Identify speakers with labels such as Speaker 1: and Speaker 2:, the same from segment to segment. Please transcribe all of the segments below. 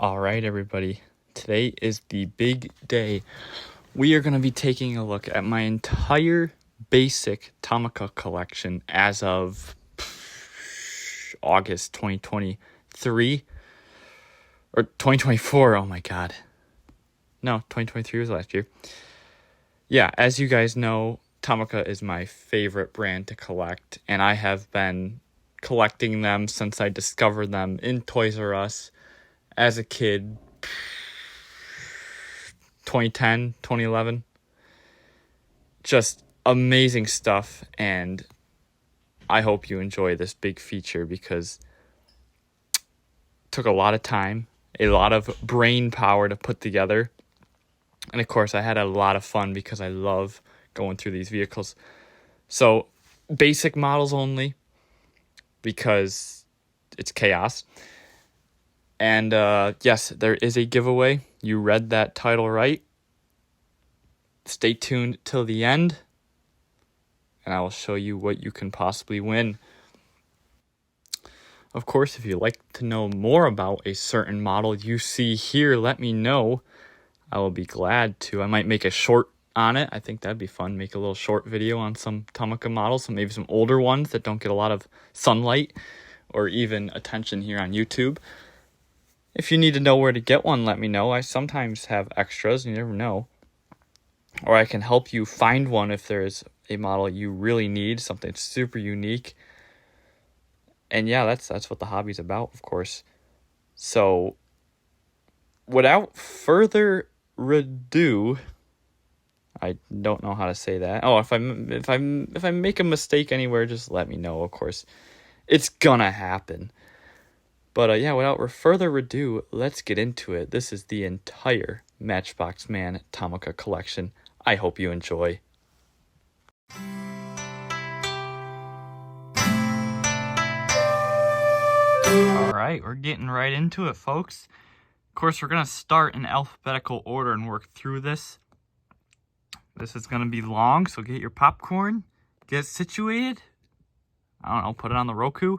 Speaker 1: All right, everybody. Today is the big day. We are going to be taking a look at my entire basic Tomica collection as of August 2023 or 2024. Oh my God. No, 2023 was last year. Yeah, as you guys know, Tomica is my favorite brand to collect, and I have been collecting them since I discovered them in Toys R Us as a kid. 2010, 2011. Just amazing stuff, and I hope you enjoy this big feature because it took a lot of time, a lot of brain power to put together. And of course, I had a lot of fun because I love going through these vehicles. So, basic models only because it's chaos. And yes, there is a giveaway. You read that title right. Stay tuned till the end, and I will show you what you can possibly win. Of course, if you'd like to know more about a certain model you see here, let me know. I will be glad to. I might make a short on it. I think that'd be fun. Make a little short video on some Tomica models, maybe some older ones that don't get a lot of sunlight or even attention here on YouTube. If you need to know where to get one, let me know. I sometimes have extras, you never know. Or I can help you find one if there's a model you really need, something super unique. And yeah, that's what the hobby's about, of course. So, without further ado, I don't know how to say that. Oh, if I make a mistake anywhere, just let me know, of course. It's gonna happen. But yeah, without further ado, let's get into it. This is the entire Matchbox Man Tomica collection. I hope you enjoy. All right, we're getting right into it, folks. Of course, we're going to start in alphabetical order and work through this. This is going to be long, so get your popcorn, get situated. I don't know, put it on the Roku.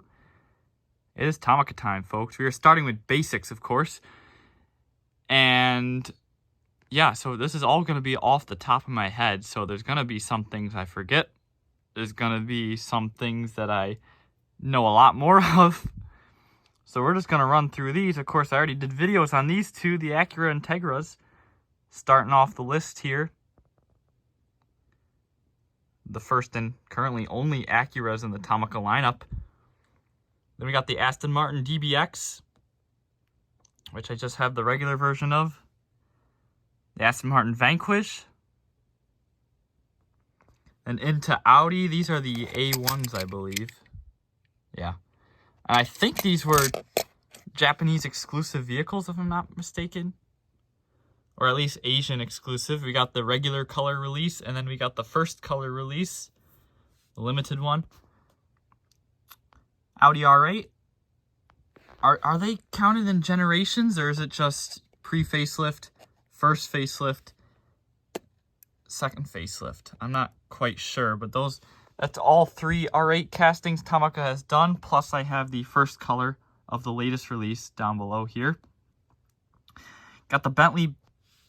Speaker 1: It is Tomica time, folks. We are starting with basics, of course. And yeah, so this is all going to be off the top of my head. So there's going to be some things I forget. There's going to be some things that I know a lot more of. So we're just going to run through these. Of course, I already did videos on these two, the Acura Integras. Starting off the list here. The first and currently only Acuras in the Tomica lineup. Then we got the Aston Martin DBX, which I just have the regular version of. The Aston Martin Vanquish. And into Audi, these are the A1s, I believe. Yeah. And I think these were Japanese exclusive vehicles, if I'm not mistaken. Or at least Asian exclusive. We got the regular color release, and then we got the first color release. The limited one. Audi R8. Are they counted in generations, or is it just pre-facelift, first facelift, second facelift? I'm not quite sure, but that's all three R8 castings Tomica has done, plus I have the first color of the latest release down below here. Got the Bentley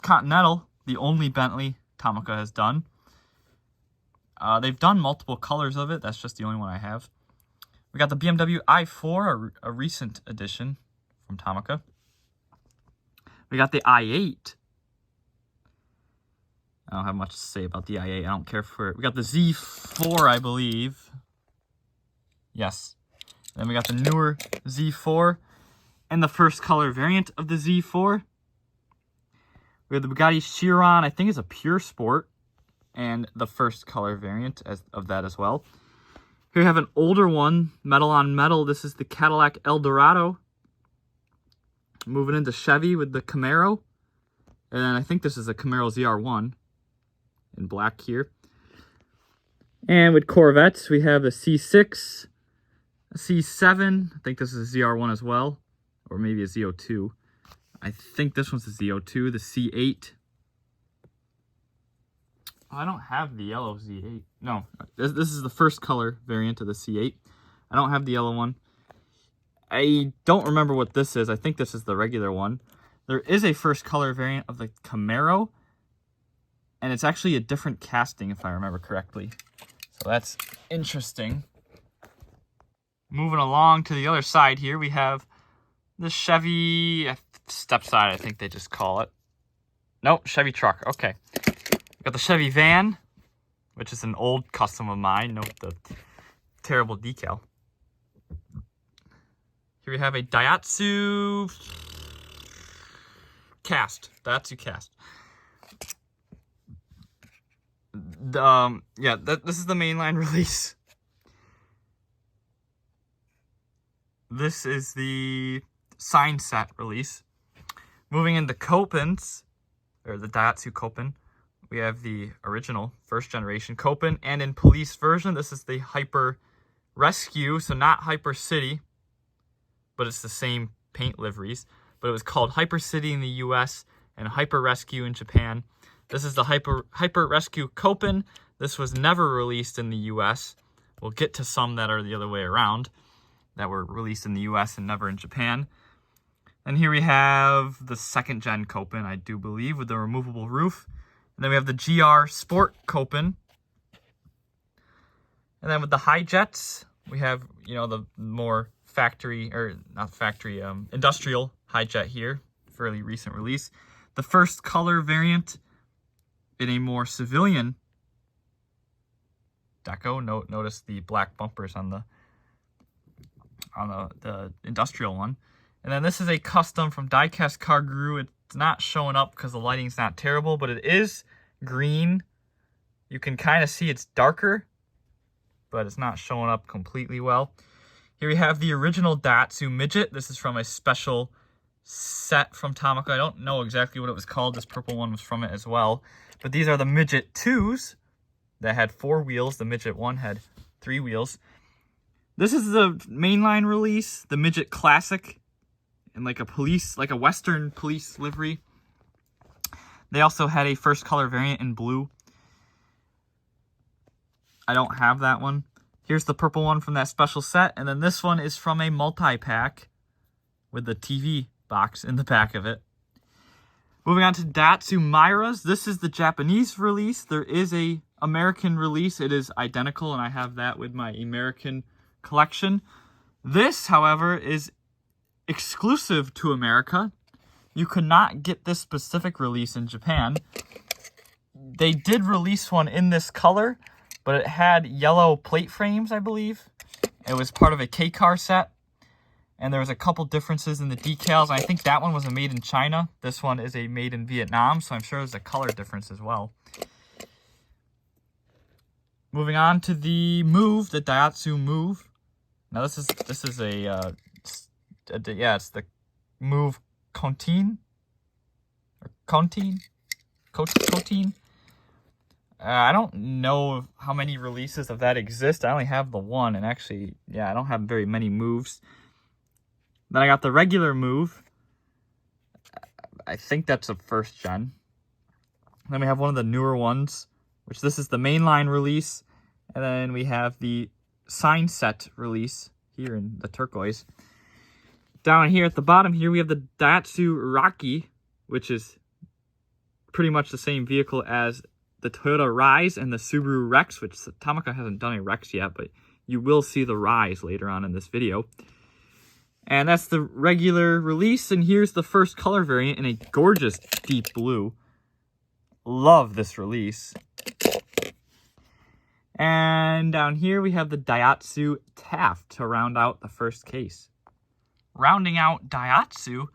Speaker 1: Continental, the only Bentley Tomica has done. They've done multiple colors of it, that's just the only one I have. We got the BMW i4, a recent addition from Tomica. We got the i8. I don't have much to say about the i8. I don't care for it. We got the Z4, I believe. Yes. Then we got the newer Z4 and the first color variant of the Z4. We have the Bugatti Chiron, I think it's a Pure Sport, and the first color variant of that as well. Here we have an older one, metal on metal. This is the Cadillac Eldorado. Moving into Chevy with the Camaro. And then I think this is a Camaro ZR1 in black here. And with Corvettes, we have a C6, a C7. I think this is a ZR1 as well, or maybe a Z02. I think this one's the Z02, the C8. I don't have the yellow Z8. No, this is the first color variant of the C8. I don't have the yellow one. I don't remember what this is. I think this is the regular one. There is a first color variant of the Camaro, and it's actually a different casting if I remember correctly. So that's interesting. Moving along to the other side here, we have the Chevy step side, I think they just call it. Nope, Chevy truck. Okay. We got the Chevy van, which is an old custom of mine. Note the terrible decal. Here we have a Daihatsu cast. Daihatsu cast. This is the mainline release. This is the sign set release. Moving into Copens, or the Daihatsu Copen, we have the original first generation Copen, and in police version, this is the Hyper Rescue, so not Hyper City, but it's the same paint liveries. But it was called Hyper City in the US and Hyper Rescue in Japan. This is the Hyper Rescue Copen. This was never released in the US. We'll get to some that are the other way around, that were released in the US and never in Japan. And here we have the second gen Copen, I do believe, with the removable roof. And then we have the GR Sport Copen. And then with the high jets, we have, the more industrial high jet here, fairly recent release. The first color variant in a more civilian deco. Notice the black bumpers on the industrial one. And then this is a custom from Diecast Car Guru. It's not showing up because the lighting's not terrible, but it is green. You can kind of see it's darker, but it's not showing up completely well. Here we have the original Daihatsu Midget. This is from a special set from Tomica. I don't know exactly what it was called. This purple one was from it as well. But these are the Midget 2s that had 4 wheels. The Midget 1 had 3 wheels. This is the mainline release, the Midget Classic, in like a Western police livery. They also had a first color variant in blue. I don't have that one. Here's the purple one from that special set, and then this one is from a multi-pack with the TV box in the back of it. Moving on to Daihatsu Miras. This is the Japanese release. There is a American release. It is identical, and I have that with my American collection. This, however, is exclusive to America. You could not get this specific release in Japan. They did release one in this color, but it had yellow plate frames, I believe. It was part of a K-car set, and there was a couple differences in the decals. I think that one was a made in China. This one is a made in Vietnam, so I'm sure there's a color difference as well. Moving on to the Move, the Daihatsu Move. Now this is it's the Move Contine. I don't know how many releases of that exist. I only have the one, and actually, I don't have very many moves. Then I got the regular Move. I think that's a first gen. Then we have one of the newer ones, which this is the mainline release. And then we have the sign set release here in the turquoise. Down here at the bottom here, we have the Daihatsu Rocky, which is pretty much the same vehicle as the Toyota Rise and the Subaru Rex, which Tomica hasn't done a Rex yet, but you will see the Rise later on in this video. And that's the regular release, and here's the first color variant in a gorgeous deep blue. Love this release. And down here we have the Daihatsu Taft to round out the first case. Rounding out Daihatsu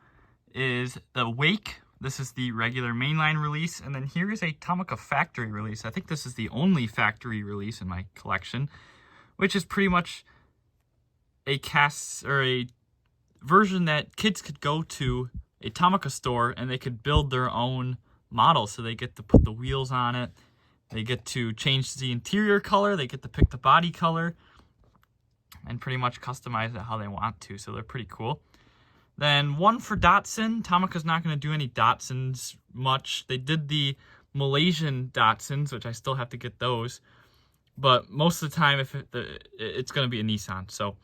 Speaker 1: is the Wake. This is the regular mainline release, and then here is a Tomica factory release. I think this is the only factory release in my collection, which is pretty much a version that kids could go to a Tomica store and they could build their own model. So they get to put the wheels on it, they get to change the interior color, they get to pick the body color, and pretty much customize it how they want to. So they're pretty cool. Then one for Datsun. Tomica's not going to do any Datsuns much. They did the Malaysian Datsuns, which I still have to get those. But most of the time, it's going to be a Nissan.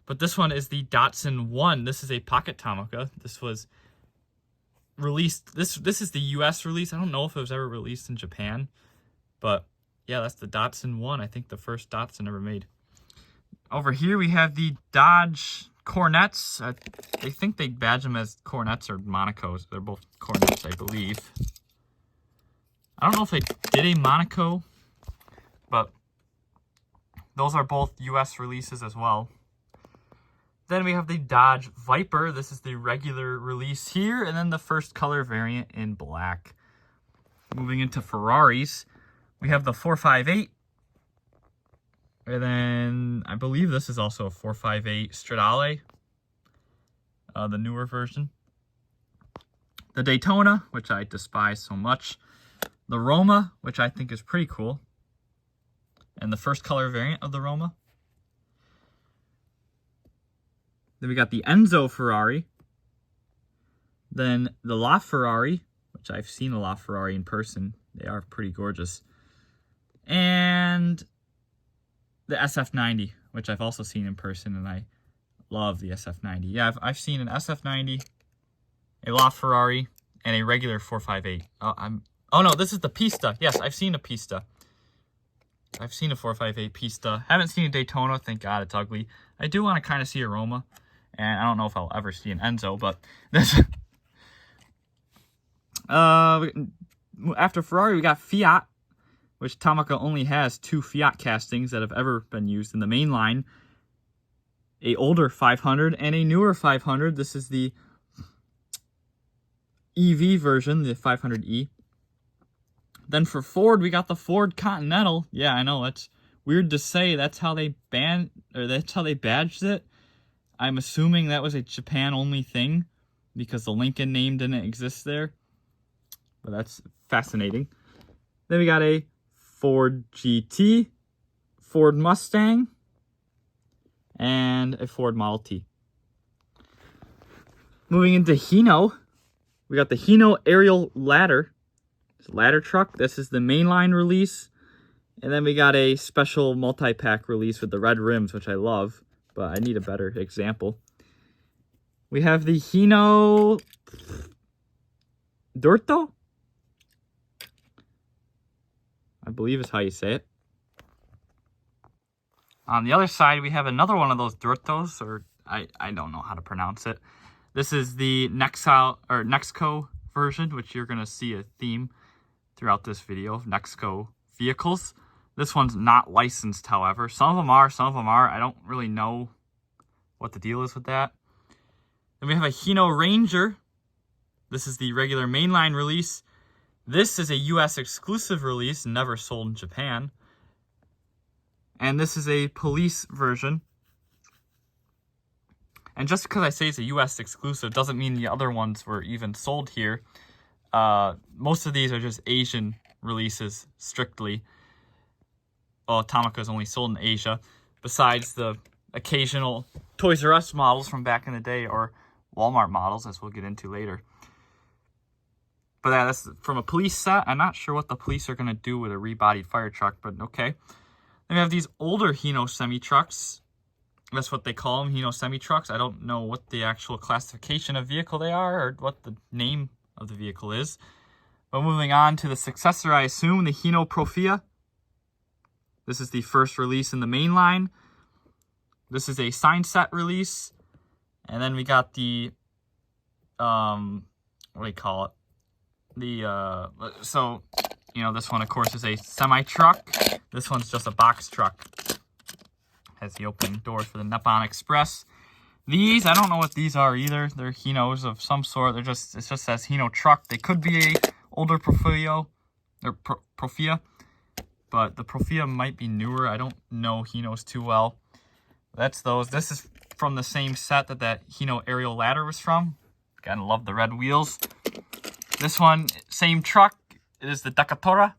Speaker 1: But this one is the Datsun 1. This is a pocket Tomica. This was released. This is the U.S. release. I don't know if it was ever released in Japan, but yeah, that's the Datsun 1. I think the first Datsun ever made. Over here we have the Dodge Cornets. I think they badge them as Cornets or Monacos. They're both Cornets, I believe. I don't know if they did a Monaco, but those are both U.S. releases as well. Then we have the Dodge Viper. This is the regular release here, and then the first color variant in black. Moving into Ferraris, we have the 458. And then I believe this is also a 458 Stradale, the newer version. The Daytona, which I despise so much. The Roma, which I think is pretty cool. And the first color variant of the Roma. Then we got the Enzo Ferrari. Then the LaFerrari, which I've seen a LaFerrari in person. They are pretty gorgeous. And the SF90, which I've also seen in person, and I love the SF90. Yeah, I've seen an SF90, a LaFerrari, and a regular 458. Oh no, this is the Pista. Yes, I've seen a Pista. I've seen a 458 Pista. Haven't seen a Daytona. Thank God, it's ugly. I do want to kind of see a Roma, and I don't know if I'll ever see an Enzo, but this. After Ferrari, we got Fiat, which Tomica only has 2 Fiat castings that have ever been used in the main line. A older 500 and a newer 500. This is the EV version, the 500e. Then for Ford, we got the Ford Continental. Yeah, I know, it's weird to say that's how they that's how they badged it. I'm assuming that was a Japan-only thing because the Lincoln name didn't exist there. But that's fascinating. Then we got a Ford GT, Ford Mustang, and a Ford Model T. Moving into Hino, we got the Hino aerial ladder. It's a ladder truck. This is the mainline release. And then we got a special multi-pack release with the red rims, which I love, but I need a better example. We have the Hino Dorto, I believe is how you say it. On the other side, we have another one of those Dortos, or I don't know how to pronounce it. This is the Nexco version, which you're going to see a theme throughout this video, Nexco vehicles. This one's not licensed, however. Some of them are, some of them are. I don't really know what the deal is with that. Then we have a Hino Ranger. This is the regular mainline release. This is a US exclusive release, never sold in Japan. And this is a police version. And just because I say it's a US exclusive doesn't mean the other ones were even sold here. Most of these are just Asian releases, strictly. Well, Tomica is only sold in Asia, besides the occasional Toys R Us models from back in the day, or Walmart models, as we'll get into later. But that's from a police set. I'm not sure what the police are going to do with a rebodied fire truck, but okay. Then we have these older Hino semi-trucks. That's what they call them, Hino semi-trucks. I don't know what the actual classification of vehicle they are, or what the name of the vehicle is. But moving on to the successor, I assume, the Hino Profia. This is the first release in the main line. This is a sign set release. And then we got the, what do you call it? So, you know, this one, of course, is a semi-truck. This one's just a box truck. Has the opening doors for the Nippon Express. These, I don't know what these are either. They're Hinos of some sort. It just says Hino truck. They could be a older Profia, or Profia. But the Profia might be newer. I don't know Hinos too well. That's those. This is from the same set that Hino aerial ladder was from. Again, love the red wheels. This one, same truck. It is the Decatora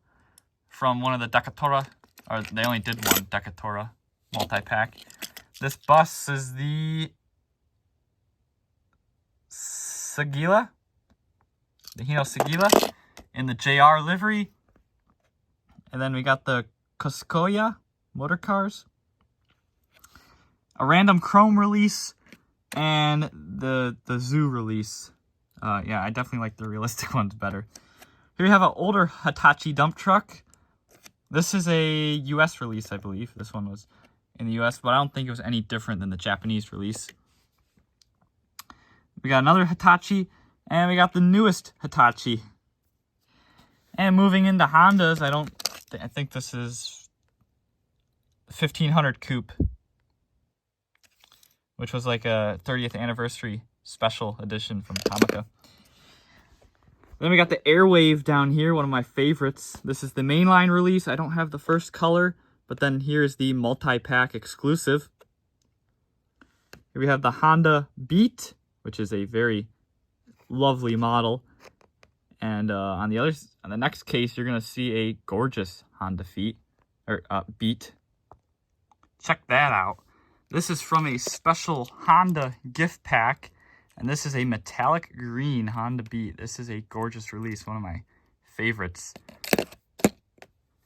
Speaker 1: from one of the Decatora, or they only did one Decatora multi-pack. This bus is the Sagila, the Hino Sagila in the JR livery. And then we got the Koskoya motor cars, a random chrome release, and the Zoo release. Yeah, I definitely like the realistic ones better. Here we have an older Hitachi dump truck. This is a US release, I believe. This one was in the US, but I don't think it was any different than the Japanese release. We got another Hitachi, and we got the newest Hitachi. And moving into Hondas, I think this is 1500 Coupe, which was like a 30th anniversary special edition from Tomica. Then we got the Airwave down here, one of my favorites. This is the mainline release. I don't have the first color, but then here's the multi-pack exclusive. Here we have the Honda Beat, which is a very lovely model. And on the next case, you're gonna see a gorgeous Honda Beat. Check that out. This is from a special Honda gift pack. And this is a metallic green Honda Beat. This is a gorgeous release, one of my favorites.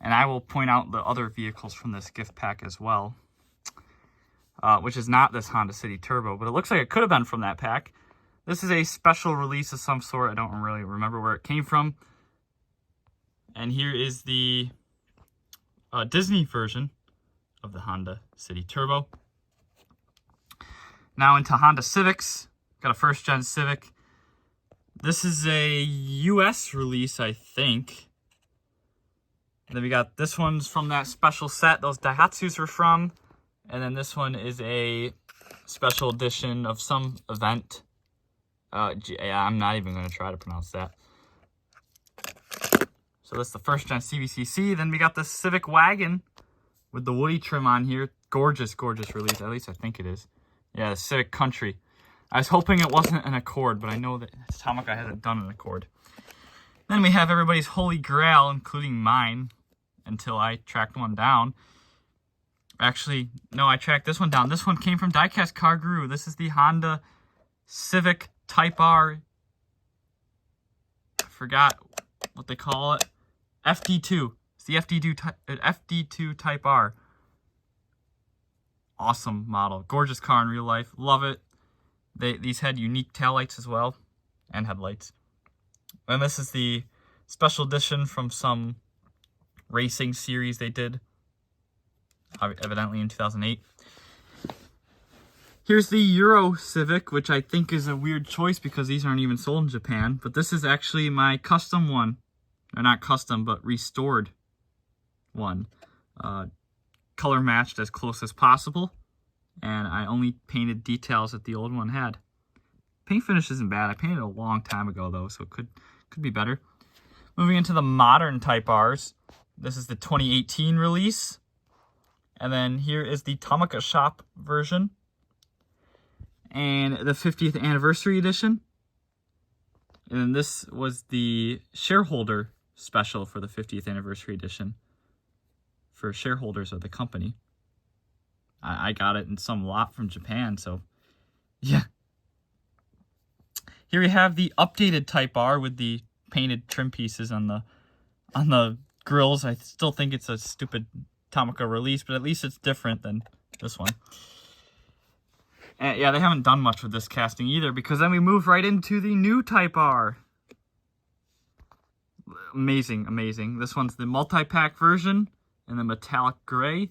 Speaker 1: And I will point out the other vehicles from this gift pack as well, which is not this Honda City Turbo, but it looks like it could have been from that pack. This is a special release of some sort. I don't really remember where it came from. And here is the Disney version of the Honda City Turbo. Now into Honda Civics. Got a first-gen Civic. This is a US release, I think. And then we got this one's from that special set those Daihatsus were from. And then this one is a special edition of some event. Yeah, I'm not even going to try to pronounce that. So that's the first-gen CVCC. Then we got the Civic Wagon with the Woody trim on here. Gorgeous, gorgeous release. At least I think it is. Yeah, the Civic Country. I was hoping it wasn't an Accord, but I know that Tomica hasn't done an Accord. Then we have everybody's holy grail, including mine, until I tracked one down. Actually, no, I tracked this one down. This one came from Diecast Car Guru. This is the Honda Civic Type R. I forgot what they call it. FD2. It's the FD2 Type R. Awesome model. Gorgeous car in real life. Love it. These had unique taillights as well, and headlights. And this is the special edition from some racing series they did, evidently in 2008. Here's the Euro Civic, which I think is a weird choice because these aren't even sold in Japan. But this is actually my custom one. Or not custom, but restored one. Color matched as close as possible. And I only painted details that the old one had. Paint finish isn't bad. I painted it a long time ago, though, so it could be better. Moving into the modern Type Rs. This is the 2018 release. And then here is the Tomica Shop version. And the 50th Anniversary Edition. And then this was the shareholder special for the 50th Anniversary Edition. For shareholders of the company. I got it in some lot from Japan, so yeah. Here we have the updated Type R with the painted trim pieces on the grills. I still think it's a stupid Tomica release, but at least it's different than this one. And yeah, they haven't done much with this casting either, because then we move right into the new Type R. Amazing, amazing. This one's the multi-pack version in the metallic gray.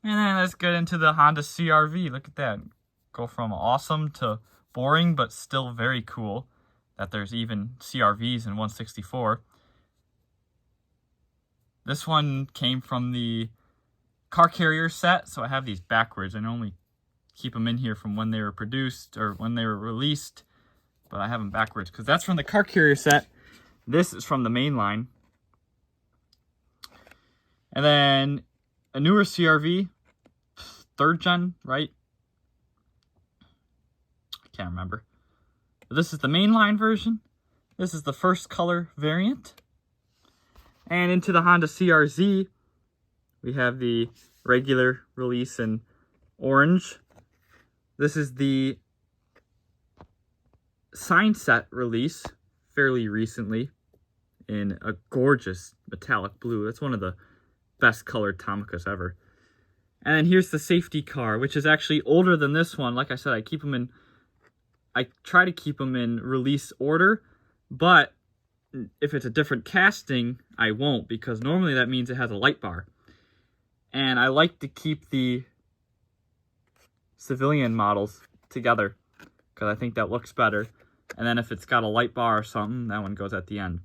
Speaker 1: And then let's get into the Honda CR-V. Look at that. Go from awesome to boring, but still very cool that there's even CR-Vs in 164. This one came from the car carrier set, so I have these backwards. I normally keep them in here from when they were produced or when they were released, but I have them backwards because that's from the car carrier set. This is from the main line. And then a newer CR-V, 3rd gen, right? I can't remember. But this is the mainline version. This is the first color variant. And into the Honda CR-Z, we have the regular release in orange. This is the sign set release fairly recently in a gorgeous metallic blue. That's one of the best colored Tomicas ever. And then here's the safety car, which is actually older than this one. Like I said, I keep them in... I try to keep them in release order, but if it's a different casting, I won't, because normally that means it has a light bar. And I like to keep the civilian models together because I think that looks better. And then if it's got a light bar or something, that one goes at the end.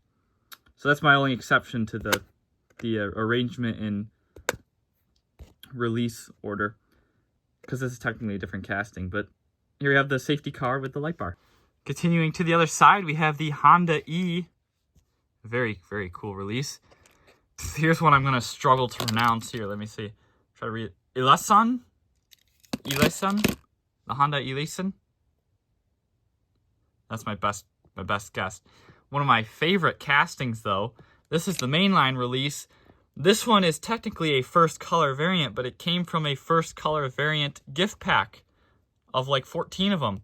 Speaker 1: So that's my only exception to the arrangement in release order, because this is technically a different casting. But here we have the safety car with the light bar. Continuing to the other side, we have the Honda E. Very, very cool release. Here's one I'm going to struggle to pronounce here. Let me see. Try to read it. Eleison? The Honda Eleison? That's my best guess. One of my favorite castings, though. This is the mainline release. This one is technically a first color variant, but it came from a first color variant gift pack of like 14 of them.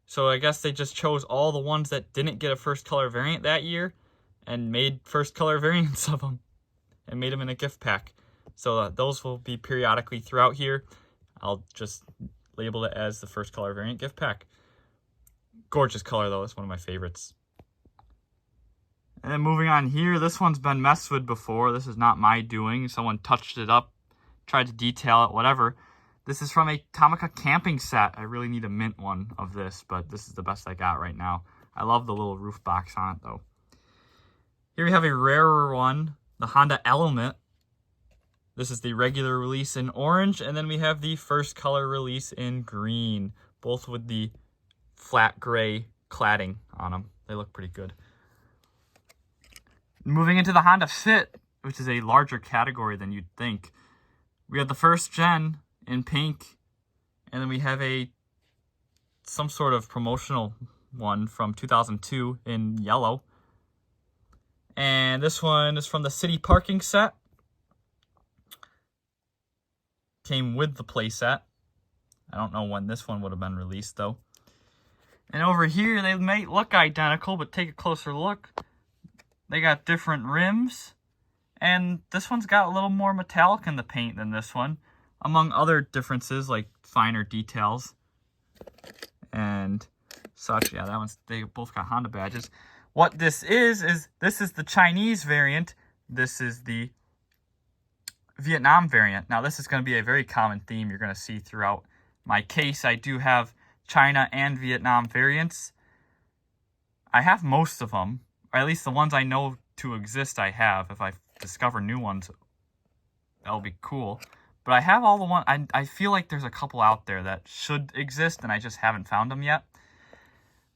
Speaker 1: So I guess they just chose all the ones that didn't get a first color variant that year and made first color variants of them and made them in a gift pack. So those will be periodically throughout here. I'll just label it as the first color variant gift pack. Gorgeous color though, it's one of my favorites. And then moving on here, this one's been messed with before. This is not my doing. Someone touched it up, tried to detail it, whatever. This is from a Tomica camping set. I really need a mint one of this, but this is the best I got right now. I love the little roof box on it though. Here we have a rarer one, the Honda Element. This is the regular release in orange, and then we have the first color release in green, both with the flat gray cladding on them. They look pretty good. Moving into the Honda Fit, which is a larger category than you'd think. We have the first gen in pink, and then we have some sort of promotional one from 2002 in yellow. And this one is from the city parking set. Came with the playset. I don't know when this one would have been released though. And over here, they might look identical, but take a closer look. They got different rims, and this one's got a little more metallic in the paint than this one, among other differences like finer details and such. Yeah, they both got Honda badges. What this is this is the Chinese variant. This is the Vietnam variant. Now, this is going to be a very common theme you're going to see throughout my case. I do have China and Vietnam variants. I have most of them, or at least the ones I know to exist I have. If I discover new ones, that'll be cool. But I have all the ones. I feel like there's a couple out there that should exist, and I just haven't found them yet.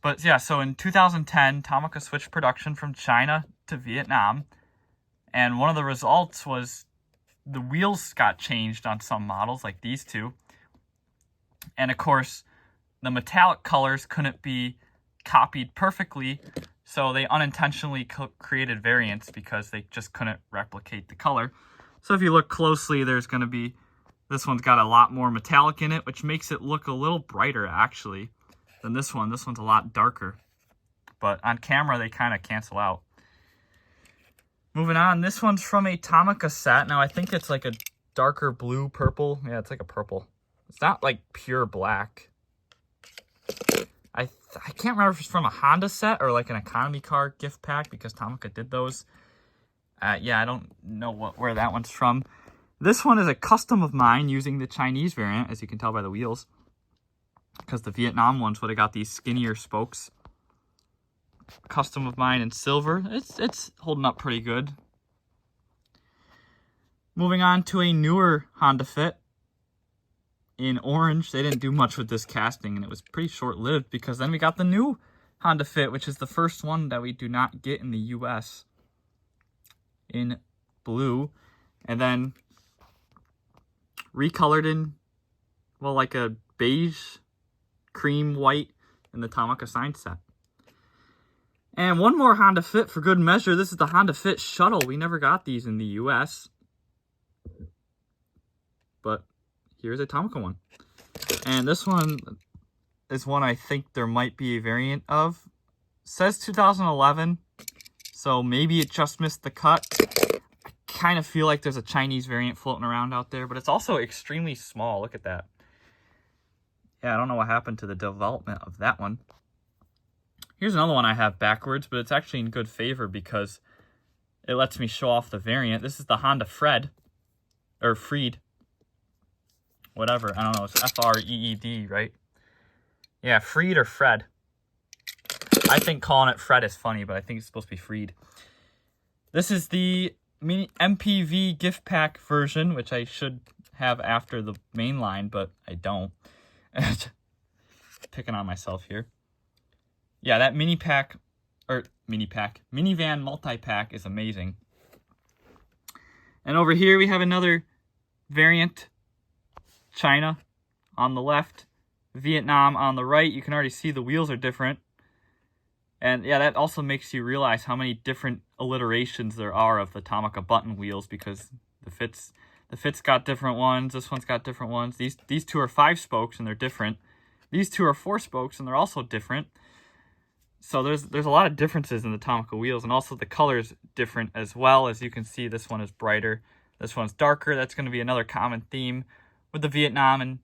Speaker 1: But yeah, so in 2010, Tomica switched production from China to Vietnam, and one of the results was the wheels got changed on some models, like these two. And of course, the metallic colors couldn't be copied perfectly, so they unintentionally created variants because they just couldn't replicate the color. So if you look closely, there's going to be, this one's got a lot more metallic in it, which makes it look a little brighter actually than this one. This one's a lot darker, but on camera they kind of cancel out. Moving on, this one's from a Tomica set. Now I think it's like a darker blue purple. Yeah, it's like a purple. It's not like pure black. I can't remember if it's from a Honda set or like an economy car gift pack, because Tomica did those. Yeah, I don't know where that one's from. This one is a custom of mine using the Chinese variant, as you can tell by the wheels, because the Vietnam ones would have got these skinnier spokes. Custom of mine in silver. It's holding up pretty good. Moving on to a newer Honda Fit in orange. They didn't do much with this casting, and it was pretty short-lived, because then we got the new Honda Fit, which is the first one that we do not get in the US, in blue, and then recolored in, well, like a beige, cream white in the Tomica sign set. And one more Honda Fit for good measure. This is the Honda Fit Shuttle. We never got these in the US, but here's a Tomica one. And this one is one I think there might be a variant of. It says 2011, so maybe it just missed the cut. I kind of feel like there's a Chinese variant floating around out there, but it's also extremely small. Look at that. Yeah, I don't know what happened to the development of that one. Here's another one I have backwards, but it's actually in good favor because it lets me show off the variant. This is the Honda Fred, or Freed. Whatever, I don't know, it's F-R-E-E-D, right? Yeah, Freed or Fred. I think calling it Fred is funny, but I think it's supposed to be Freed. This is the mini MPV gift pack version, which I should have after the main line, but I don't. Picking on myself here. Yeah, that minivan multi-pack is amazing. And over here we have another variant. China on the left, Vietnam on the right. You can already see the wheels are different. And yeah, that also makes you realize how many different alliterations there are of the Tomica button wheels, because the Fit's got different ones. This one's got different ones. These two are 5 spokes and they're different. These two are 4 spokes and they're also different. So there's a lot of differences in the Tomica wheels, and also the color's different as well. As you can see, this one is brighter, this one's darker. That's going to be another common theme with the Vietnam, and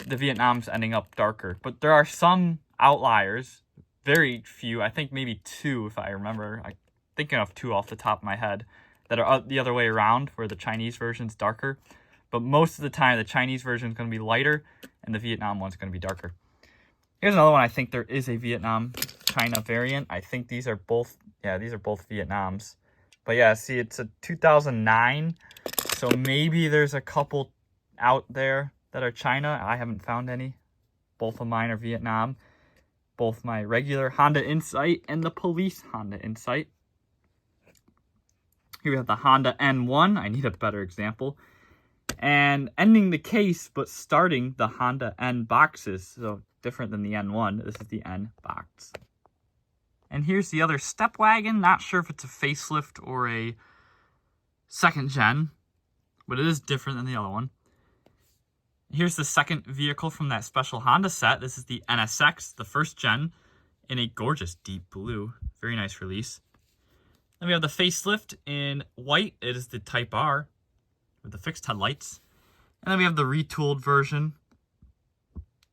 Speaker 1: the Vietnam's ending up darker. But there are some outliers, very few. I think maybe 2 if I remember. I'm thinking of 2 off the top of my head that are the other way around, where the Chinese version's darker. But most of the time, the Chinese version is going to be lighter, and the Vietnam one's going to be darker. Here's another one. I think there is a Vietnam-China variant. I think these are both, yeah, these are both Vietnams. But yeah, see, it's a 2009, so maybe there's a couple out there that are China. I haven't found any. Both of mine are Vietnam. Both my regular Honda Insight and the police Honda Insight. Here we have the Honda N1. I need a better example. And ending the case, but starting the Honda N boxes. So different than the N1. This is the N box. And here's the other step wagon. Not sure if it's a facelift or a second gen, but it is different than the other one. Here's the second vehicle from that special Honda set. This is the NSX, the first gen, in a gorgeous deep blue. Very nice release. Then we have the facelift in white. It is the Type R with the fixed headlights. And then we have the retooled version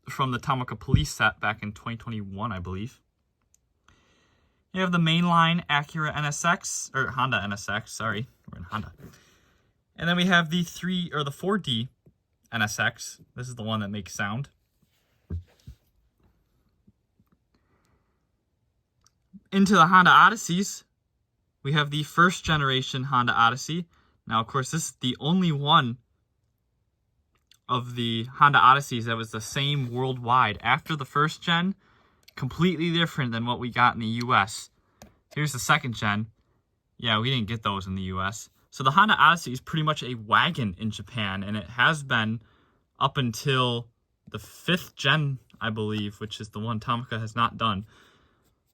Speaker 1: from the Tomica Police set back in 2021, I believe. You have the mainline Acura NSX, or Honda NSX, sorry, we're in Honda. And then we have the 4D NSX. This is the one that makes sound. Into the Honda Odysseys, we have the first generation Honda Odyssey. Now, of course, this is the only one of the Honda Odysseys that was the same worldwide. After the first gen, completely different than what we got in the US. Here's the second gen. Yeah, we didn't get those in the US. So the Honda Odyssey is pretty much a wagon in Japan, and it has been up until the 5th gen, I believe, which is the one Tomica has not done.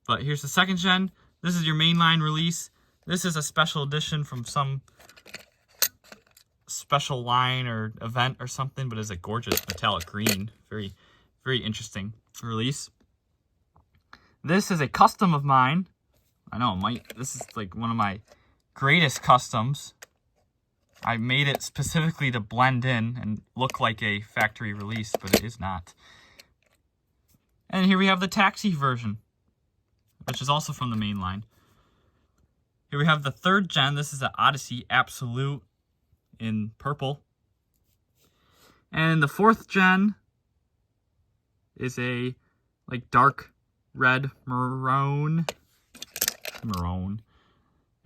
Speaker 1: But here's the second gen. This is your mainline release. This is a special edition from some special line or event or something, but it's a gorgeous metallic green. Very, very interesting release. This is a custom of mine. I know, this is like one of my greatest customs. I made it specifically to blend in and look like a factory release, but it is not. And here we have the taxi version, which is also from the main line. Here we have the 3rd gen. This is the Odyssey Absolute in purple. And the 4th gen is a like dark red maroon.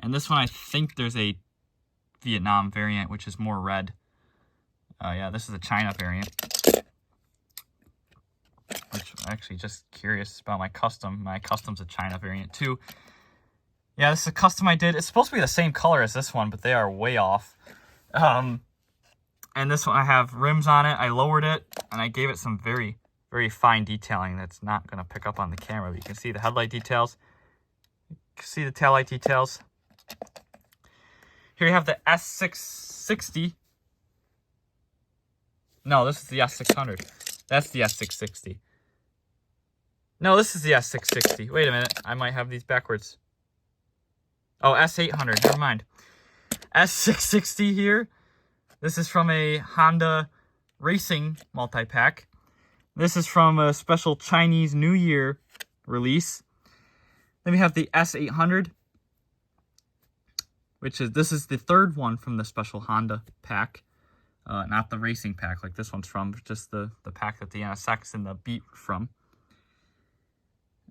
Speaker 1: And this one, I think there's a Vietnam variant, which is more red. Yeah, this is a China variant. Which I'm actually just curious about my custom. My custom's a China variant too. Yeah, this is a custom I did. It's supposed to be the same color as this one, but they are way off. And this one, I have rims on it. I lowered it, and I gave it some very, very fine detailing that's not going to pick up on the camera. But you can see the headlight details. You can see the taillight details. Here you have the S660. No, this is the S600. That's the S660. No, this is the S660. Wait a minute. I might have these backwards. Oh, S800. Never mind. S660 here. This is from a Honda Racing multi-pack. This is from a special Chinese New Year release. Then we have the S800, this is the third one from the special Honda pack. Not the racing pack like this one's from, just the pack that the NSX and the Beat were from.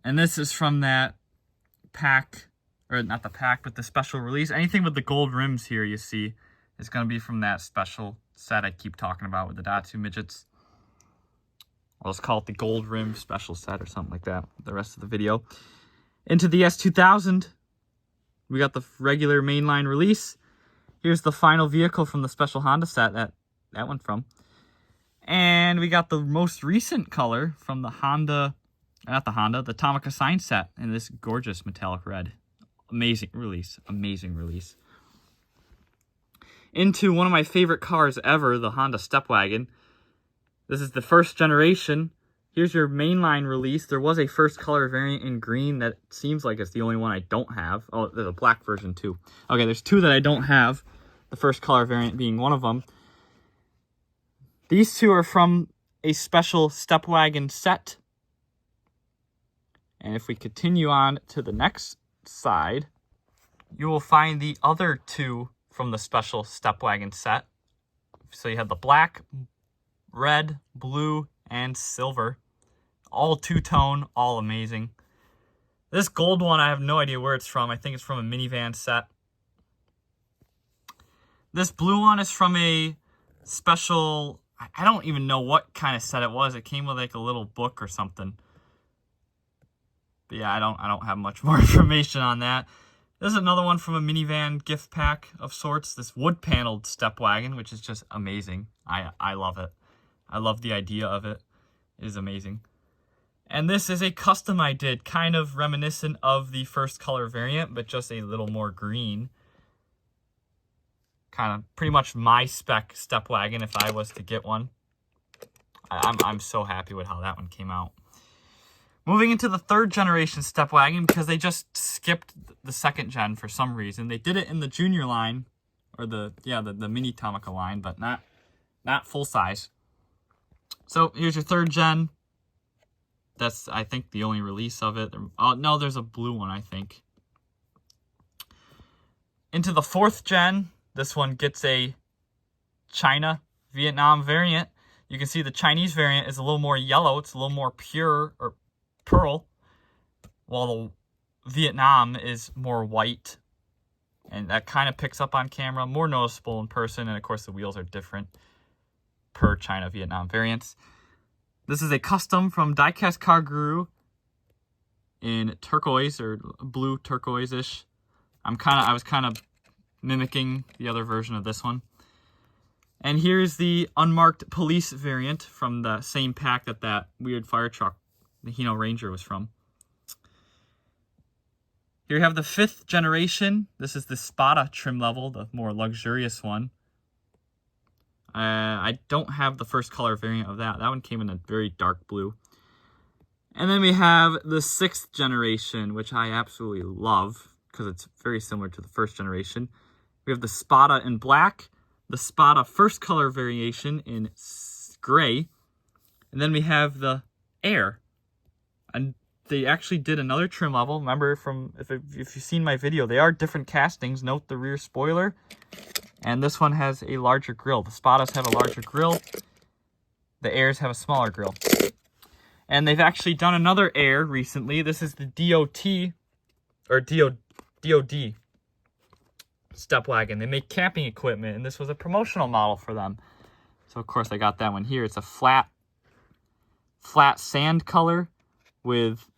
Speaker 1: And this is from that pack, or not the pack, but the special release. Anything with the gold rims here you see is going to be from that special set I keep talking about with the Daihatsu midgets. Let's call it the gold rim special set or something like that, the rest of the video. Into the S2000, we got the regular mainline release. Here's the final vehicle from the special Honda set that went from. And we got the most recent color from the the Tomica sign set in this gorgeous metallic red. Amazing release, amazing release. Into one of my favorite cars ever, the Honda Stepwagon. This is the first generation. Here's your mainline release. There was a first color variant in green that seems like it's the only one I don't have. Oh, there's a black version too. Okay, there's two that I don't have. The first color variant being one of them. These two are from a special Stepwagon set. And if we continue on to the next side, you will find the other two from the special Stepwagon set. So you have the black, red, blue, and silver. All two-tone, all amazing. This gold one, I have no idea where it's from. I think it's from a minivan set. This blue one is from a special, I don't even know what kind of set it was. It came with like a little book or something. But yeah, I don't have much more information on that. This is another one from a minivan gift pack of sorts. This wood-paneled Stepwagon, which is just amazing. I love it. I love the idea of it. It is amazing. And this is a custom I did, kind of reminiscent of the first color variant, but just a little more green. Kind of pretty much my spec Stepwagon if I was to get one. I'm so happy with how that one came out. Moving into the third generation Stepwagon, because they just skipped the second gen for some reason. They did it in the junior line, or the mini Tomica line, but not full size. So here's your third gen. That's, I think, the only release of it. Oh, no, there's a blue one, I think. Into the fourth gen, this one gets a China Vietnam variant. You can see the Chinese variant is a little more yellow. It's a little more pure, or pearl, while the Vietnam is more white. And that kind of picks up on camera, more noticeable in person, and of course the wheels are different per China Vietnam variants. This is a custom from Diecast Car Guru in turquoise or blue turquoise-ish. I was kind of mimicking the other version of this one. And here's the unmarked police variant from the same pack that weird fire truck, the Hino Ranger, was from. Here you have the fifth generation. This is the Spada trim level, the more luxurious one. I don't have the first color variant of that. That one came in a very dark blue. And then we have the sixth generation, which I absolutely love because it's very similar to the first generation. We have the Spada in black, the Spada first color variation in gray, and then we have the Air. And they actually did another trim level. Remember, if you've seen my video, they are different castings. Note the rear spoiler. And this one has a larger grille. The Spadas have a larger grille. The Airs have a smaller grille. And they've actually done another Air recently. This is the DOD Stepwagon. They make camping equipment, and this was a promotional model for them. So, of course, I got that one here. It's a flat sand color with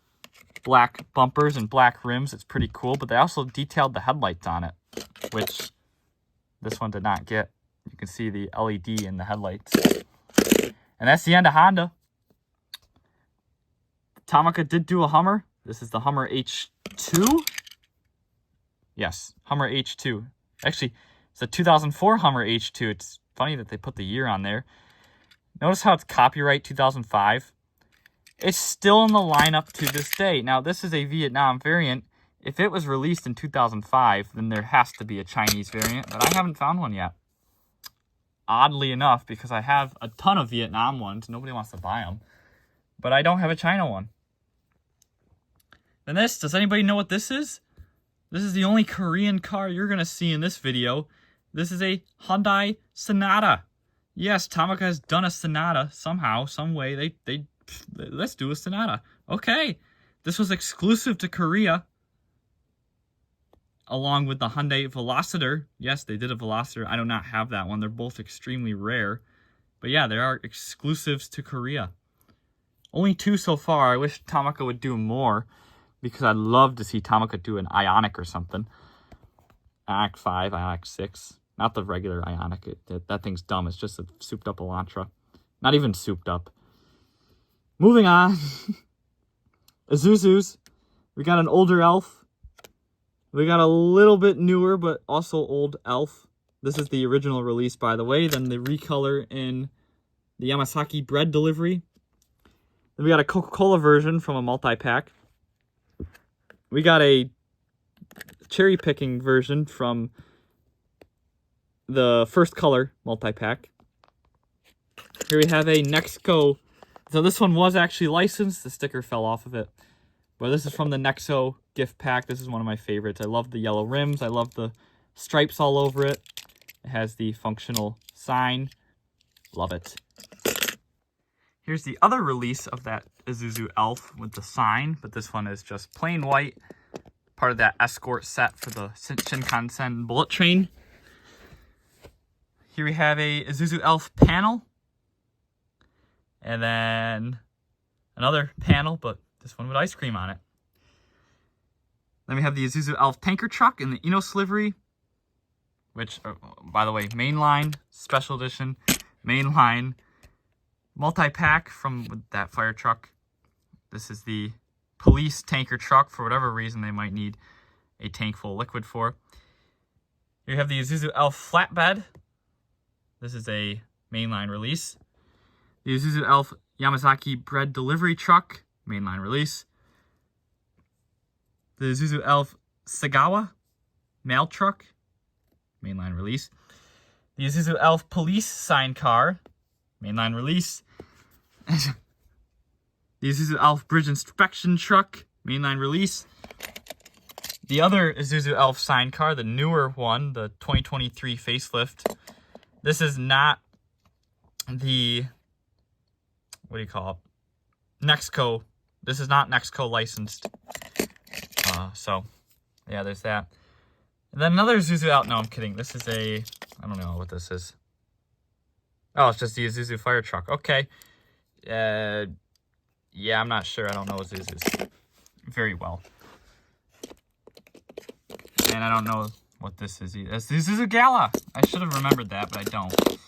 Speaker 1: black bumpers and black rims. It's pretty cool, but they also detailed the headlights on it, which this one did not get. You can see the LED in the headlights. And that's the end of Honda. Tomica did do a Hummer. This is the Hummer H2. Yes, Hummer H2. Actually, it's a 2004 Hummer H2. It's funny that they put the year on there. Notice how it's copyright 2005. It's still in the lineup to this day. Now, this is a Vietnam variant. If it was released in 2005, then there has to be a Chinese variant, but I haven't found one yet. Oddly enough, because I have a ton of Vietnam ones. Nobody wants to buy them. but I don't have a China one. And this, does anybody know what this is? This is the only Korean car you're going to see in this video. This is a Hyundai Sonata. Yes, Tomica has done a Sonata somehow, some way. Let's do a Sonata. Okay. This was exclusive to Korea, along with the Hyundai Veloster. Yes, they did a Veloster. I do not have that one. They're both extremely rare. But yeah, they are exclusives to Korea. Only 2 so far. I wish Tomica would do more, because I'd love to see Tomica do an Ioniq or something. Ioniq 5, Ioniq 6. Not the regular Ioniq. That thing's dumb. It's just a souped up Elantra. Not even souped up. Moving on. Isuzu's. We got an older Elf. We got a little bit newer, but also old Elf. This is the original release, by the way. Then the recolor in the Yamasaki bread delivery. Then we got a Coca-Cola version from a multi-pack. We got a cherry picking version from the first color multi-pack. Here we have a Nexco. So this one was actually licensed. The sticker fell off of it. But this is from the Nexo gift pack. This is one of my favorites. I love the yellow rims. I love the stripes all over it. It has the functional sign. Love it. Here's the other release of that Isuzu Elf with the sign. But this one is just plain white. Part of that escort set for the Shinkansen bullet train. Here we have a Isuzu Elf panel. And then another panel, but this one with ice cream on it. Then we have the Isuzu Elf tanker truck in the Hino livery, which, by the way, mainline, special edition, mainline, multi-pack from that fire truck. This is the police tanker truck, for whatever reason they might need a tank full of liquid for. Here you have the Isuzu Elf flatbed. This is a mainline release. The Isuzu Elf Yamazaki bread delivery truck, mainline release. The Isuzu Elf Sagawa mail truck, mainline release. The Isuzu Elf police sign car, mainline release. The Isuzu Elf bridge inspection truck, mainline release. The other Isuzu Elf sign car, the newer one, the 2023 facelift. This is not the, what do you call it? Nexco. This is not Nexco licensed. So, yeah, there's that. And then another Isuzu out. No, I'm kidding. This is a, I don't know what this is. Oh, it's just the Isuzu fire truck. Okay. Yeah, I'm not sure. I don't know Isuzu's very well. And I don't know what this is either. It's the Isuzu Gala. I should have remembered that, but I don't.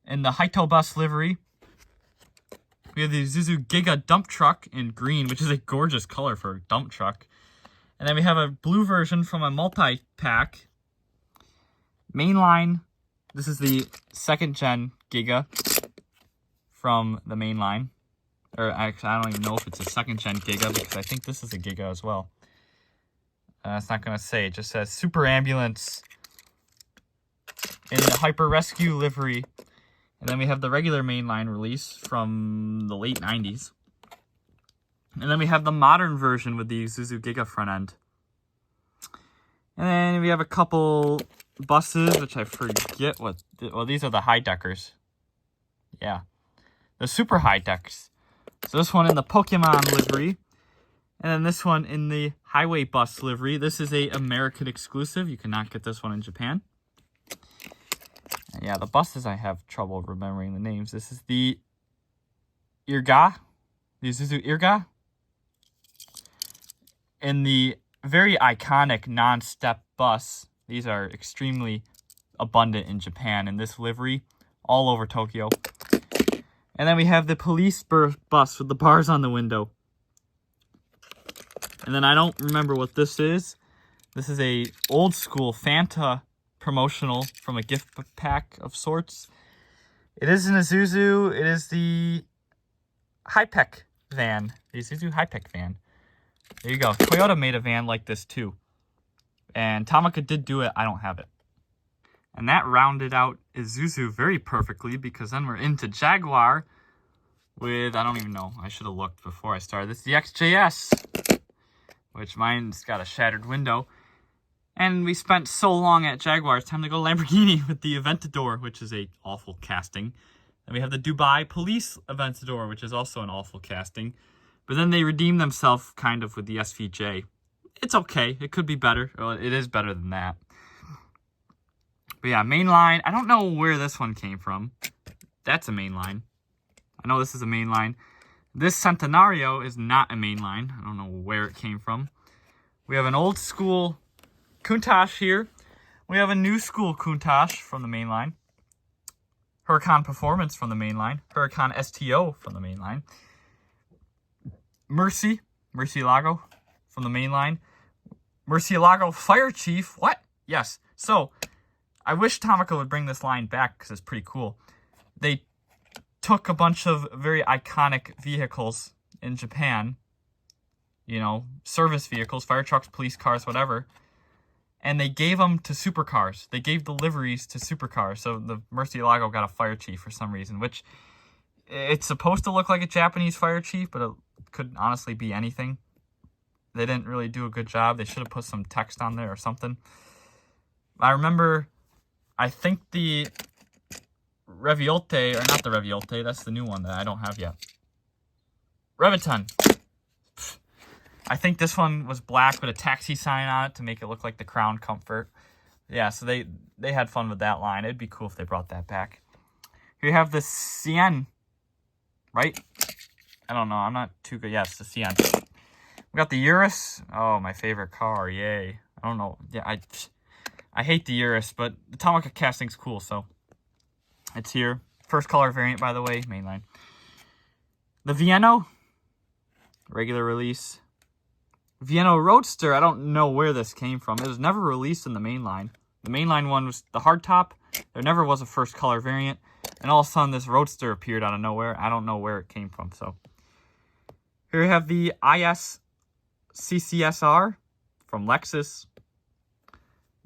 Speaker 1: In the Hito bus livery, we have the Isuzu Giga dump truck in green, which is a gorgeous color for a dump truck. And then we have a blue version from a multi-pack. Mainline. This is the second gen Giga from the mainline. Or actually, I don't even know if it's a second gen Giga, because I think this is a Giga as well. It's not going to say. It just says Super Ambulance in the Hyper Rescue livery. And then we have the regular mainline release from the late 90s. And then we have the modern version with the Isuzu Giga front end. And then we have a couple buses, which I forget what... Well, these are the high-deckers. Yeah. The super high-decks. So this one in the Pokemon livery. And then this one in the highway bus livery. This is a American exclusive. You cannot get this one in Japan. And yeah, the buses I have trouble remembering the names. This is the Irga. The Isuzu Irga. In the very iconic non-step bus. These are extremely abundant in Japan in this livery. All over Tokyo. And then we have the police bus with the bars on the window. And then I don't remember what this is. This is a old school Fanta promotional from a gift pack of sorts. It is an Isuzu. It is the Hypec van. The Isuzu Hypec van. There you go. Toyota made a van like this too. And Tomica did do it. I don't have it. And that rounded out Isuzu very perfectly, because then we're into Jaguar with, I don't even know, I should have looked before I started. This is the XJS, which mine's got a shattered window. And we spent so long at Jaguar, it's time to go Lamborghini with the Aventador, which is a awful casting. Then we have the Dubai Police Aventador, which is also an awful casting. But then they redeemed themselves kind of with the SVJ. It's okay. It could be better. Well, it is better than that. But yeah, mainline. I don't know where this one came from. That's a mainline. I know this is a mainline. This Centenario is not a mainline. I don't know where it came from. We have an old school Countach here. We have a new school Countach from the mainline. Huracan Performance from the mainline. Huracan STO from the mainline. Murcielago from the mainline. Murcielago Fire Chief. What? Yes. So, I wish Tomica would bring this line back because it's pretty cool. They took a bunch of very iconic vehicles in Japan. You know, service vehicles, fire trucks, police cars, whatever. And they gave them to supercars. They gave the liveries to supercars. So the Murcielago got a fire chief for some reason, which it's supposed to look like a Japanese fire chief, but it could honestly be anything. They didn't really do a good job. They should have put some text on there or something. I remember, I think the Reviolte, or not the Reviolte, that's the new one that I don't have yet. Reviton. I think this one was black with a taxi sign on it to make it look like the Crown Comfort. Yeah, so they had fun with that line. It'd be cool if they brought that back. Here you have the Sienne, right? I don't know. I'm not too good. Yes, the Sienne. We got the Urus. Oh, my favorite car. Yay. I don't know. Yeah, I hate the Urus, but the Tomica casting's cool, so it's here. First color variant, by the way, mainline. The Vienno, regular release. Vienno Roadster, I don't know where this came from. It was never released in the mainline. The mainline one was the hardtop. There never was a first color variant. And all of a sudden, this Roadster appeared out of nowhere. I don't know where it came from. So here you have the IS CCSR from Lexus.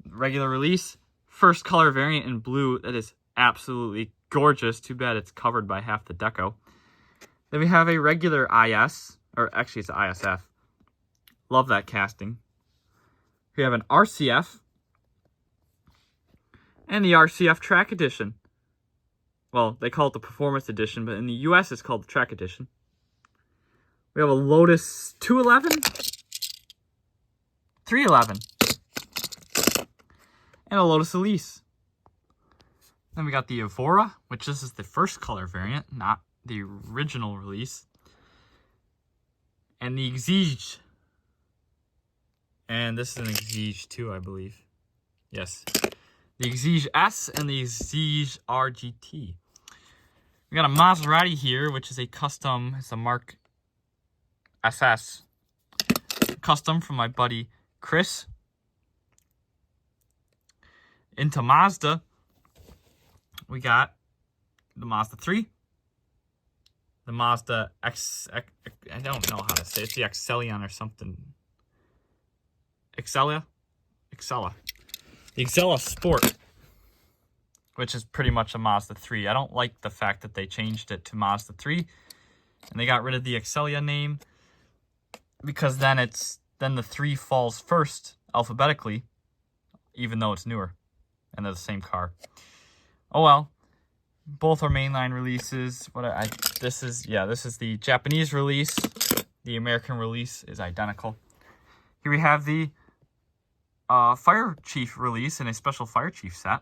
Speaker 1: Regular release. First color variant in blue. That is absolutely gorgeous. Too bad it's covered by half the deco. Then we have a regular IS. Or actually, it's an ISF. Love that casting. We have an RCF. And the RCF Track Edition. Well, they call it the Performance Edition, but in the US it's called the Track Edition. We have a Lotus 211. 311. And a Lotus Elise. Then we got the Evora, which this is the first color variant, not the original release. And the Exige. And this is an Exige too, I believe. Yes. The Exige S and the Exige RGT. We got a Maserati here, which is a custom. It's a Mark SS. Custom from my buddy Chris. Into Mazda, we got the Mazda 3. The Mazda I don't know how to say it. It's the Excellion or something. Excella. The Excella Sport, which is pretty much a Mazda 3. I don't like the fact that they changed it to Mazda 3 and they got rid of the Excellia name, because then the 3 falls first alphabetically, even though it's newer and they're the same car. Oh well. Both are mainline releases. This is the Japanese release. The American release is identical. Here we have the Fire Chief release in a special Fire Chief set,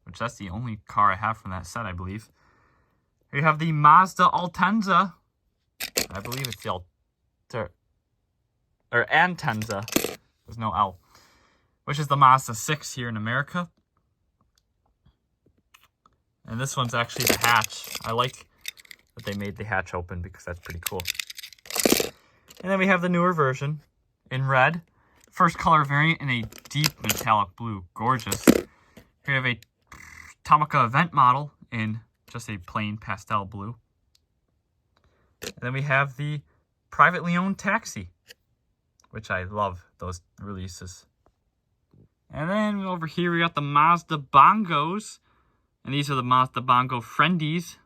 Speaker 1: which that's the only car I have from that set, I believe. Here you have the Mazda Altenza. I believe it's the Antenza. There's no L. Which is the Mazda 6 here in America. And this one's actually the hatch. I like that they made the hatch open because that's pretty cool. And then we have the newer version in red. First color variant in a deep metallic blue. Gorgeous. Here we have a Tomica event model in just a plain pastel blue. And then we have the privately owned taxi, which I love those releases. And then over here we got the Mazda Bongos. And these are the Mazda Bongo Friendies.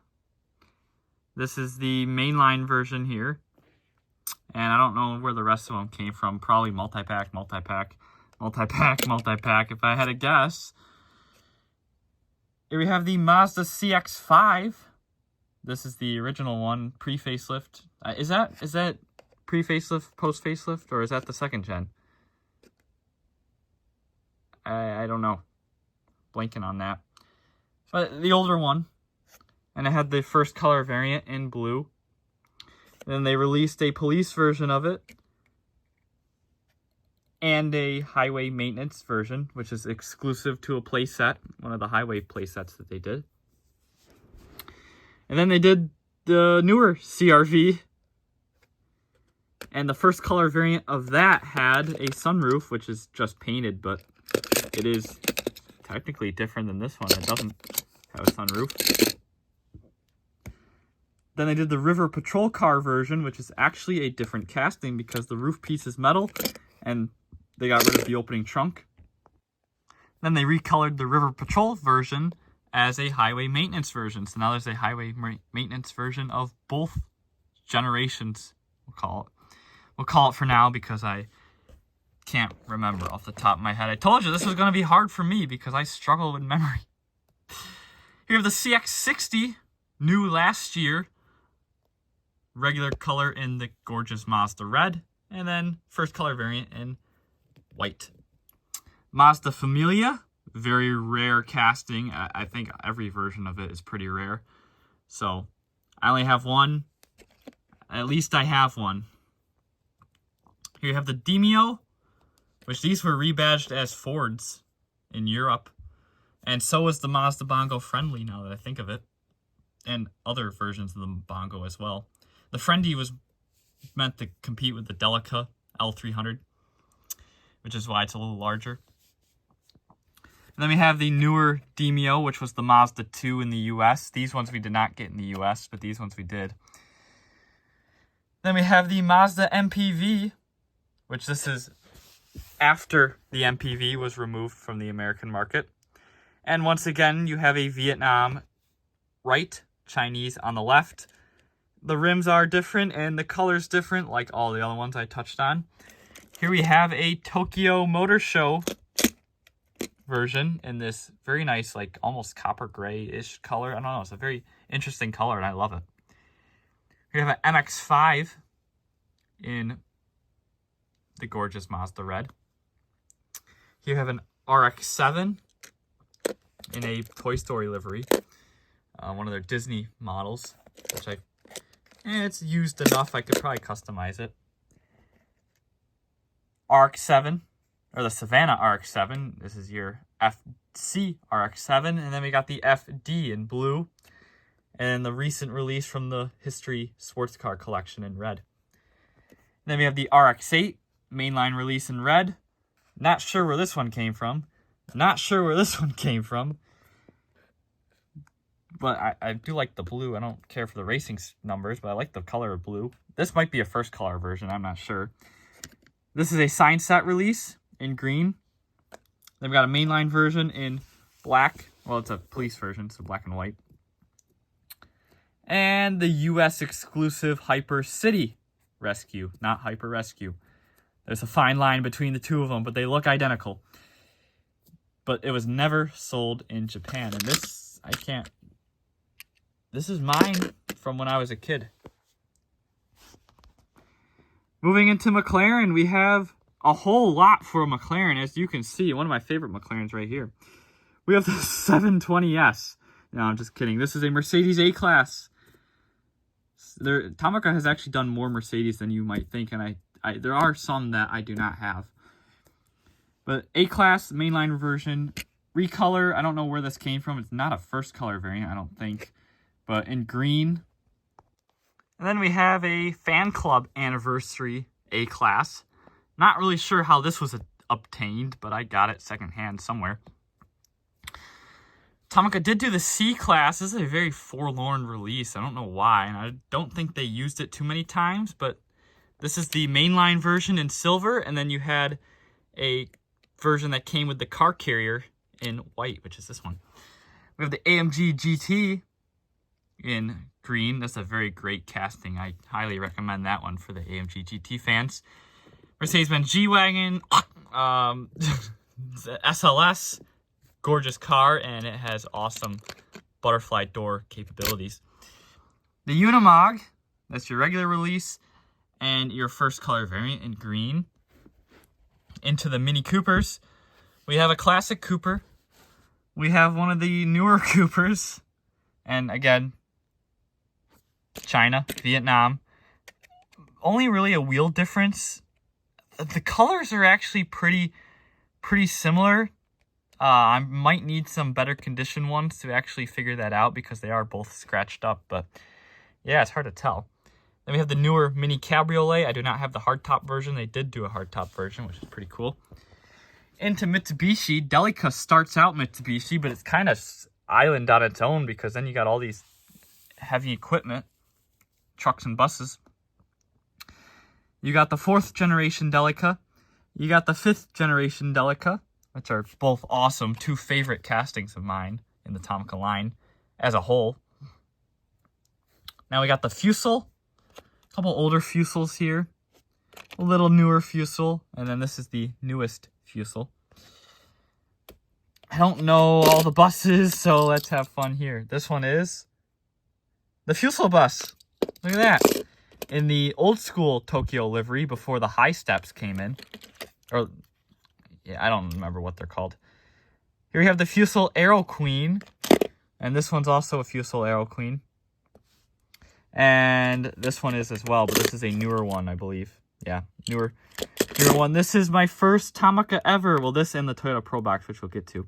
Speaker 1: This is the mainline version here. And I don't know where the rest of them came from. Probably multi-pack, multi-pack, multi-pack, multi-pack, if I had to guess. Here we have the Mazda CX-5. This is the original one, pre-facelift. Is that pre-facelift, post-facelift, or is that the second gen? I don't know. Blanking on that. But the older one. And it had the first color variant in blue. Then they released a police version of it. And a highway maintenance version, which is exclusive to a playset. One of the highway playsets that they did. And then they did the newer CR-V. And the first color variant of that had a sunroof, which is just painted, but it is technically different than this one. It doesn't have a sunroof. Then they did the River Patrol Car version, which is actually a different casting because the roof piece is metal and they got rid of the opening trunk. Then they recolored the River Patrol version as a highway maintenance version. So now there's a highway maintenance version of both generations, we'll call it. We'll call it for now because I can't remember off the top of my head. I told you this was going to be hard for me because I struggle with memory. Here we have the CX-60, new last year. Regular color in the gorgeous Mazda red, and then first color variant in white. Mazda Familia, very rare casting. I think every version of it is pretty rare. So I only have one. At least I have one. Here you have the Demio, which these were rebadged as Fords in Europe. And so is the Mazda Bongo Friendly, now that I think of it. And other versions of the Bongo as well. The Friendly was meant to compete with the Delica L300, which is why it's a little larger. And then we have the newer Demio, which was the Mazda 2 in the US. These ones we did not get in the US, but these ones we did. Then we have the Mazda MPV, which this is after the MPV was removed from the American market. And once again, you have a Vietnam right, Chinese on the left. The rims are different and the color's different, like all the other ones I touched on. Here we have a Tokyo Motor Show version in this very nice, like almost copper gray-ish color. I don't know, it's a very interesting color and I love it. Here we have an MX-5 in the gorgeous Mazda red. Here we have an RX-7 in a Toy Story livery. One of their Disney models, which it's used enough, I could probably customize it. RX-7, or the Savannah RX-7. This is your FC RX-7. And then we got the FD in blue. And the recent release from the History Sports Car Collection in red. And then we have the RX-8, mainline release in red. Not sure where this one came from. Not sure where this one came from. But I do like the blue. I don't care for the racing numbers, but I like the color of blue. This might be a first color version. I'm not sure. This is a sign set release in green. Then we got a mainline version in black. Well, it's a police version, so black and white. And the US exclusive Hyper City Rescue, not Hyper Rescue. There's a fine line between the two of them, but they look identical. But it was never sold in Japan. And this, I can't... This is mine from when I was a kid. Moving into McLaren, we have a whole lot for McLaren. As you can see, one of my favorite McLarens right here. We have the 720S. No, I'm just kidding. This is a Mercedes A-Class. Tomica has actually done more Mercedes than you might think, and there are some that I do not have. But A-Class, mainline version, recolor. I don't know where this came from. It's not a first color variant, I don't think. But in green. And then we have a fan club anniversary A-Class. Not really sure how this was obtained, but I got it secondhand somewhere. Tomica did do the C-Class. This is a very forlorn release. I don't know why, and I don't think they used it too many times, but this is the mainline version in silver, and then you had a version that came with the car carrier in white, which is this one. We have the AMG GT in green. That's a very great casting. I highly recommend that one for the AMG GT fans. Mercedes-Benz G-Wagon, SLS, gorgeous car, and it has awesome butterfly door capabilities. The Unimog, that's your regular release, and your first color variant in green. Into the Mini Coopers, we have a classic Cooper. We have one of the newer Coopers, and again, China, Vietnam. Only really a wheel difference. The colors are actually pretty similar. I might need some better condition ones to actually figure that out because they are both scratched up, but yeah, it's hard to tell. Then we have the newer Mini Cabriolet. I do not have the hardtop version. They did do a hardtop version, which is pretty cool. Into Mitsubishi. Delica starts out Mitsubishi, but it's kind of island on its own because then you got all these heavy equipment, trucks and buses. You got the 4th generation Delica. You got the 5th generation Delica, which are both awesome. 2 favorite castings of mine in the Tomica line as a whole. Now we got the Fusil. A couple older Fusils here. A little newer Fusil. And then this is the newest Fusil. I don't know all the buses, so let's have fun here. This one is the Fusil bus. Look at that. In the old school Tokyo livery before the high steps came in. Or, yeah, I don't remember what they're called. Here we have the Fusil Aero Queen. And this one's also a Fusil Aero Queen. And this one is as well, but this is a newer one, I believe. Yeah, newer one. This is my first Tomica ever. Well, this and the Toyota Pro Box, which we'll get to.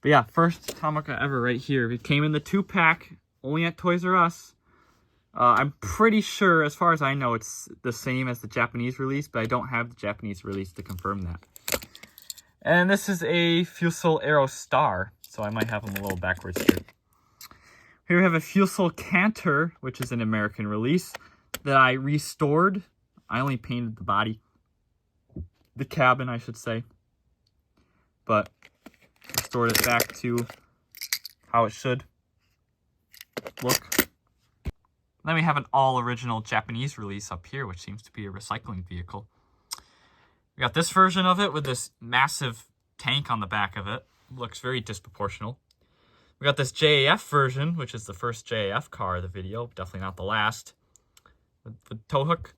Speaker 1: But yeah, first Tomica ever right here. It came in the 2-pack, only at Toys R Us. I'm pretty sure, as far as I know, it's the same as the Japanese release, but I don't have the Japanese release to confirm that. And this is a Fusil Aero Star, so I might have them a little backwards here. Here we have a Fusil Canter, which is an American release, that I restored. I only painted the body. The cabin, I should say. But restored it back to how it should look. Then we have an all-original Japanese release up here, which seems to be a recycling vehicle. We got this version of it with this massive tank on the back of it. Looks very disproportional. We got this JAF version, which is the first JAF car of the video. Definitely not the last. With the tow hook.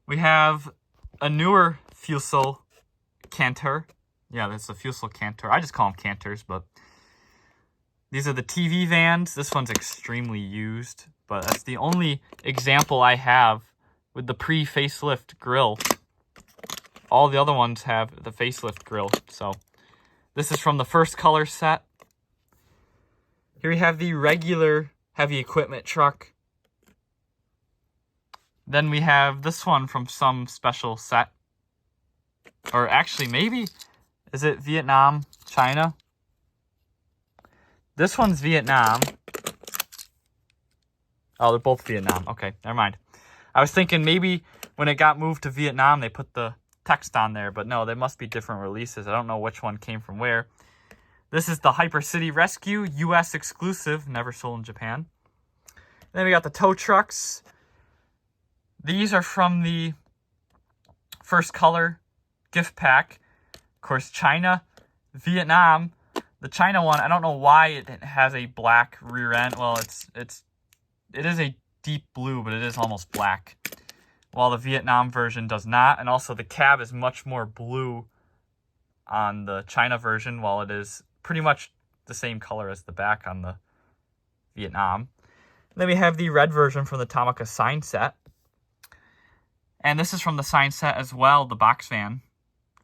Speaker 1: We have a newer Fusil Canter. Yeah, that's a Fusil Canter. I just call them Canters, but these are the TV vans. This one's extremely used, but that's the only example I have with the pre-facelift grille. All the other ones have the facelift grille, so this is from the first color set. Here we have the regular heavy equipment truck. Then we have this one from some special set. Or actually, maybe, is it Vietnam, China? This one's Vietnam. Oh, they're both Vietnam. Okay, never mind. I was thinking maybe when it got moved to Vietnam, they put the text on there. But no, they must be different releases. I don't know which one came from where. This is the Hyper City Rescue, US exclusive, never sold in Japan. Then we got the tow trucks. These are from the first color gift pack. Of course, China, Vietnam. The China one, I don't know why it has a black rear end. Well, it is a deep blue, but it is almost black. While the Vietnam version does not. And also the cab is much more blue on the China version, while it is pretty much the same color as the back on the Vietnam. And then we have the red version from the Tomica sign set. And this is from the sign set as well, the box van,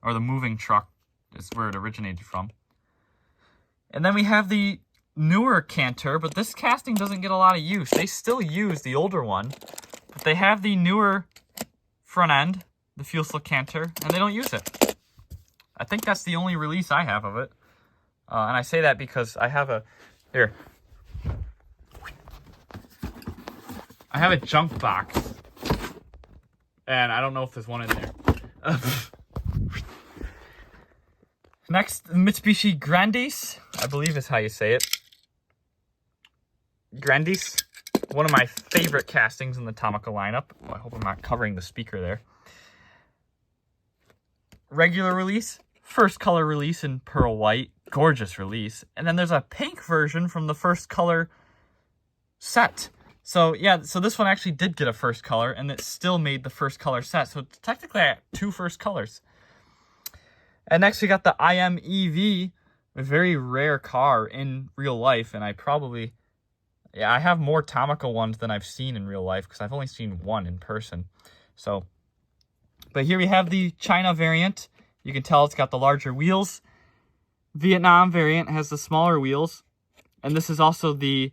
Speaker 1: or the moving truck is where it originated from. And then we have the newer Canter, but this casting doesn't get a lot of use. They still use the older one, but they have the newer front end, the Fusil Canter, and they don't use it. I think that's the only release I have of it. And I say that because I have a... Here. I have a junk box. And I don't know if there's one in there. Next, Mitsubishi Grandis. I believe is how you say it. Grandis. One of my favorite castings in the Tomica lineup. Oh, I hope I'm not covering the speaker there. Regular release. First color release in pearl white. Gorgeous release. And then there's a pink version from the first color set. So yeah, so this one actually did get a first color, and it still made the first color set. So technically I got 2 first colors. And next we got the IMEV, a very rare car in real life, and I have more Tomica ones than I've seen in real life, because I've only seen one in person. So, but here we have the China variant. You can tell it's got the larger wheels. Vietnam variant has the smaller wheels. And this is also the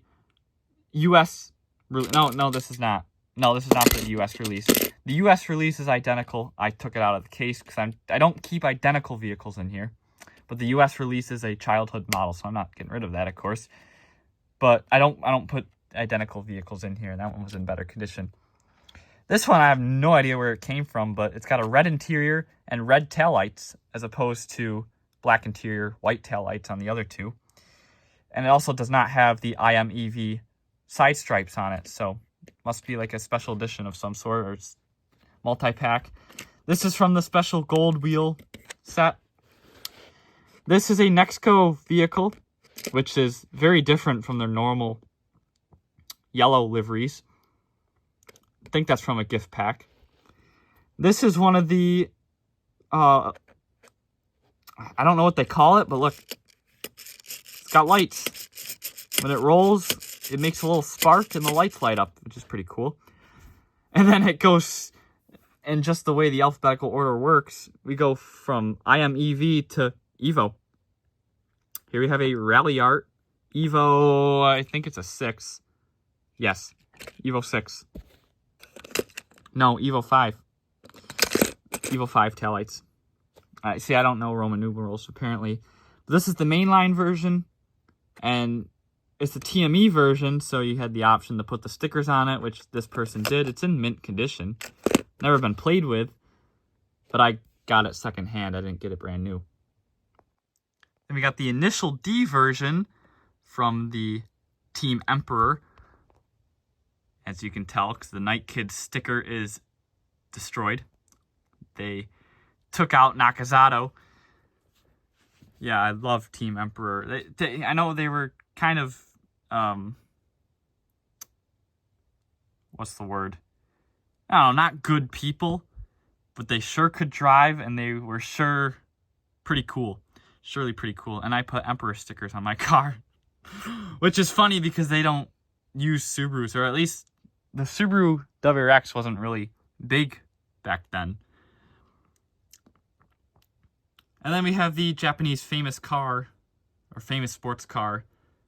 Speaker 1: US... No, this is not. No, this is not the US release. The US release is identical. I took it out of the case because I don't keep identical vehicles in here. But the US release is a childhood model, so I'm not getting rid of that, of course. But I don't put identical vehicles in here, and that one was in better condition. This one, I have no idea where it came from, but it's got a red interior and red taillights, as opposed to black interior, white taillights on the other two. And it also does not have the IMEV side stripes on it, so it must be like a special edition of some sort, or it's multi-pack. This is from the special gold wheel set. This is a Nexco vehicle, which is very different from their normal yellow liveries. I think that's from a gift pack. This is one of the, I don't know what they call it, but look, it's got lights. When it rolls, it makes a little spark and the lights light up, which is pretty cool. And then it goes, and just the way the alphabetical order works, we go from IMEV to Evo. Here we have a Rally Art Evo, I think it's a 6. Yes, Evo 6. No, Evo 5. Evo 5 taillights. See, I don't know Roman numerals, apparently. But this is the mainline version, and it's the TME version, so you had the option to put the stickers on it, which this person did. It's in mint condition. Never been played with, but I got it secondhand. I didn't get it brand new. Then we got the initial D version from the Team Emperor. As you can tell, because the Night Kid sticker is destroyed. They took out Nakazato. Yeah, I love Team Emperor. I know they were kind of, what's the word? I don't know, not good people, but they sure could drive, and they were sure pretty cool. Surely pretty cool. And I put Emperor stickers on my car, which is funny because they don't use Subarus, or at least the Subaru WRX wasn't really big back then. And then we have the Japanese famous car, or famous sports car,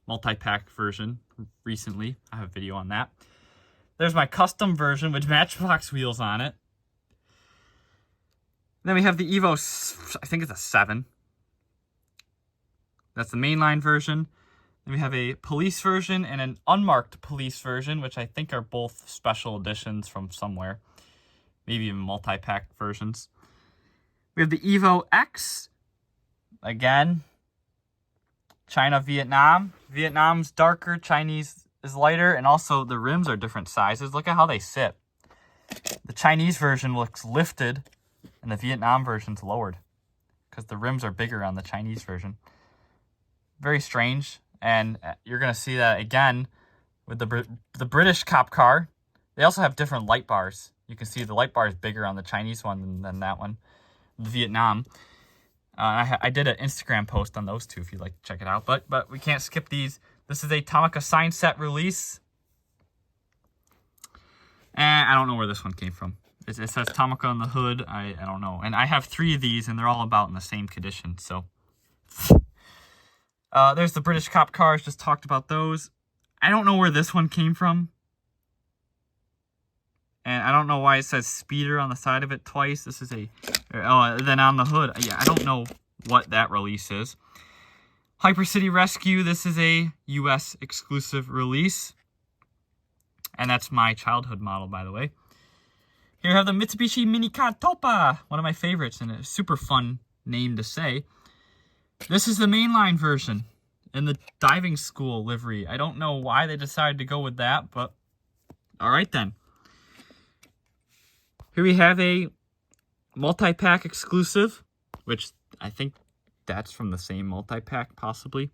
Speaker 1: multi-pack version recently. I have a video on that. There's my custom version with Matchbox wheels on it. Then we have the Evo, I think it's a 7. That's the mainline version. Then we have a police version and an unmarked police version, which I think are both special editions from somewhere. Maybe even multi-pack versions. We have the Evo X. Again, China, Vietnam. Vietnam's darker, Chinese is lighter, and also the rims are different sizes. Look at how they sit. The Chinese version looks lifted, and the Vietnam version's lowered, because the rims are bigger on the Chinese version. Very strange, and you're going to see that again with the British cop car. They also have different light bars. You can see the light bar is bigger on the Chinese one than that one, the Vietnam. I did an Instagram post on those two if you'd like to check it out, but we can't skip these. This is a Tomica sign set release. And I don't know where this one came from. It says Tomica on the hood. I don't know. And I have 3 of these, and they're all about in the same condition. So there's the British cop cars. Just talked about those. I don't know where this one came from. And I don't know why it says Speeder on the side of it twice. This is a... Oh, then on the hood. Yeah, I don't know what that release is. Hyper City Rescue. This is a US exclusive release. And that's my childhood model, by the way. Here I have the Mitsubishi Mini Topa. One of my favorites, and a super fun name to say. This is the mainline version. in the diving school livery. I don't know why they decided to go with that, but all right then. Here we have a multi-pack exclusive, which I think that's from the same multi-pack, possibly.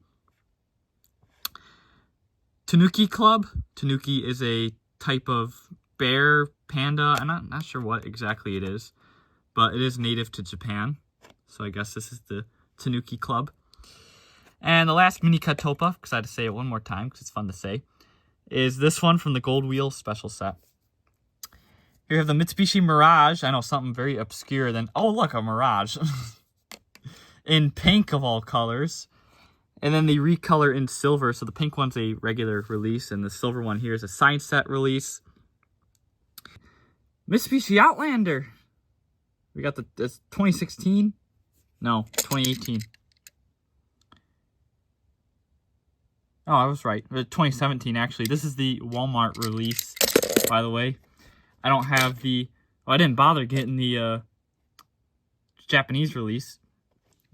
Speaker 1: Tanuki Club. Tanuki is a type of bear, panda. I'm not sure what exactly it is, but it is native to Japan. So I guess this is the Tanuki Club. And the last mini Katopa, because I had to say it one more time because it's fun to say, is this one from the Gold Wheel special set. Here we have the Mitsubishi Mirage. I know, something very obscure then. Oh, look, a Mirage. In pink of all colors. And then they recolor in silver. So the pink one's a regular release, and the silver one here is a sign set release. Mitsubishi Outlander. We got this 2016. No, 2018. Oh, I was right. 2017, actually. This is the Walmart release, by the way. I don't have the... Well, I didn't bother getting the Japanese release.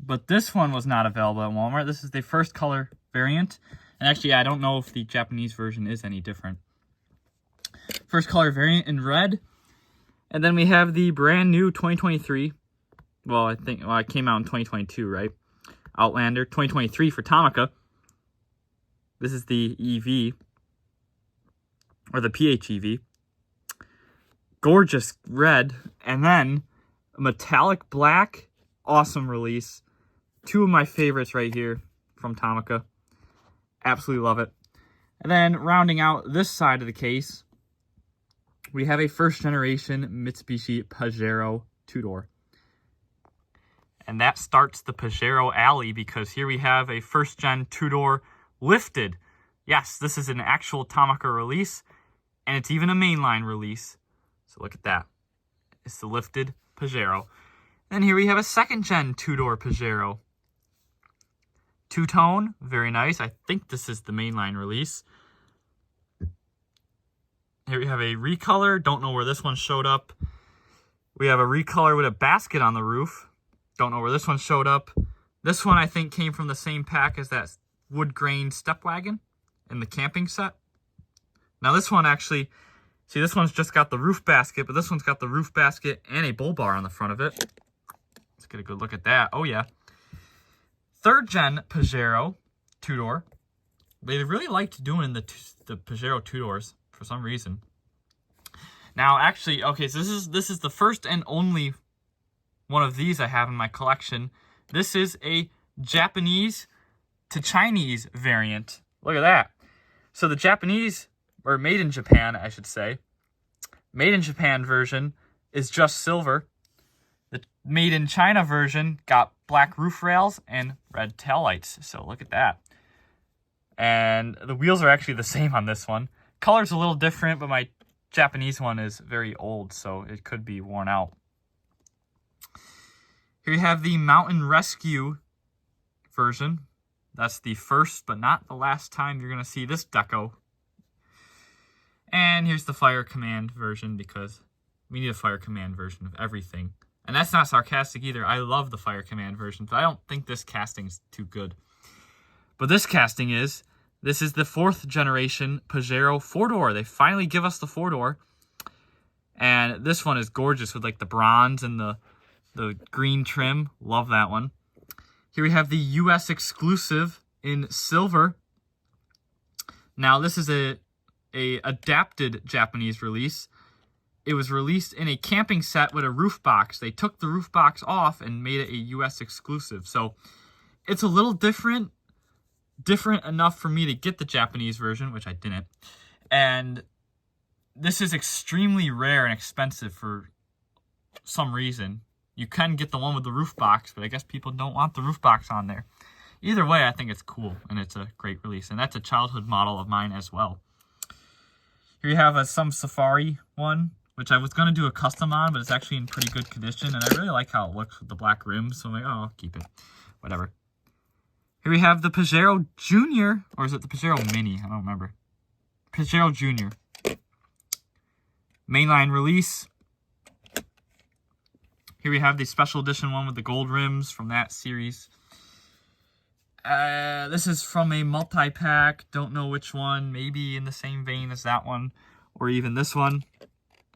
Speaker 1: But this one was not available at Walmart. This is the first color variant. And actually, I don't know if the Japanese version is any different. First color variant in red. And then we have the brand new 2023. Well, it came out in 2022, right? Outlander. 2023 for Tomica. This is the EV. Or the PHEV. Gorgeous red. And then a metallic black. Awesome release. Two of my favorites right here from Tomica. Absolutely love it. And then rounding out this side of the case, we have a first generation Mitsubishi Pajero two-door. And that starts the Pajero alley because here we have a first gen two-door lifted. Yes, this is an actual Tomica release, and it's even a mainline release. So look at that. It's the lifted Pajero. Then here we have a second gen two-door Pajero. Two-tone, very nice. I think this is the mainline release. Here we have a recolor. Don't know where this one showed up. We have a recolor with a basket on the roof. Don't know where this one showed up. This one I think came from the same pack as that wood grain step wagon in the camping set. Now this one actually, see, this one's just got the roof basket, but this one's got the roof basket and a bull bar on the front of it. Let's get a good look at that. Oh yeah. Third gen Pajero two-door. They really liked doing the Pajero two-doors for some reason. Now actually, okay, so this is the first and only one of these I have in my collection. This is a Japanese to Chinese variant. Look at that. So the Japanese, or made in Japan, I should say, made in Japan version is just silver. The made in China version got black roof rails and red taillights. So look at that. And the wheels are actually the same on this one. Color's a little different, but my Japanese one is very old, so it could be worn out. Here you have the Mountain Rescue version. That's the first, but not the last time you're going to see this deco. And here's the Fire Command version, because we need a Fire Command version of everything. And that's not sarcastic either. I love the Fire Command version, but I don't think this casting's too good. But this casting is. This is the fourth generation Pajero four-door. They finally give us the four-door. And this one is gorgeous with like the bronze and the green trim. Love that one. Here we have the US exclusive in silver. Now this is a adapted Japanese release. It was released in a camping set with a roof box. They took the roof box off and made it a US exclusive. So it's a little different enough for me to get the Japanese version, which I didn't. And this is extremely rare and expensive for some reason. You can get the one with the roof box, but I guess people don't want the roof box on there. Either way, I think it's cool, and it's a great release. And that's a childhood model of mine as well. Here you have some Safari one, which I was going to do a custom on, but it's actually in pretty good condition. And I really like how it looks with the black rims, so I'm like, oh, I'll keep it. Whatever. Here we have the Pajero Junior, or is it the Pajero Mini? I don't remember. Pajero Junior. Mainline release. Here we have the special edition one with the gold rims from that series. This is from a multi-pack. Don't know which one. Maybe in the same vein as that one, or even this one,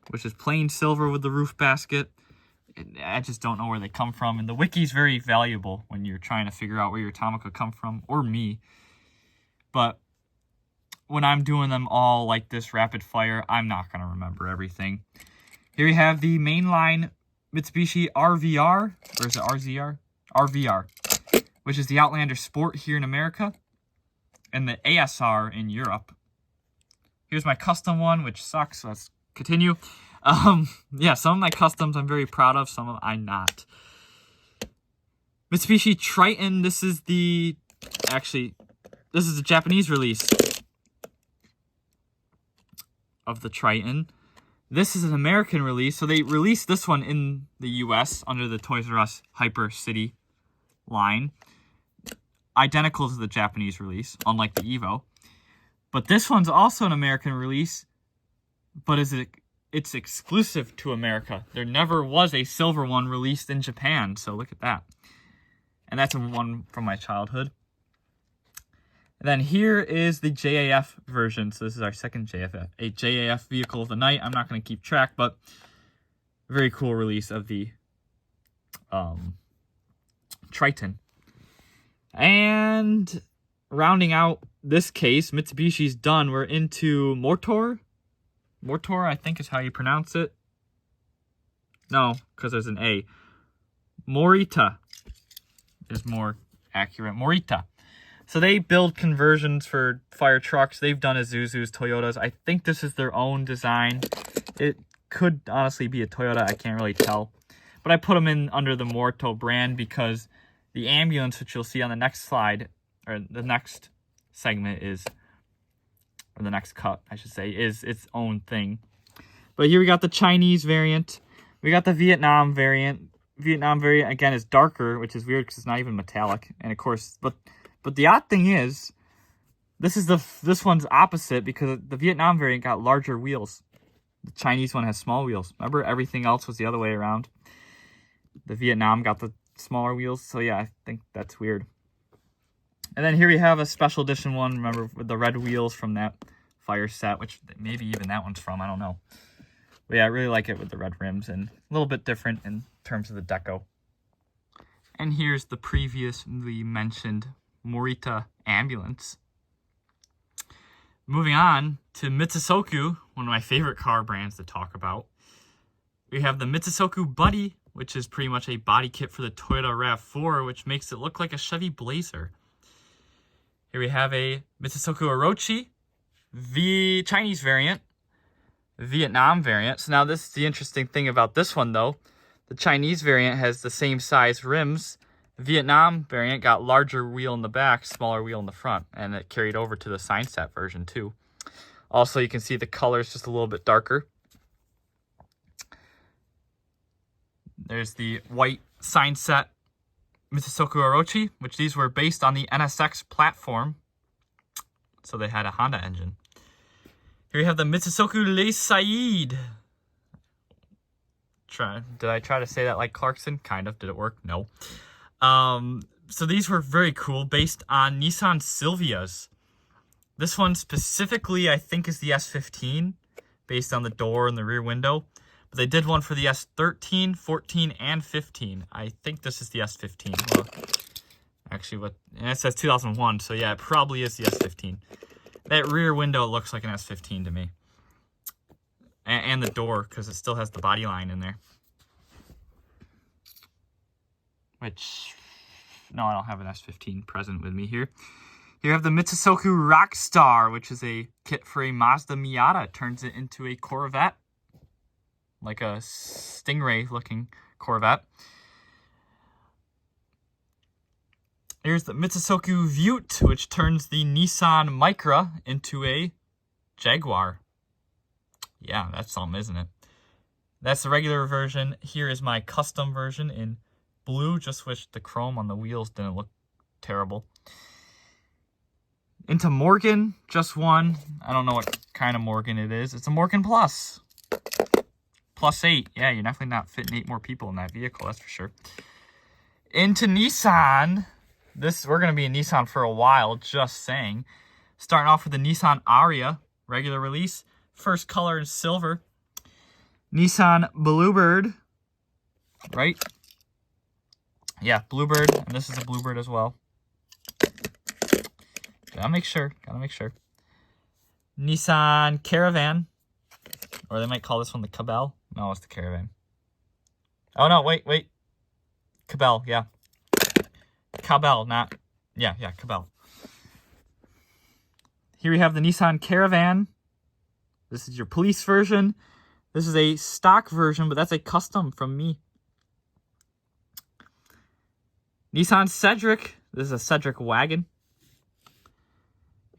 Speaker 1: which is plain silver with the roof basket. I just don't know where they come from. And the wiki's very valuable when you're trying to figure out where your Tomica come from, or me. But when I'm doing them all like this rapid fire, I'm not going to remember everything. Here we have the mainline Mitsubishi RVR, or is it RZR? RVR, which is the Outlander Sport here in America, and the ASR in Europe. Here's my custom one, which sucks, so let's continue. Yeah, some of my customs I'm very proud of, some of I'm not. Mitsubishi Triton, this is the Japanese release of the Triton. This is an American release, so they released this one in the US under the Toys R Us Hyper City line. Identical to the Japanese release, unlike the Evo. But this one's also an American release, but it's exclusive to America. There never was a silver one released in Japan, so look at that. And that's one from my childhood. And then here is the JAF version. So this is our second JAF, a JAF vehicle of the night. I'm not going to keep track, but very cool release of the Triton. And rounding out this case, Mitsubishi's done. We're into Mortor. Mortor, I think is how you pronounce it. No, because there's an A. Morita is more accurate. Morita. So they build conversions for fire trucks. They've done Isuzus, Toyotas. I think this is their own design. It could honestly be a Toyota. I can't really tell. But I put them in under the Morito brand because the ambulance, which you'll see on the next slide, or the next segment is, or the next cut, I should say, is its own thing. But here we got the Chinese variant. We got the Vietnam variant. Vietnam variant, again, is darker, which is weird because it's not even metallic. And of course, but the odd thing is, this one's opposite because the Vietnam variant got larger wheels. The Chinese one has small wheels. Remember, everything else was the other way around. The Vietnam got the smaller wheels. So yeah, I think that's weird. And then here we have a special edition one, remember, with the red wheels from that fire set, which maybe even that one's from, I don't know. But yeah, I really like it with the red rims and a little bit different in terms of the deco. And here's the previously mentioned Morita ambulance. Moving on to Mitsuoka, one of my favorite car brands to talk about. We have the Mitsuoka Buddy, which is pretty much a body kit for the Toyota RAV4, which makes it look like a Chevy Blazer. Here we have a Mitsuoka Orochi, the Chinese variant, Vietnam variant. So now this is the interesting thing about this one, though. The Chinese variant has the same size rims. Vietnam variant got larger wheel in the back, smaller wheel in the front, and it carried over to the sign set version too. Also, you can see the color is just a little bit darker. There's the white sign set Mitsuoka Orochi, which these were based on the NSX platform, so they had a Honda engine. Here we have the Mitsuoka Le Saïd. Did I try to say that like Clarkson? Kind of. Did it work? No. So these were very cool, based on Nissan Silvias. This one specifically, I think, is the S15, based on the door and the rear window. But they did one for the S13, 14, and 15. I think this is the S15. Well, actually, and it says 2001, so yeah, it probably is the S15. That rear window looks like an S15 to me. And the door, because it still has the body line in there. Which, no, I don't have an S15 present with me here. Here you have the Mitsuoka Rockstar, which is a kit for a Mazda Miata. It turns it into a Corvette, like a Stingray-looking Corvette. Here's the Mitsuoka Vute, which turns the Nissan Micra into a Jaguar. Yeah, that's something, isn't it? That's the regular version. Here is my custom version in blue. Just wish the chrome on the wheels didn't look terrible. Into Morgan, just one. I don't know what kind of Morgan it is. It's a Morgan Plus. Plus 8. Yeah, you're definitely not fitting 8 more people in that vehicle, that's for sure. Into Nissan. we're going to be in Nissan for a while, just saying. Starting off with the Nissan Ariya, regular release. First color is silver. Nissan Bluebird, right? Yeah, Bluebird, and this is a Bluebird as well. Gotta make sure. Nissan Caravan, or they might call this one the Cabell. No, it's the Caravan. Oh no, wait. Cabell, yeah. Cabell, not, yeah, Cabell. Here we have the Nissan Caravan. This is your police version. This is a stock version, but that's a custom from me. Nissan Cedric. This is a Cedric wagon.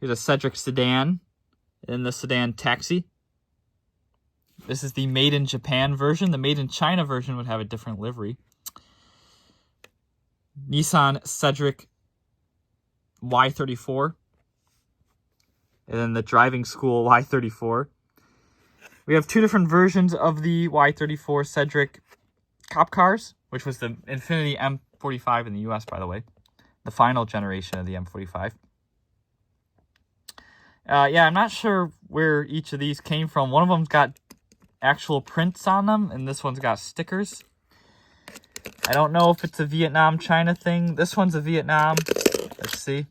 Speaker 1: Here's a Cedric sedan and the sedan taxi. This is the made in Japan version. The made in China version would have a different livery. Nissan Cedric Y34. And then the driving school Y34. We have two different versions of the Y34 Cedric cop cars, which was the Infiniti M45 in the US, by the way. The final generation of the M45. Yeah, I'm not sure where each of these came from. One of them's got actual prints on them, and this one's got stickers. I don't know if it's a Vietnam-China thing. This one's a Vietnam. Let's see.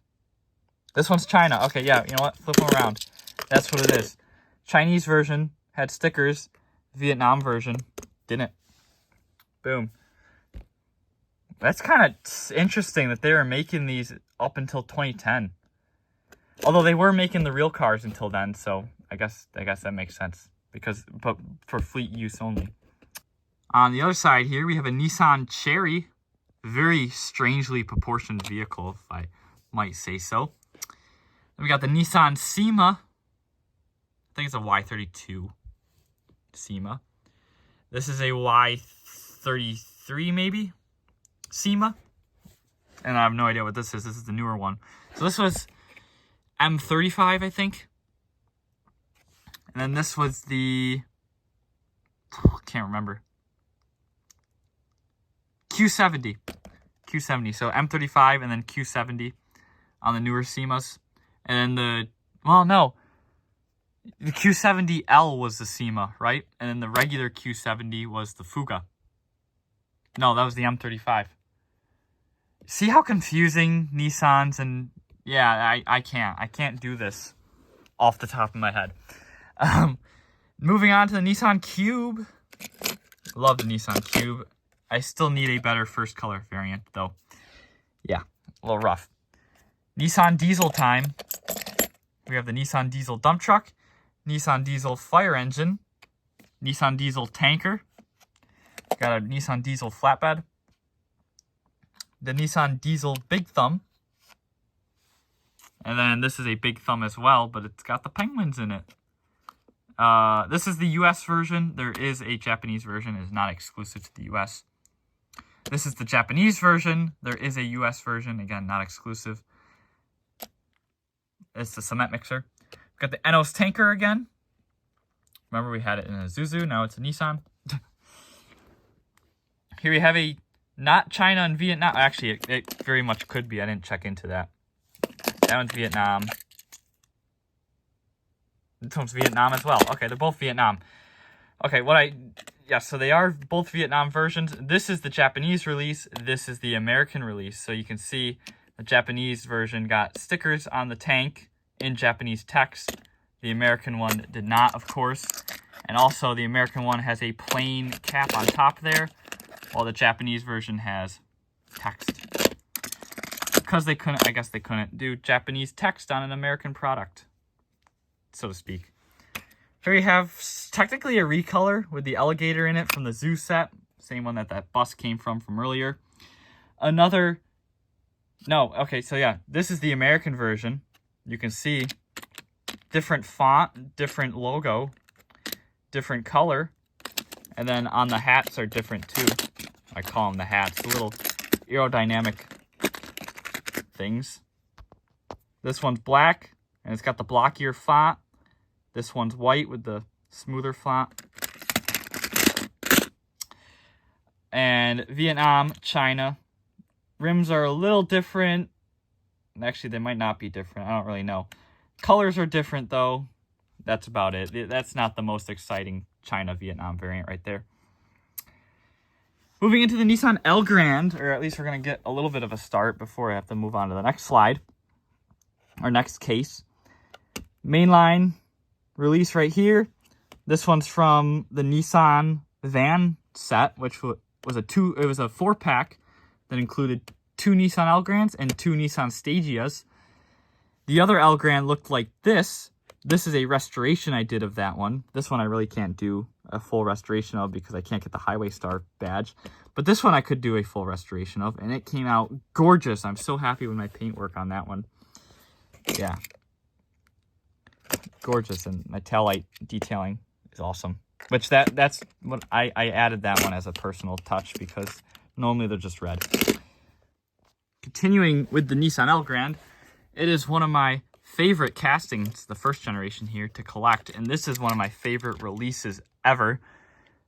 Speaker 1: This one's China. Okay, yeah, you know what? Flip them around. That's what it is. Chinese version had stickers. Vietnam version didn't. Boom. That's kind of interesting that they were making these up until 2010. Although they were making the real cars until then, so I guess that makes sense. But for fleet use only. On the other side here, we have a Nissan Cherry. Very strangely proportioned vehicle, if I might say so. Then we got the Nissan Sima. I think it's a Y32 Sima. This is a Y33 maybe Sima. And I have no idea what this is. This is the newer one. So this was M35, I think. And then this was the, can't remember. Q70. So M35 and then Q70 on the newer Simas. And then the Q70L was the Sima, right? And then the regular Q70 was the Fuga. No, that was the M35. See how confusing Nissans and... Yeah, I can't do this off the top of my head. Moving on to the Nissan Cube. Love the Nissan Cube. I still need a better first color variant, though. Yeah, a little rough. Nissan Diesel time. We have the Nissan Diesel dump truck, Nissan Diesel fire engine, Nissan Diesel tanker. Got a Nissan Diesel flatbed. The Nissan Diesel big thumb. And then this is a big thumb as well, but it's got the penguins in it. This is the US version. There is a Japanese version. It is not exclusive to the US. This is the Japanese version. There is a US version. Again, not exclusive. It's the cement mixer. We've got the Enos tanker again. Remember, we had it in a Isuzu. Now it's a Nissan. Here we have a not China and Vietnam. Actually, it very much could be. I didn't check into that. That one's Vietnam. This one's Vietnam as well. Okay, they're both Vietnam. Okay, so they are both Vietnam versions. This is the Japanese release. This is the American release. So you can see the Japanese version got stickers on the tank in Japanese text. The American one did not, of course. And also the American one has a plain cap on top there, while the Japanese version has text. Because they couldn't, I guess they couldn't do Japanese text on an American product, so to speak. Here we have technically a recolor with the alligator in it from the Zoo set. Same one that bus came from earlier. So yeah, this is the American version. You can see different font, different logo, different color. And then on the hats are different too. I call them the hats, little aerodynamic things. This one's black, and it's got the blockier font. This one's white with the smoother font. And Vietnam, China. Rims are a little different. Actually, they might not be different. I don't really know. Colors are different, though. That's about it. That's not the most exciting China-Vietnam variant right there. Moving into the Nissan Elgrand, or at least we're going to get a little bit of a start before I have to move on to the next slide. Our next case. Mainline release right here. This one's from the Nissan van set, which was a 4-pack that included 2 Nissan Elgrands and 2 Nissan Stagias. The other Elgrand looked like this. This is a restoration I did of that one. This one I really can't do a full restoration of because I can't get the Highway Star badge. But this one I could do a full restoration of, and it came out gorgeous. I'm so happy with my paint work on that one. Yeah. Gorgeous, and my taillight detailing is awesome. Which that's what I added that one as a personal touch because normally they're just red. Continuing with the Nissan Elgrand, it is one of my favorite castings, the first generation here, to collect. And this is one of my favorite releases ever.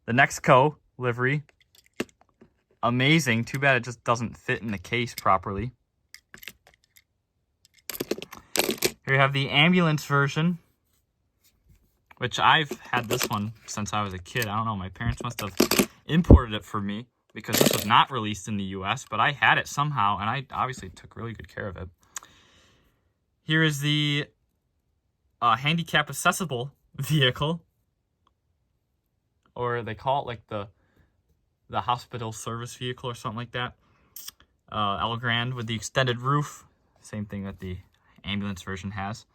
Speaker 1: The Nexco livery. Amazing. Too bad it just doesn't fit in the case properly. Here you have the ambulance version, which I've had this one since I was a kid. I don't know, my parents must have imported it for me because this was not released in the US, but I had it somehow, and I obviously took really good care of it. Here is the handicap accessible vehicle, or they call it like the hospital service vehicle or something like that. Elgrand with the extended roof, same thing that the ambulance version has.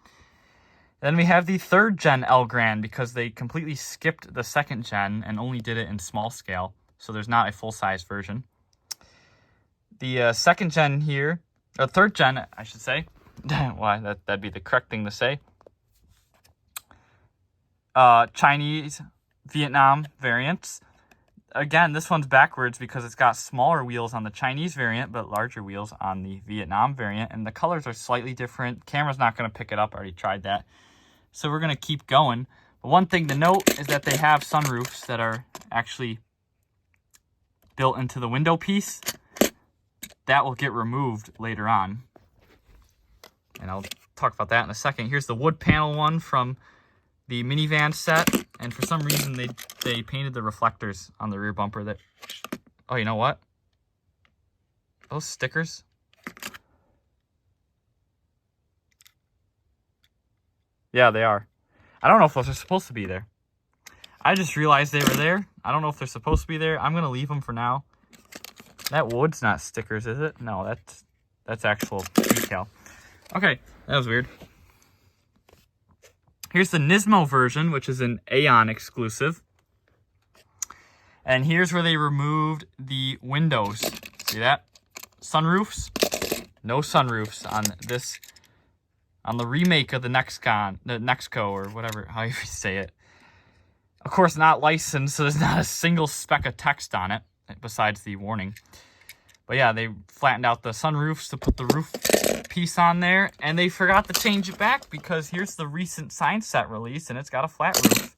Speaker 1: Then we have the 3rd gen Elgrand because they completely skipped the 2nd gen and only did it in small scale, so there's not a full-size version. The 2nd gen here, or 3rd gen, I should say. Why, that'd be the correct thing to say. Chinese, Vietnam variants. Again, this one's backwards because it's got smaller wheels on the Chinese variant, but larger wheels on the Vietnam variant. And the colors are slightly different. Camera's not going to pick it up. I already tried that. So we're going to keep going. But one thing to note is that they have sunroofs that are actually built into the window piece. That will get removed later on. And I'll talk about that in a second. Here's the wood panel one from the minivan set. And for some reason, they painted the reflectors on the rear bumper that... Oh, you know what? Those stickers... Yeah, they are. I don't know if those are supposed to be there. I just realized they were there. I don't know if they're supposed to be there. I'm going to leave them for now. That wood's not stickers, is it? No, that's actual decal. Okay, that was weird. Here's the Nismo version, which is an Aeon exclusive. And here's where they removed the windows. See that? Sunroofs? No sunroofs on this... On the remake of the Nexco, or whatever, how you say it. Of course, not licensed, so there's not a single speck of text on it, besides the warning. But yeah, they flattened out the sunroofs to put the roof piece on there, and they forgot to change it back, because here's the recent sign set release, and it's got a flat roof.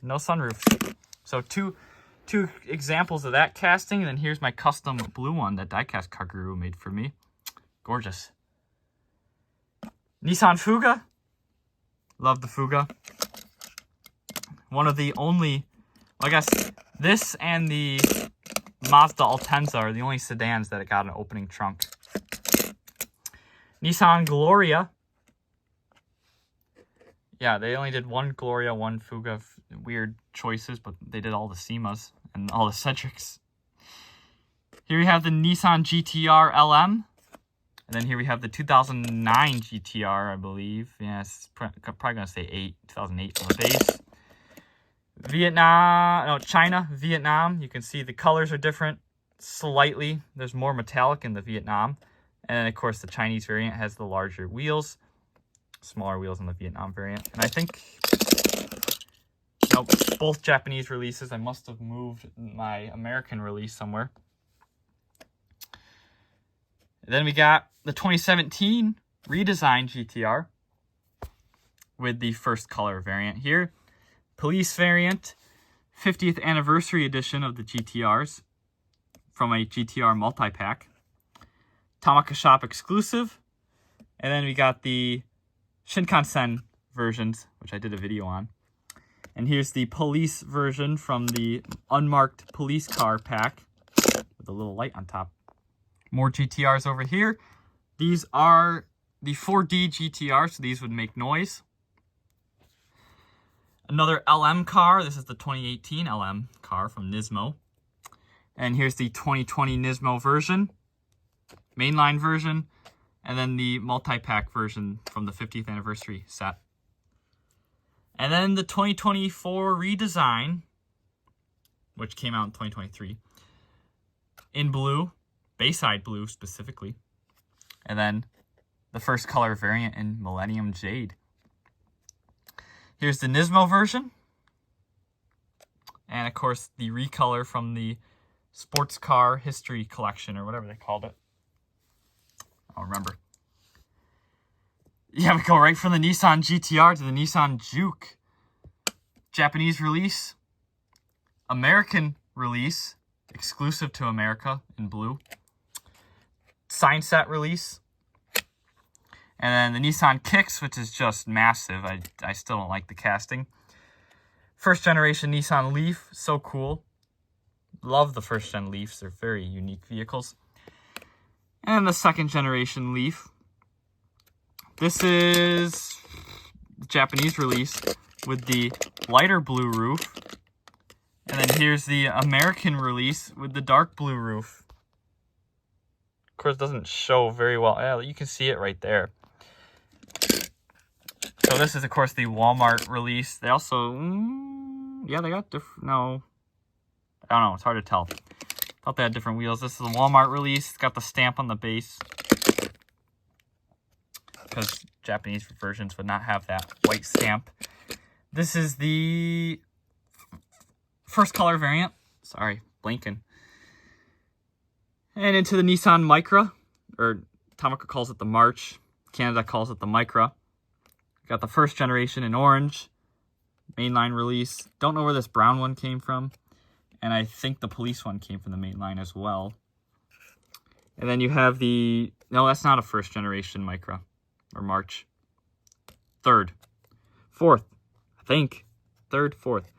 Speaker 1: No sunroofs. So two examples of that casting, and then here's my custom blue one that Diecast Car Guru made for me. Gorgeous. Nissan Fuga. Love the Fuga. One of the only, well, I guess this and the Mazda Altenza are the only sedans that it got an opening trunk. Nissan Gloria. Yeah, they only did one Gloria, one Fuga. Weird choices, but they did all the SEMAs and all the Cedrics. Here we have the Nissan GTR LM. And then here we have the 2009 GTR, I believe. Yeah, it's probably going to say 2008 on the base. China, Vietnam. You can see the colors are different slightly. There's more metallic in the Vietnam. And then, of course, the Chinese variant has the larger wheels. Smaller wheels on the Vietnam variant. And I think... Nope, both Japanese releases. I must have moved my American release somewhere. Then we got the 2017 redesigned GTR with the first color variant here. Police variant, 50th anniversary edition of the GTRs from a GTR multi-pack. Tomica Shop exclusive. And then we got the Shinkansen versions, which I did a video on. And here's the police version from the unmarked police car pack with a little light on top. More GTRs over here. These are the 4D GTR, so these would make noise. Another LM car. This is the 2018 LM car from Nismo. And here's the 2020 Nismo version, mainline version, and then the multi-pack version from the 50th anniversary set. And then the 2024 redesign, which came out in 2023, in blue, Bayside blue specifically. And then the first color variant in Millennium Jade. Here's the Nismo version. And of course the recolor from the Sports Car History Collection, or whatever they called it. I don't remember. Yeah, we go right from the Nissan GTR to the Nissan Juke. Japanese release. American release. Exclusive to America in blue. Sign set release. And then the Nissan Kicks, which is just massive. I still don't like the casting. First generation Nissan Leaf. So cool. Love the first gen Leafs. They're very unique vehicles. And the second generation Leaf. This is the Japanese release with the lighter blue roof. And then here's the American release with the dark blue roof. Of course, it doesn't show very well. Yeah, you can see it right there. So this is, of course, the Walmart release. They also... yeah, they got different... No. I don't know. It's hard to tell. Thought they had different wheels. This is the Walmart release. It's got the stamp on the base. Because Japanese versions would not have that white stamp. This is the first color variant. Sorry, blinking. And into the Nissan Micra. Or Tomica calls it the March. Canada calls it the Micra. Got the first generation in orange. Mainline release. Don't know where this brown one came from. And I think the police one came from the mainline as well. And then you have the... No, that's not a first generation Micra. Or March. Third. Fourth. I think. Third, fourth.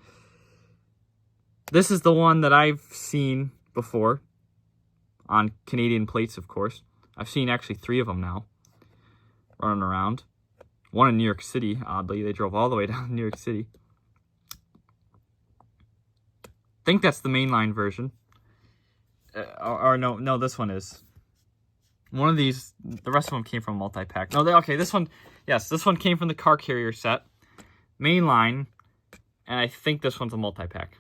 Speaker 1: This is the one that I've seen before. On Canadian plates, of course. I've seen actually 3 of them now. Running around. One in New York City, oddly. They drove all the way down to New York City. I think that's the mainline version. Or no, this one is. One of these, the rest of them came from a multi-pack. No, okay, this one, yes, this one came from the car carrier set. Mainline, and I think this one's a multi-pack.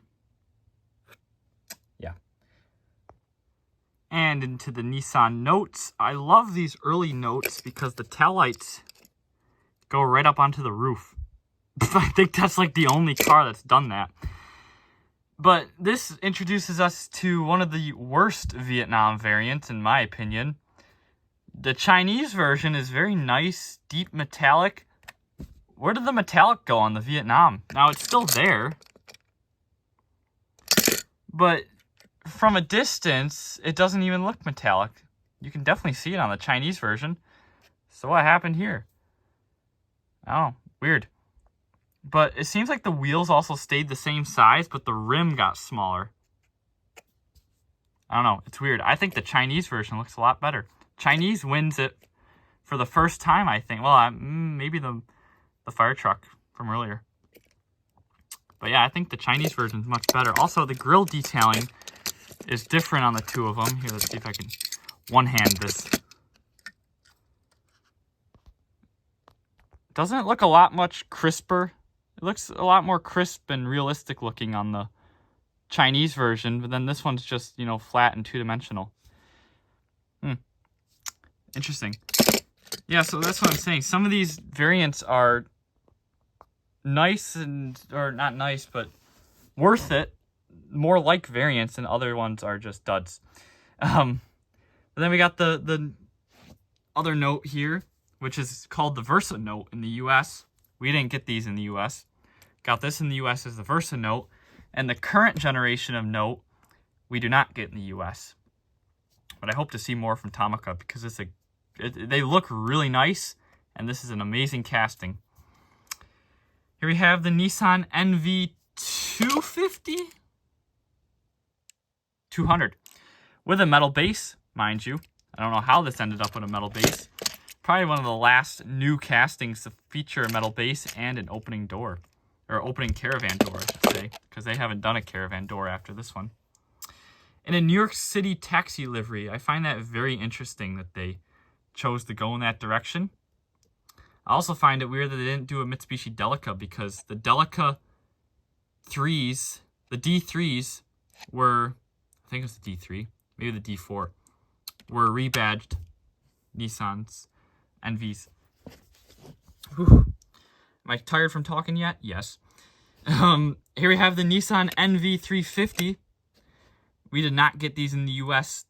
Speaker 1: Yeah. And into the Nissan Notes. I love these early Notes because the taillights go right up onto the roof. I think that's like the only car that's done that. But this introduces us to one of the worst Vietnam variants, in my opinion. The Chinese version is very nice, deep metallic. Where did the metallic go on the Vietnam? Now, it's still there. But from a distance, it doesn't even look metallic. You can definitely see it on the Chinese version. So what happened here? Oh, weird. But it seems like the wheels also stayed the same size, but the rim got smaller. I don't know. It's weird. I think the Chinese version looks a lot better. Chinese wins it for the first time, I think. Well, maybe the fire truck from earlier. But yeah, I think the Chinese version is much better. Also, the grille detailing is different on the two of them. Here, let's see if I can one-hand this. Doesn't it look a lot much crisper? It looks a lot more crisp and realistic looking on the Chinese version, but then this one's just, you know, flat and two-dimensional. Interesting. Yeah, so that's what I'm saying. Some of these variants are nice or not nice, but worth it. More like variants, and other ones are just duds. But then we got the other note here, which is called the Versa Note in the U.S. We didn't get these in the U.S. Got this in the U.S. as the Versa Note. And the current generation of Note, we do not get in the U.S. But I hope to see more from Tomica because they look really nice, and this is an amazing casting. Here we have the Nissan NV250? 200. With a metal base, mind you. I don't know how this ended up with a metal base. Probably one of the last new castings to feature a metal base and an opening door. Or opening caravan door, I should say. Because they haven't done a caravan door after this one. In a New York City taxi livery, I find that very interesting that they chose to go in that direction. I also find it weird that they didn't do a Mitsubishi Delica because the Delica 3s, the D3s were, I think it was the D3, maybe the D4, were rebadged Nissans NVs. Whew. Am I tired from talking yet? Yes. Here we have the Nissan NV350. We did not get these in the US.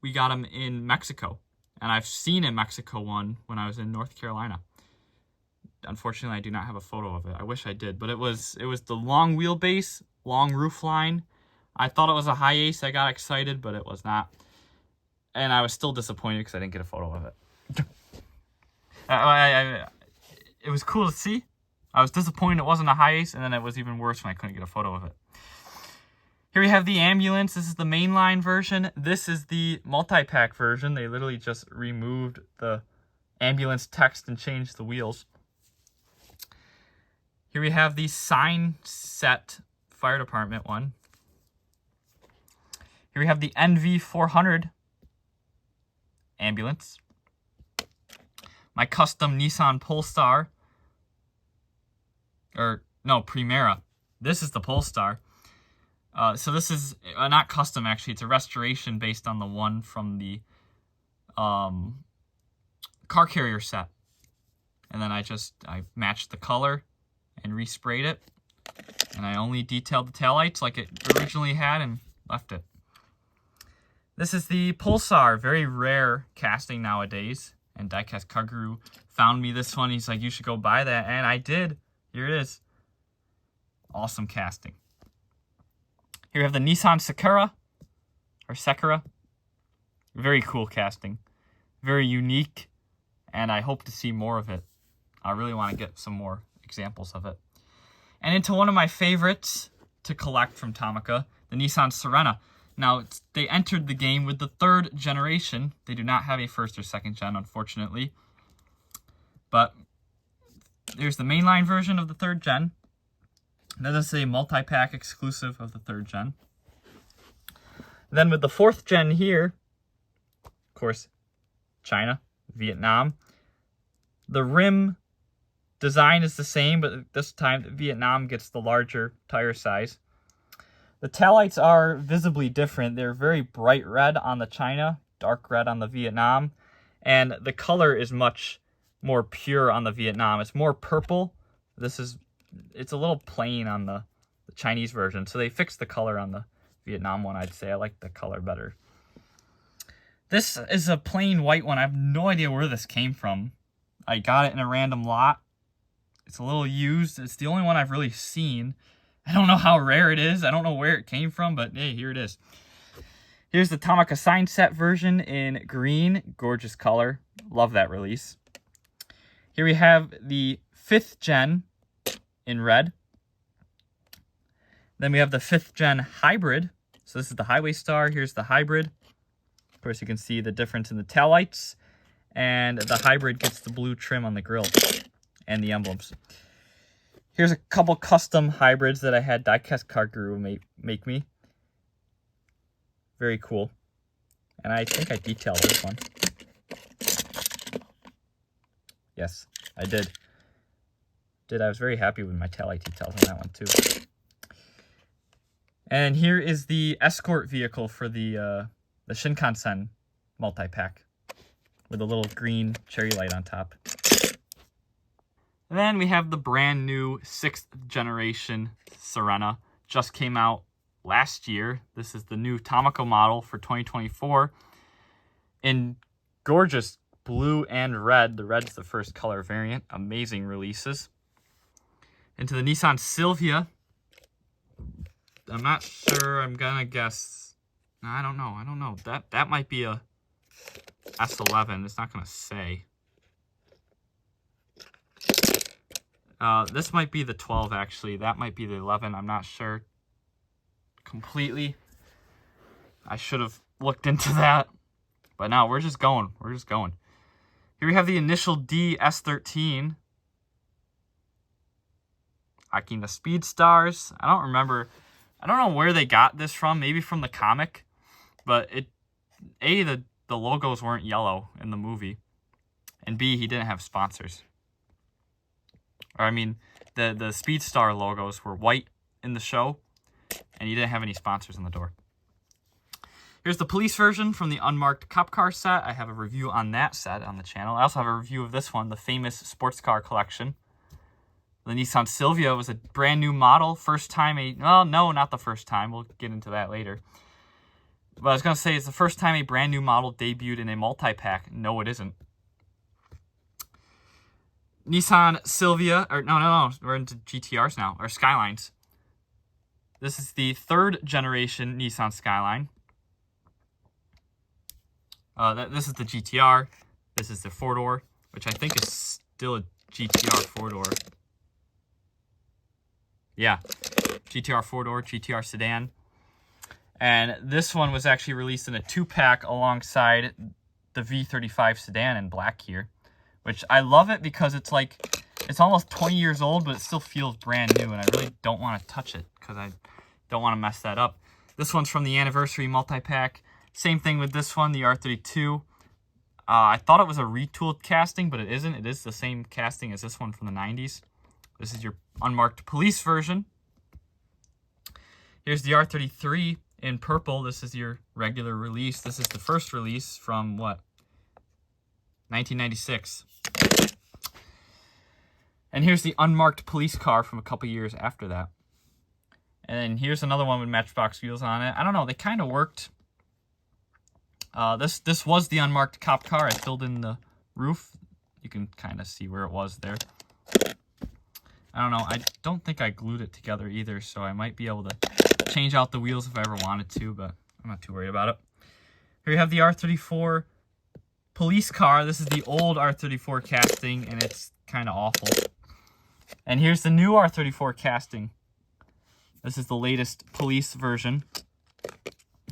Speaker 1: We got them in Mexico. And I've seen a Mexico one when I was in North Carolina. Unfortunately, I do not have a photo of it. I wish I did. But it was the long wheelbase, long roof line. I thought it was a high ace. I got excited, but it was not. And I was still disappointed because I didn't get a photo of it. It was cool to see. I was disappointed it wasn't a high ace, and then it was even worse when I couldn't get a photo of it. Here we have the ambulance. This is the mainline version. This is the multi-pack version. They literally just removed the ambulance text and changed the wheels. Here we have the sign set fire department one. Here we have the NV400 ambulance. My custom Nissan Polestar. Or, no, Primera. This is the Polestar. So this is not custom, actually. It's a restoration based on the one from the car carrier set. And then I matched the color and resprayed it. And I only detailed the taillights like it originally had and left it. This is the Pulsar, very rare casting nowadays. And Diecast Car Guru found me this one. He's like, you should go buy that. And I did. Here it is. Awesome casting. Here we have the Nissan Sakura. Or Sakura. Very cool casting. Very unique. And I hope to see more of it. I really want to get some more examples of it. And into one of my favorites to collect from Tomica, the Nissan Serena. Now, they entered the game with the 3rd generation. They do not have a 1st or 2nd gen, unfortunately. But there's the mainline version of the 3rd gen. That is a multi-pack exclusive of the 3rd gen. Then with the 4th gen here, of course, China, Vietnam. The rim design is the same, but this time Vietnam gets the larger tire size. The taillights are visibly different. They're very bright red on the China, dark red on the Vietnam, and the color is much more pure on the Vietnam. It's more purple. It's a little plain on the Chinese version, so they fixed the color on the Vietnam one, I'd say. I like the color better. This is a plain white one. I have no idea where this came from. I got it in a random lot. It's a little used. It's the only one I've really seen. I don't know how rare it is. I don't know where it came from, but hey, here it is. Here's the Tomica sign set version in green. Gorgeous color. Love that release. Here we have the 5th gen in red. Then we have the 5th gen hybrid. So this is the Highway Star. Here's the hybrid. Of course, you can see the difference in the taillights. And the hybrid gets the blue trim on the grille and the emblems. Here's a couple custom hybrids that I had Diecast Car Guru make me. Very cool. And I think I detailed this one. Yes, I did. I was very happy with my taillight details on that one too. And here is the escort vehicle for the Shinkansen multi-pack with a little green cherry light on top. Then we have the brand new 6th generation Serena. Just came out last year. This is the new Tomica model for 2024. In gorgeous blue and red. The red's the first color variant. Amazing releases. Into the Nissan Silvia. I'm not sure. I'm gonna guess. I don't know. That might be a S11. It's not going to say. This might be the 12, actually. That might be the 11. I'm not sure completely. I should have looked into that. But now we're just going. We're just going. Here we have the initial D S13. Akina Speed Stars. I don't remember. I don't know where they got this from. Maybe from the comic. But the logos weren't yellow in the movie. And B, he didn't have sponsors. Or I mean, the Speedstar logos were white in the show. And he didn't have any sponsors on the door. Here's the police version from the unmarked cop car set. I have a review on that set on the channel. I also have a review of this one, the famous sports car collection. The Nissan Silvia was a brand new model. First time well, no, not the first time. We'll get into that later. But I was going to say, it's the first time a brand new model debuted in a multi-pack. No, it isn't. Nissan Silvia, or no, we're into GTRs now, or Skylines. This is the third generation Nissan Skyline. This is the GTR. This is the four-door, which I think is still a GTR four-door. Yeah, GTR four-door, GTR sedan. And this one was actually released in a two-pack alongside the V35 sedan in black here, which I love it because it's like, it's almost 20 years old, but it still feels brand new, and I really don't want to touch it because I don't want to mess that up. This one's from the anniversary multi-pack. Same thing with this one, the R32. I thought it was a retooled casting, but it isn't. It is the same casting as this one from the 90s. This is your unmarked police version. Here's the R33 in purple. This is your regular release. This is the first release from, what, 1996. And here's the unmarked police car from a couple years after that. And then here's another one with Matchbox wheels on it. I don't know, they kind of worked. This was the unmarked cop car. I filled in the roof. You can kind of see where it was there. I don't know. I don't think I glued it together either, so I might be able to change out the wheels if I ever wanted to, but I'm not too worried about it. Here you have the R34 police car. This is the old R34 casting, and it's kind of awful. And here's the new R34 casting. This is the latest police version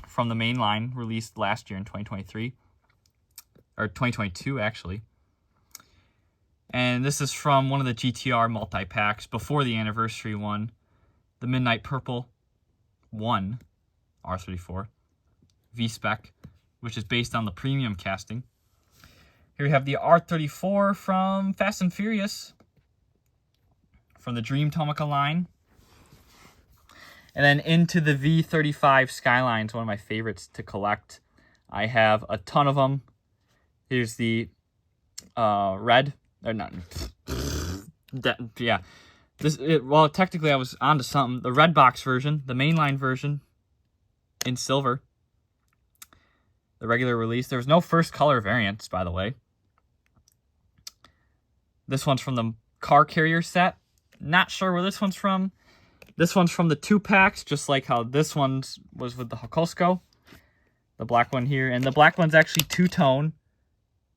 Speaker 1: from the main line, released last year in 2023. Or 2022, actually. And this is from one of the GTR multi-packs before the anniversary one. The Midnight Purple 1 R34 V-Spec, which is based on the premium casting. Here we have the R34 from Fast and Furious, from the Dream Tomica line. And then into the V35 Skylines, one of my favorites to collect. I have a ton of them. Here's the red, or not, yeah. Well, technically I was onto something. The red box version, the mainline version in silver. The regular release. There was no first color variants, by the way. This one's from the car carrier set. Not sure where this one's from. This one's from the two packs, just like how this one was with the Hokosko. The black one here. And the black one's actually two-tone.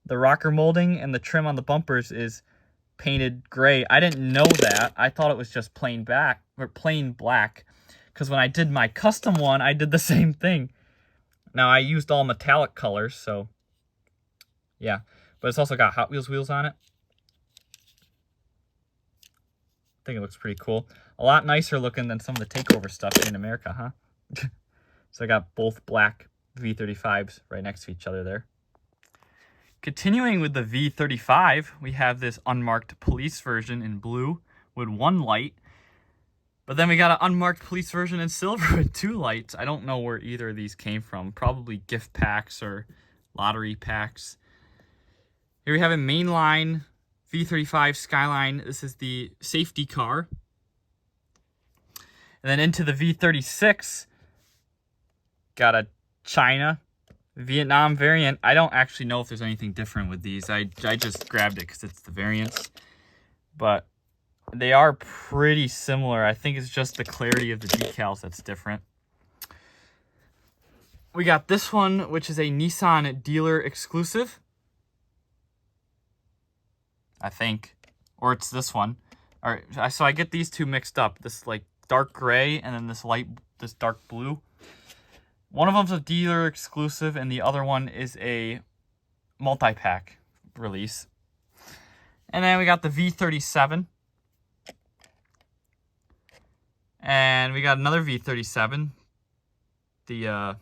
Speaker 1: The rocker molding and the trim on the bumpers is painted gray. I didn't know that. I thought it was just plain black. Because when I did my custom one, I did the same thing. Now, I used all metallic colors, so yeah. But it's also got Hot Wheels wheels on it. I think it looks pretty cool. A lot nicer looking than some of the takeover stuff here in America, huh? So I got both black V35s right next to each other there. Continuing with the V35, we have this unmarked police version in blue with one light. But then we got an unmarked police version in silver with two lights. I don't know where either of these came from. Probably gift packs or lottery packs. Here we have a mainline V35 Skyline. This is the safety car. And then into the V36, got a China Vietnam variant. I don't actually know if there's anything different with these. I just grabbed it because it's the variants. But they are pretty similar. I think it's just the clarity of the decals that's different. We got this one, which is a Nissan dealer exclusive. I think. Or it's this one. All right, so I get these two mixed up. This like dark gray and then this dark blue. One of them's a dealer exclusive and the other one is a multi-pack release. And then we got the V37. And we got another V37. The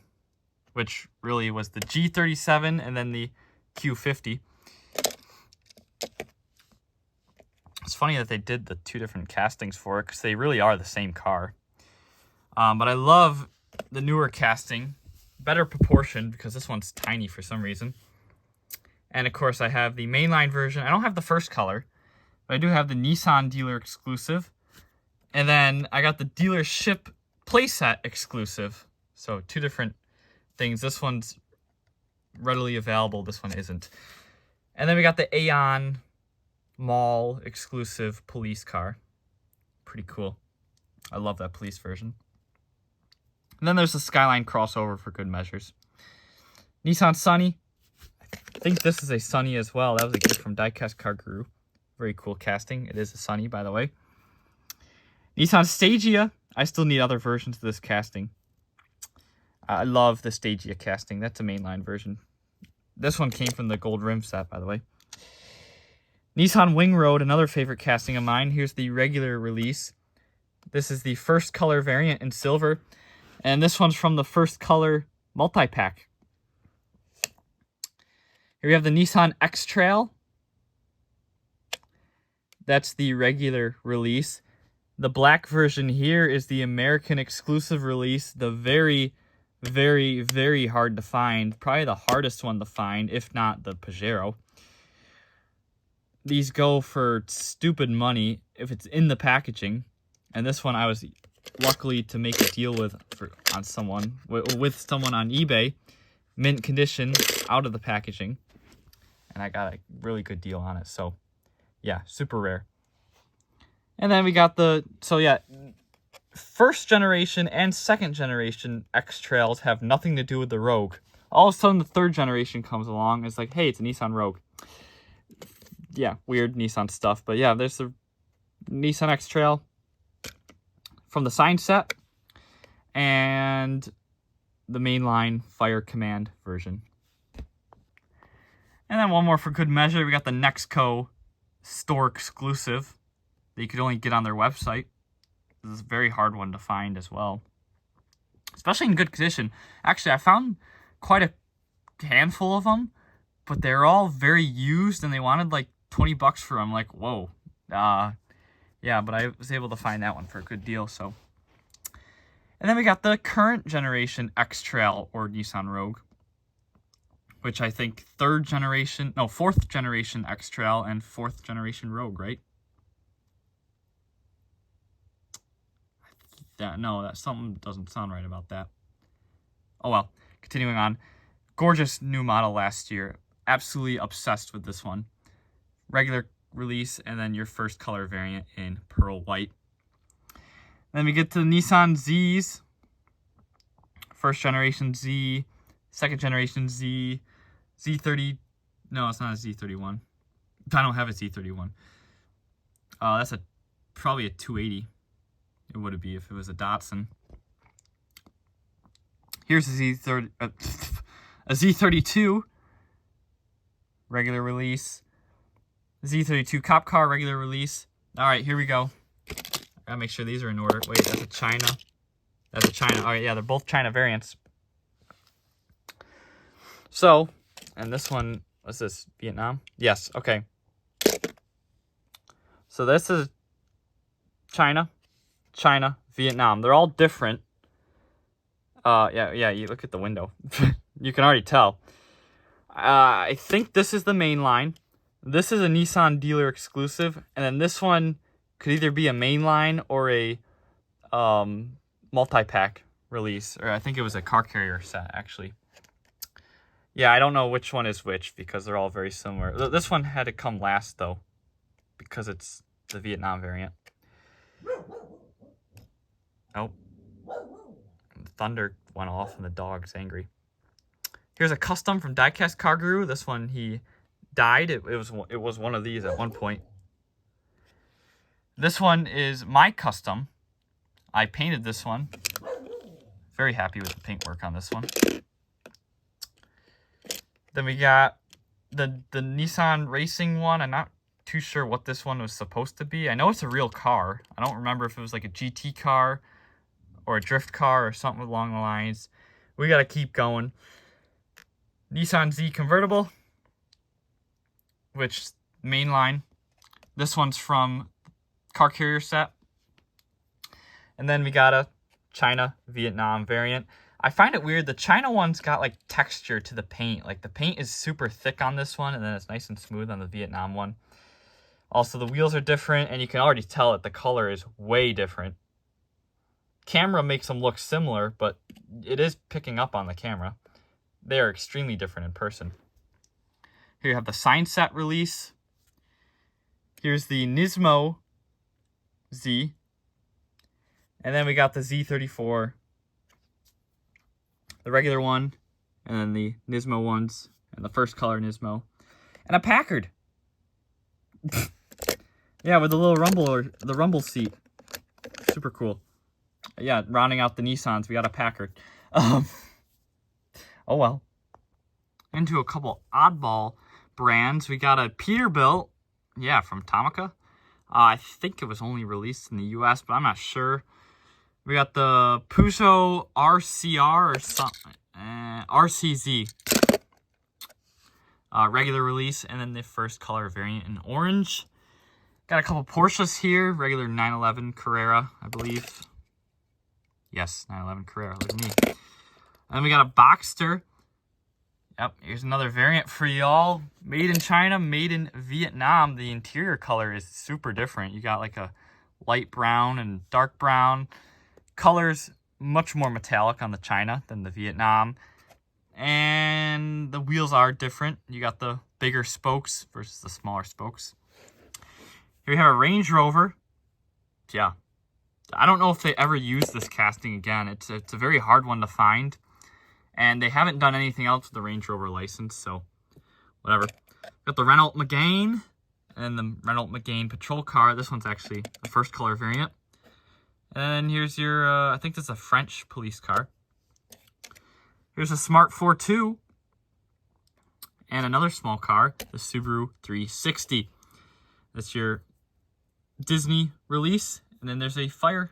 Speaker 1: which really was the G37 and then the Q50. It's funny that they did the two different castings for it because they really are the same car. But I love the newer casting. Better proportion because this one's tiny for some reason. And of course I have the mainline version. I don't have the first color, but I do have the Nissan dealer exclusive. And then I got the dealership playset exclusive. So two different things. This one's readily available. This one isn't. And then we got the Aeon mall exclusive police car. Pretty cool. I love that police version. And then there's the Skyline crossover for good measures. Nissan Sunny. I think this is a Sunny as well. That was a gift from Diecast Car Guru. Very cool casting. It is a Sunny, by the way. Nissan Stagea. I still need other versions of this casting. I love the Stagea casting. That's a mainline version. This one came from the gold rim set, by the way. Nissan Wing Road, another favorite casting of mine. Here's the regular release. This is the first color variant in silver. And this one's from the first color multi-pack. Here we have the Nissan X-Trail. That's the regular release. The black version here is the American exclusive release. The very, very, very hard to find. Probably the hardest one to find, if not the Pajero. These go for stupid money if it's in the packaging. And this one I was luckily to make a deal with someone on eBay. Mint condition, out of the packaging. And I got a really good deal on it. So, yeah, super rare. And then we got first generation and second generation X-Trails have nothing to do with the Rogue. All of a sudden, the third generation comes along. It's like, hey, it's a Nissan Rogue. Yeah, weird Nissan stuff. But yeah, there's the Nissan X-Trail from the sign set and the mainline Fire Command version. And then one more for good measure. We got the Nexco store exclusive that you could only get on their website. This is a very hard one to find as well, especially in good condition. Actually, I found quite a handful of them, but they're all very used and they wanted like $20 for them. Like, whoa. Yeah, but I was able to find that one for a good deal. So, and then we got the current generation X-Trail or Nissan Rogue, which I think fourth generation X-Trail and fourth generation Rogue, right? That something doesn't sound right about that. Oh well, continuing on. Gorgeous new model last year. Absolutely obsessed with this one. Regular release and then your first color variant in pearl white. Then we get to the Nissan Zs. First generation Z, second generation Z, Z30. No, it's not a Z31. I don't have a Z31. That's probably a 280. It would be if it was a Datsun. Here's a Z32 regular release. Z32 Cop Car regular release. All right, here we go. I gotta make sure these are in order. Wait, that's a China. That's a China. All right, yeah, they're both China variants. So, and this one, what's this? Vietnam? Yes, okay. So this is China, Vietnam. They're all different. Yeah, you look at the window. You can already tell. I think this is the main line. This is a Nissan dealer exclusive. And then this one could either be a mainline or a multi-pack release. Or I think it was a car carrier set, actually. Yeah, I don't know which one is which because they're all very similar. This one had to come last, though, because it's the Vietnam variant. Oh. The thunder went off and the dog's angry. Here's a custom from Diecast Car Guru. This one, he dyed. It was one of these at one point. This one is my custom. I painted this one. Very happy with the paintwork on this one. Then we got the Nissan racing one. I'm not too sure what this one was supposed to be. I know it's a real car. I don't remember if it was like a GT car or a drift car or something along the lines. We got to keep going. Nissan Z convertible, which mainline. This one's from Car Carrier set. And then we got a China Vietnam variant. I find it weird. The China one's got like texture to the paint. Like the paint is super thick on this one, and then it's nice and smooth on the Vietnam one. Also, the wheels are different, and you can already tell that the color is way different. Camera makes them look similar, but it is picking up on the camera. They are extremely different in person. Here you have the sign set release. Here's the Nismo Z. And then we got the Z34. The regular one. And then the Nismo ones. And the first color Nismo. And a Packard. Yeah, with the little rumble or the rumble seat. Super cool. Yeah, rounding out the Nissans, we got a Packard. Oh well. Into a couple oddball brands. We got a Peterbilt. Yeah, from Tomica. I think it was only released in the US, but I'm not sure. We got the Peugeot RCR or something. RCZ. Regular release, and then the first color variant in orange. Got a couple Porsches here. Regular 911 Carrera, I believe. Yes, 911 Carrera. Look at me. And then we got a Boxster. Yep, here's another variant for y'all. Made in China, made in Vietnam. The interior color is super different. You got like a light brown and dark brown. Colors much more metallic on the China than the Vietnam. And the wheels are different. You got the bigger spokes versus the smaller spokes. Here we have a Range Rover. Yeah. I don't know if they ever use this casting again. It's a very hard one to find. And they haven't done anything else with the Range Rover license, so whatever. Got the Renault Megane and the Renault Megane patrol car. This one's actually the first color variant. And here's your, I think this is a French police car. Here's a Smart 4.2 and another small car, the Subaru 360. That's your Disney release. And then there's a Fire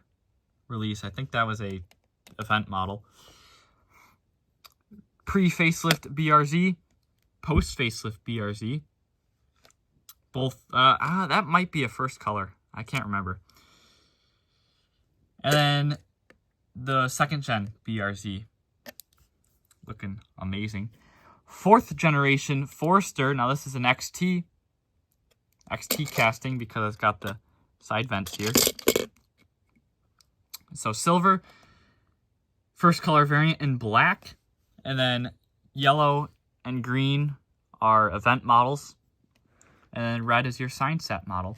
Speaker 1: release. I think that was a event model. Pre-facelift BRZ, post-facelift BRZ. Both, that might be a first color. I can't remember. And then the second gen BRZ. Looking amazing. Fourth generation Forester. Now this is an XT. XT casting because it's got the side vents here. So silver. First color variant in black. And then yellow and green are event models. And then red is your sign set model.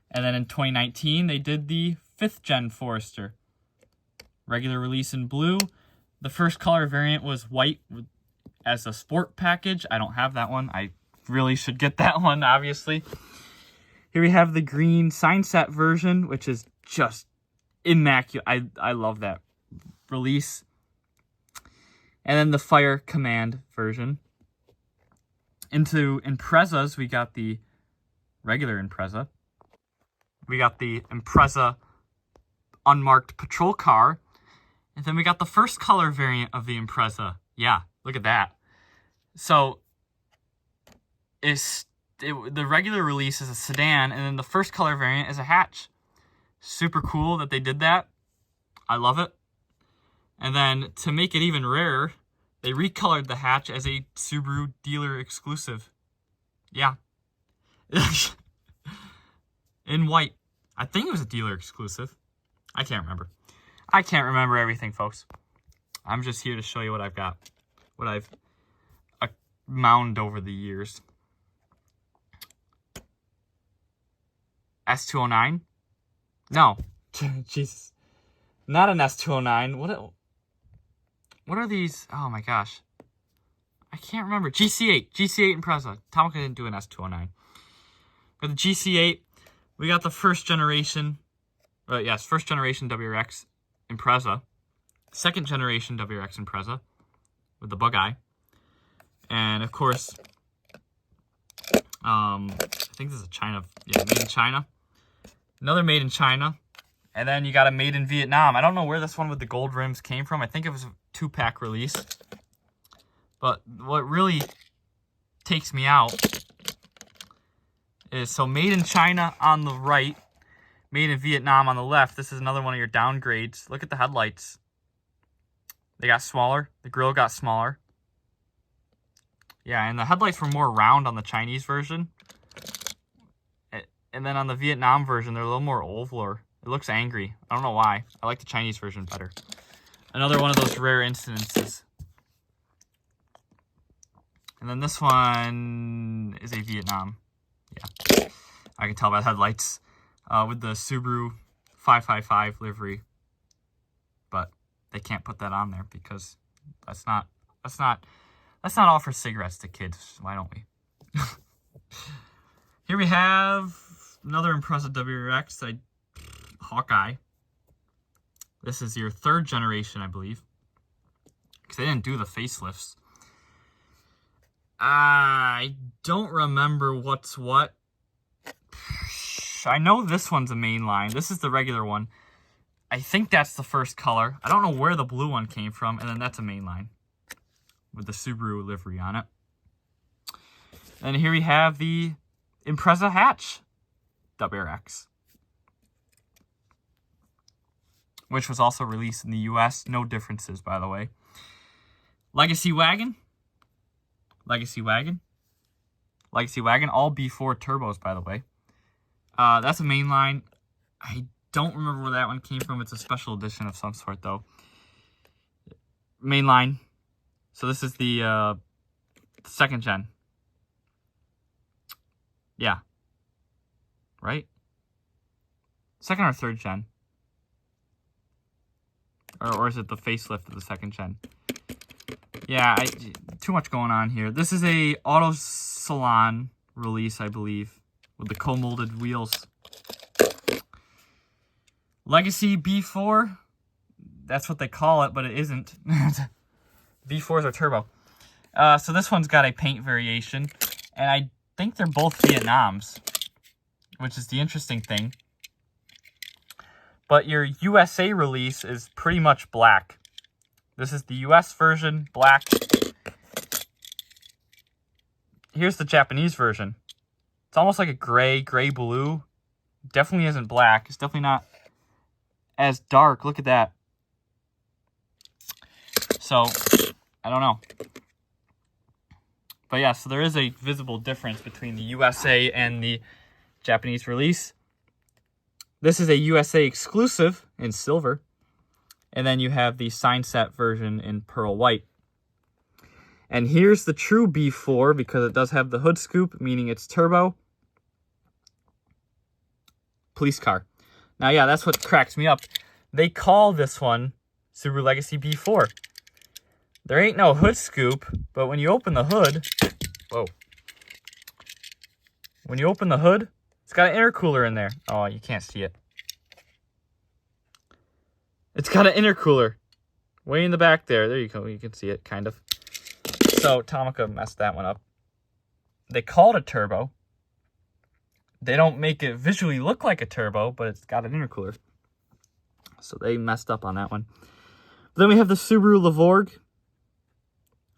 Speaker 1: And then in 2019, they did the 5th gen Forester. Regular release in blue. The first color variant was white as a sport package. I don't have that one. I really should get that one, obviously. Here we have the green sign set version, which is just immaculate. I love that release. And then the Fire Command version. Into Imprezas, we got the regular Impreza. We got the Impreza unmarked patrol car. And then we got the first color variant of the Impreza. Yeah, look at that. So, the regular release is a sedan, and then the first color variant is a hatch. Super cool that they did that. I love it. And then, to make it even rarer, they recolored the hatch as a Subaru dealer exclusive. Yeah. In white. I think it was a dealer exclusive. I can't remember. I can't remember everything, folks. I'm just here to show you what I've got. What I've mounted over the years. S209? No. Jesus. Not an S209. What are these? Oh my gosh. I can't remember. GC8 Impreza. Tomica didn't do an S209. For the GC8, we got the first generation WRX Impreza. Second generation WRX Impreza with the bug eye. And of course, I think this is made in China. Another made in China. And then you got a made in Vietnam. I don't know where this one with the gold rims came from. I think it was a 2-pack release. But what really takes me out is, so made in China on the right, made in Vietnam on the left. This is another one of your downgrades. Look at the headlights. They got smaller. The grille got smaller. Yeah, and the headlights were more round on the Chinese version. And then on the Vietnam version, they're a little more ovaler. It looks angry. I don't know why. I like the Chinese version better. Another one of those rare incidences. And then this one is a Vietnam. Yeah, I can tell by the headlights. With the Subaru 555 livery. But they can't put that on there because that's not all for cigarettes to kids. Why don't we? Here we have another Impreza WRX, Hawkeye. This is your third generation, I believe, because they didn't do the facelifts. I don't remember what's what. I know this one's a mainline. This is the regular one. I think that's the first color. I don't know where the blue one came from, and then that's a mainline with the Subaru livery on it. And here we have the Impreza hatch WRX, which was also released in the US. No differences, by the way. Legacy wagon, all B4 turbos, by the way. That's a mainline. I don't remember where that one came from. It's a special edition of some sort, though. Mainline. So this is the second gen. Yeah. Right? Second or third gen? Or is it the facelift of the second gen? Yeah, too much going on here. This is a Auto Salon release, I believe, with the co-molded wheels. Legacy B4. That's what they call it, but it isn't. B4s are turbo. So this one's got a paint variation, and I think they're both Vietnams, which is the interesting thing. But your USA release is pretty much black. This is the US version, black. Here's the Japanese version. It's almost like a gray-blue. Definitely isn't black. It's definitely not as dark. Look at that. So, I don't know. But yeah, so there is a visible difference between the USA and the Japanese release. This is a USA exclusive in silver. And then you have the sign set version in pearl white. And here's the true B4 because it does have the hood scoop, meaning it's turbo. Police car. Now, yeah, that's what cracks me up. They call this one Subaru Legacy B4. There ain't no hood scoop, but when you open the hood, whoa. When you open the hood, it's got an intercooler in there. Oh, you can't see it. It's got an intercooler way in the back there. There you go. You can see it, kind of. So, Tomica messed that one up. They call it a turbo. They don't make it visually look like a turbo, but it's got an intercooler. So they messed up on that one. But then we have the Subaru Levorg.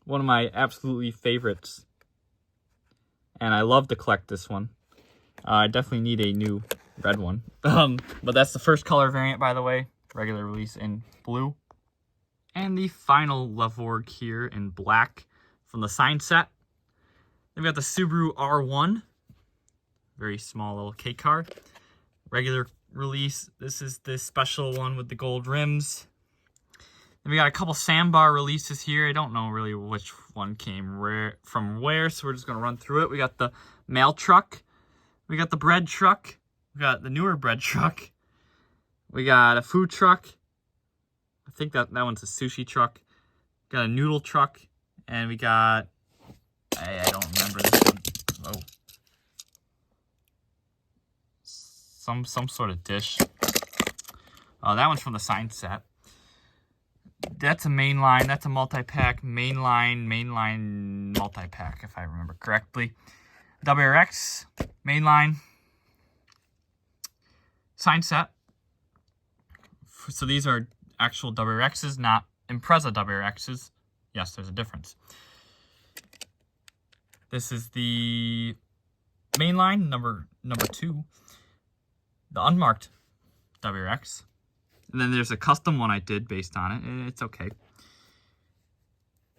Speaker 1: One of my absolutely favorites. And I love to collect this one. I definitely need a new red one. But that's the first color variant, by the way. Regular release in blue. And the final Levorg here in black from the sign set. Then we got the Subaru R1. Very small little K car. Regular release. This is the special one with the gold rims. Then we got a couple sandbar releases here. I don't know really which one came from where, so we're just going to run through it. We got the mail truck. We got the bread truck. We got the newer bread truck. We got a food truck. I think that one's a sushi truck. Got a noodle truck. And we got I don't remember this one. Oh. Some sort of dish. That one's from the sign set. That's a mainline. That's a multi-pack. Mainline multi-pack, if I remember correctly. WRX, mainline. Sign set. So these are actual WRXs, not Impreza WRXs. Yes, there's a difference. This is the mainline, number 2. The unmarked WRX. And then there's a custom one I did based on it. It's okay.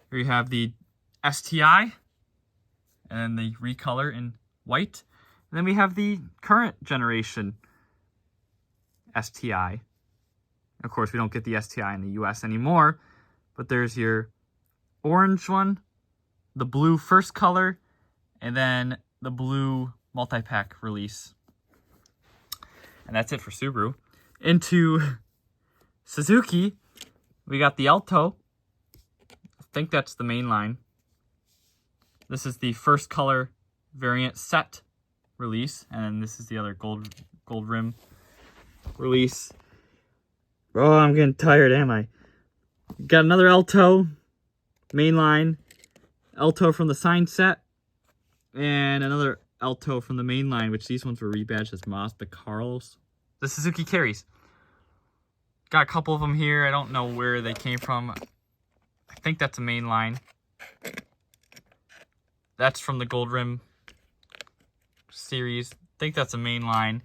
Speaker 1: Here you have the STI. And the recolor in white. And then we have the current generation STI. Of course, we don't get the STI in the US anymore. But there's your orange one, the blue first color, and then the blue multi-pack release. And that's it for Subaru. Into Suzuki, we got the Alto. I think that's the main line. This is the first color variant set release, and this is the other gold rim release. Oh, I'm getting tired, am I? Got another Alto, mainline, Alto from the sign set, and another Alto from the mainline, which these ones were rebadged as Mazda Carlos. The Suzuki Carries. Got a couple of them here. I don't know where they came from. I think that's a mainline. That's from the Gold Rim series. I think that's a mainline.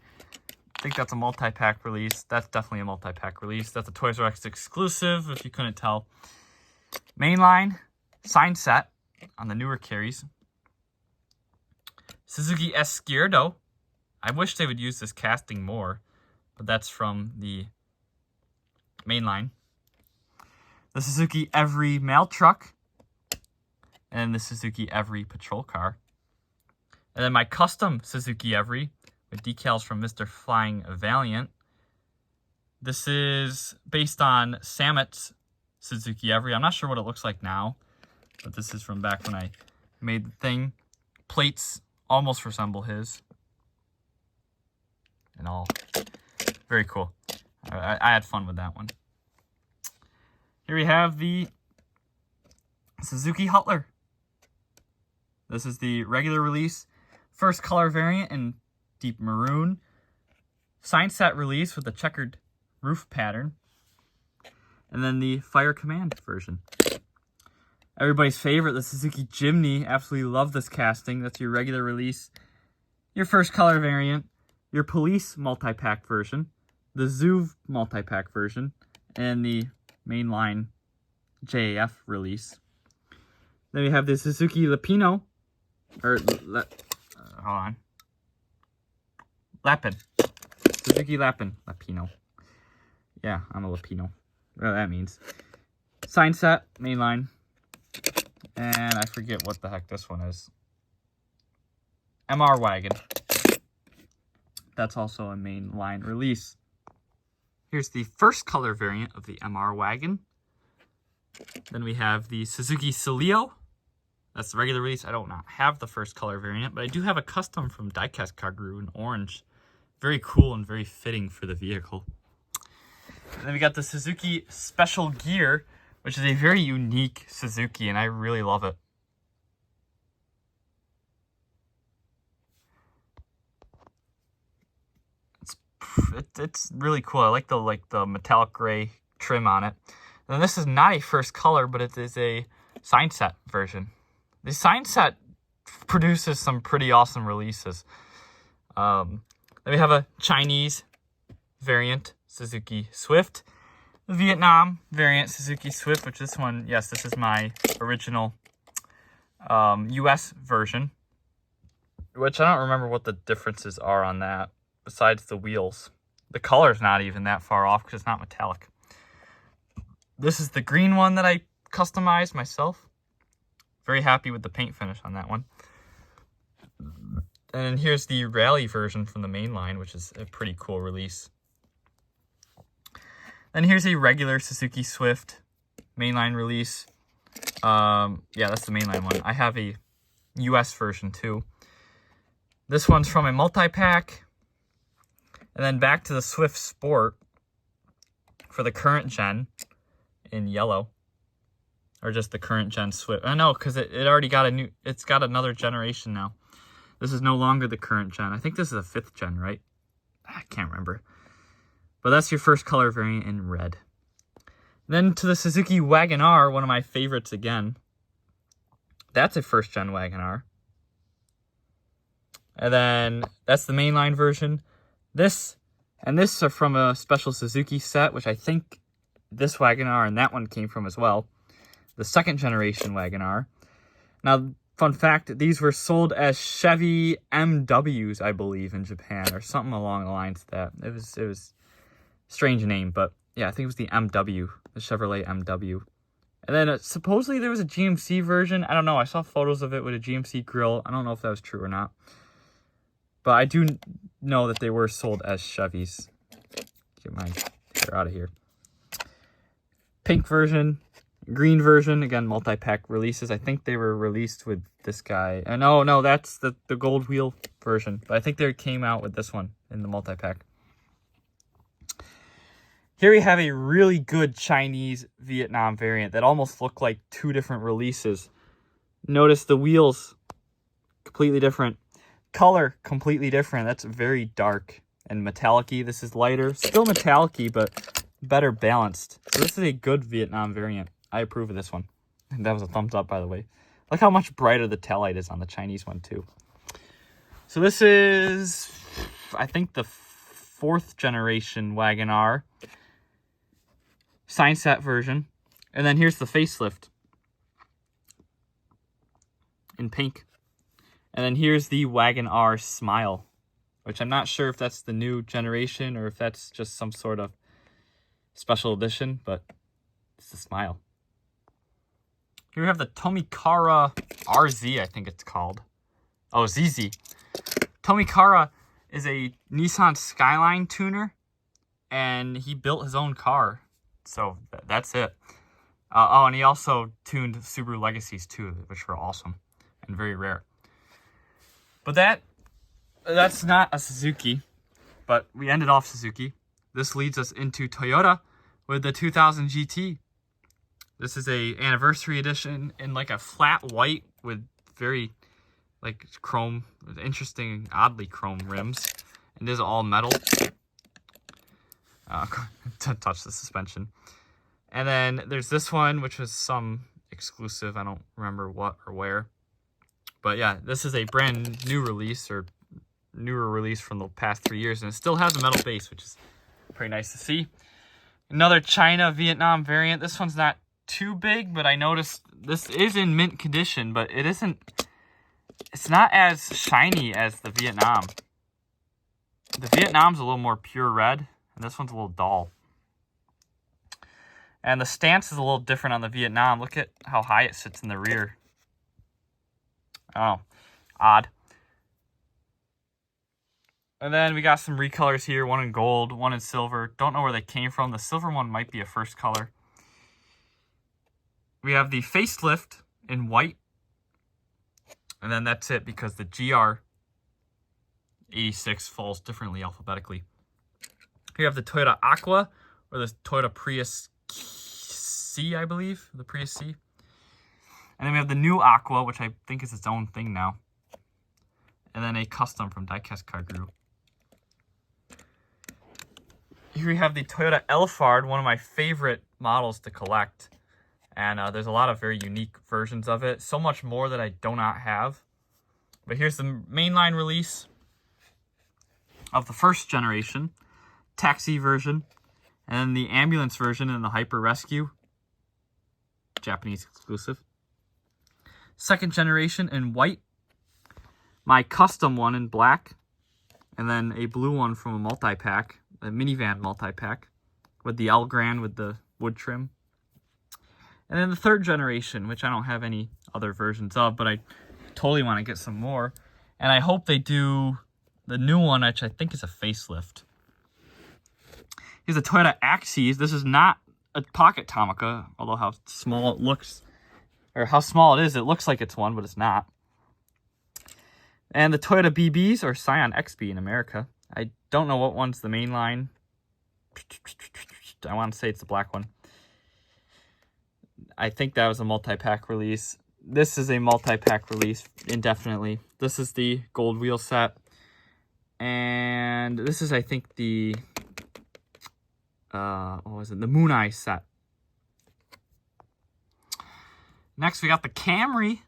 Speaker 1: I think that's a multi-pack release. That's definitely a multi-pack release. That's a Toys R Us exclusive, if you couldn't tell. Mainline, sign set on the newer Carries. Suzuki Escudo. I wish they would use this casting more, but that's from the mainline. The Suzuki Every mail truck. And the Suzuki Every patrol car. And then my custom Suzuki Every with decals from Mr. Flying Valiant. This is based on Samet's Suzuki Every. I'm not sure what it looks like now, but this is from back when I made the thing. Plates almost resemble his. And all. Very cool. I had fun with that one. Here we have the Suzuki Hutler. This is the regular release. First color variant in deep maroon. Sign set release with a checkered roof pattern. And then the Fire Command version. Everybody's favorite, the Suzuki Jimny. Absolutely love this casting. That's your regular release. Your first color variant. Your Police multi-pack version. The Zuv multi-pack version. And the mainline JAF release. Then we have the Suzuki Lapino. Hold on. Lapin. Suzuki Lapin. Lapino. Yeah, I'm a Lapino. Whatever that means. Sign set, mainline. And I forget what the heck this one is. MR Wagon. That's also a mainline release. Here's the first color variant of the MR Wagon. Then we have the Suzuki Celio. That's the regular release. I don't not have the first color variant, but I do have a custom from Diecast Kaguru in orange. Very cool and very fitting for the vehicle. And then we got the Suzuki Special Gear, which is a very unique Suzuki, and I really love it. It's really cool. I like the metallic gray trim on it. And this is not a first color, but it is a sign set version. The sign set produces some pretty awesome releases. Then we have a Chinese variant, Suzuki Swift. The Vietnam variant, Suzuki Swift, which this one, yes, this is my original US version. Which I don't remember what the differences are on that, besides the wheels. The color's not even that far off because it's not metallic. This is the green one that I customized myself. Very happy with the paint finish on that one. And here's the rally version from the main line, which is a pretty cool release. Then here's a regular Suzuki Swift mainline release. Yeah, that's the mainline one. I have a US version too. This one's from a multi-pack. And then back to the Swift Sport for the current gen in yellow. Or just the current gen Swift. I know, because it already got a new, it's got another generation now. This is no longer the current gen. I think this is a 5th gen, right? I can't remember. But that's your first color variant in red. Then to the Suzuki Wagon-R, one of my favorites again. That's a 1st gen Wagon-R. And then that's the mainline version. This and this are from a special Suzuki set, which I think this Wagon-R and that one came from as well. The 2nd generation Wagon-R. Now, fun fact, these were sold as Chevy MWs, I believe, in Japan, or something along the lines of that. It was a strange name, but yeah, I think it was the MW, the Chevrolet MW. And then supposedly there was a GMC version. I don't know. I saw photos of it with a GMC grille. I don't know if that was true or not. But I do know that they were sold as Chevys. Get my hair out of here. Pink version, green version. Again, multi-pack releases. I think they were released with this guy. No, that's the gold wheel version. But I think they came out with this one in the multi-pack. Here we have a really good Chinese Vietnam variant that almost look like 2 different releases. Notice the wheels, completely different. Color, completely different. That's very dark and metallic-y. This is lighter. Still metallic-y, but better balanced. So this is a good Vietnam variant. I approve of this one. And that was a thumbs up, by the way. Look how much brighter the taillight is on the Chinese one, too. So this is, I think, the 4th generation Wagon-R. Sign set version. And then here's the facelift in pink. And then here's the Wagon-R Smile, which I'm not sure if that's the new generation or if that's just some sort of special edition, but it's the Smile. Here we have the Tomica RZ, I think it's called. Oh, ZZ. Tomica is a Nissan Skyline tuner, and he built his own car. So that's it. Oh, and he also tuned Subaru Legacies too, which were awesome and very rare. But that's not a Suzuki, but we ended off Suzuki. This leads us into Toyota with the 2000 GT. This is a anniversary edition in like a flat white with very like chrome, interesting, oddly chrome rims. And this is all metal. To touch the suspension. And then there's this one, which was some exclusive. I don't remember what or where. But yeah, this is a brand new release or newer release from the past 3 years. And it still has a metal base, which is pretty nice to see. Another China Vietnam variant. This one's not too big, but I noticed this is in mint condition, but it's not as shiny as the Vietnam. The Vietnam's a little more pure red. And this one's a little dull. And the stance is a little different on the Vietnam. Look at how high it sits in the rear. Oh, odd. And then we got some recolors here. One in gold, one in silver. Don't know where they came from. The silver one might be a first color. We have the facelift in white. And then that's it because the GR86 falls differently alphabetically. Here you have the Toyota Aqua, or the Toyota Prius C, I believe. The Prius C. And then we have the new Aqua, which I think is its own thing now. And then a custom from Diecast Car Group. Here we have the Toyota Alphard, one of my favorite models to collect. And there's a lot of very unique versions of it. So much more that I do not have. But here's the mainline release of the 1st generation. Taxi version, and then the ambulance version and the Hyper Rescue, Japanese exclusive. 2nd generation in white, my custom one in black, and then a blue one from a multi-pack, a minivan multi-pack, with the L Grand with the wood trim. And then the 3rd generation, which I don't have any other versions of, but I totally want to get some more. And I hope they do the new one, which I think is a facelift. Here's a Toyota Axis. This is not a pocket Tomica, although how small it looks, or how small it is, it looks like it's one, but it's not. And the Toyota BBs, or Scion XB in America. I don't know what one's the main line. I want to say it's the black one. I think that was a multi-pack release. This is a multi-pack release indefinitely. This is the gold wheel set. And this is, I think, the what was it? The Moon Eye set. Next, we got the Camry.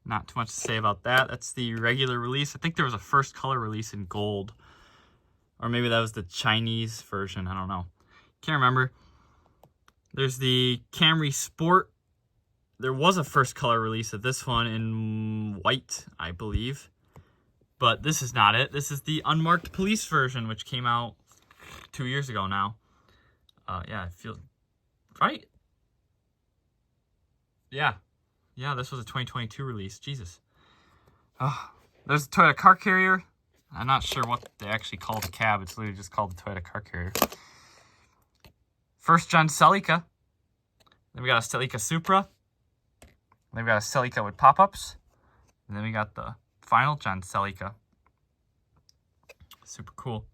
Speaker 1: Not too much to say about that. That's the regular release. I think there was a first color release in gold. Or maybe that was the Chinese version. I don't know. Can't remember. There's the Camry Sport. There was a first color release of this one in white, I believe. But this is not it. This is the unmarked police version, which came out 2 years ago now. Yeah, I feel... Right? Yeah. Yeah, this was a 2022 release. Jesus. There's the Toyota car carrier. I'm not sure what they actually call the cab. It's literally just called the Toyota car carrier. First gen Celica. Then we got a Celica Supra. Then we got a Celica with pop-ups. And then we got the final gen Celica. Super cool.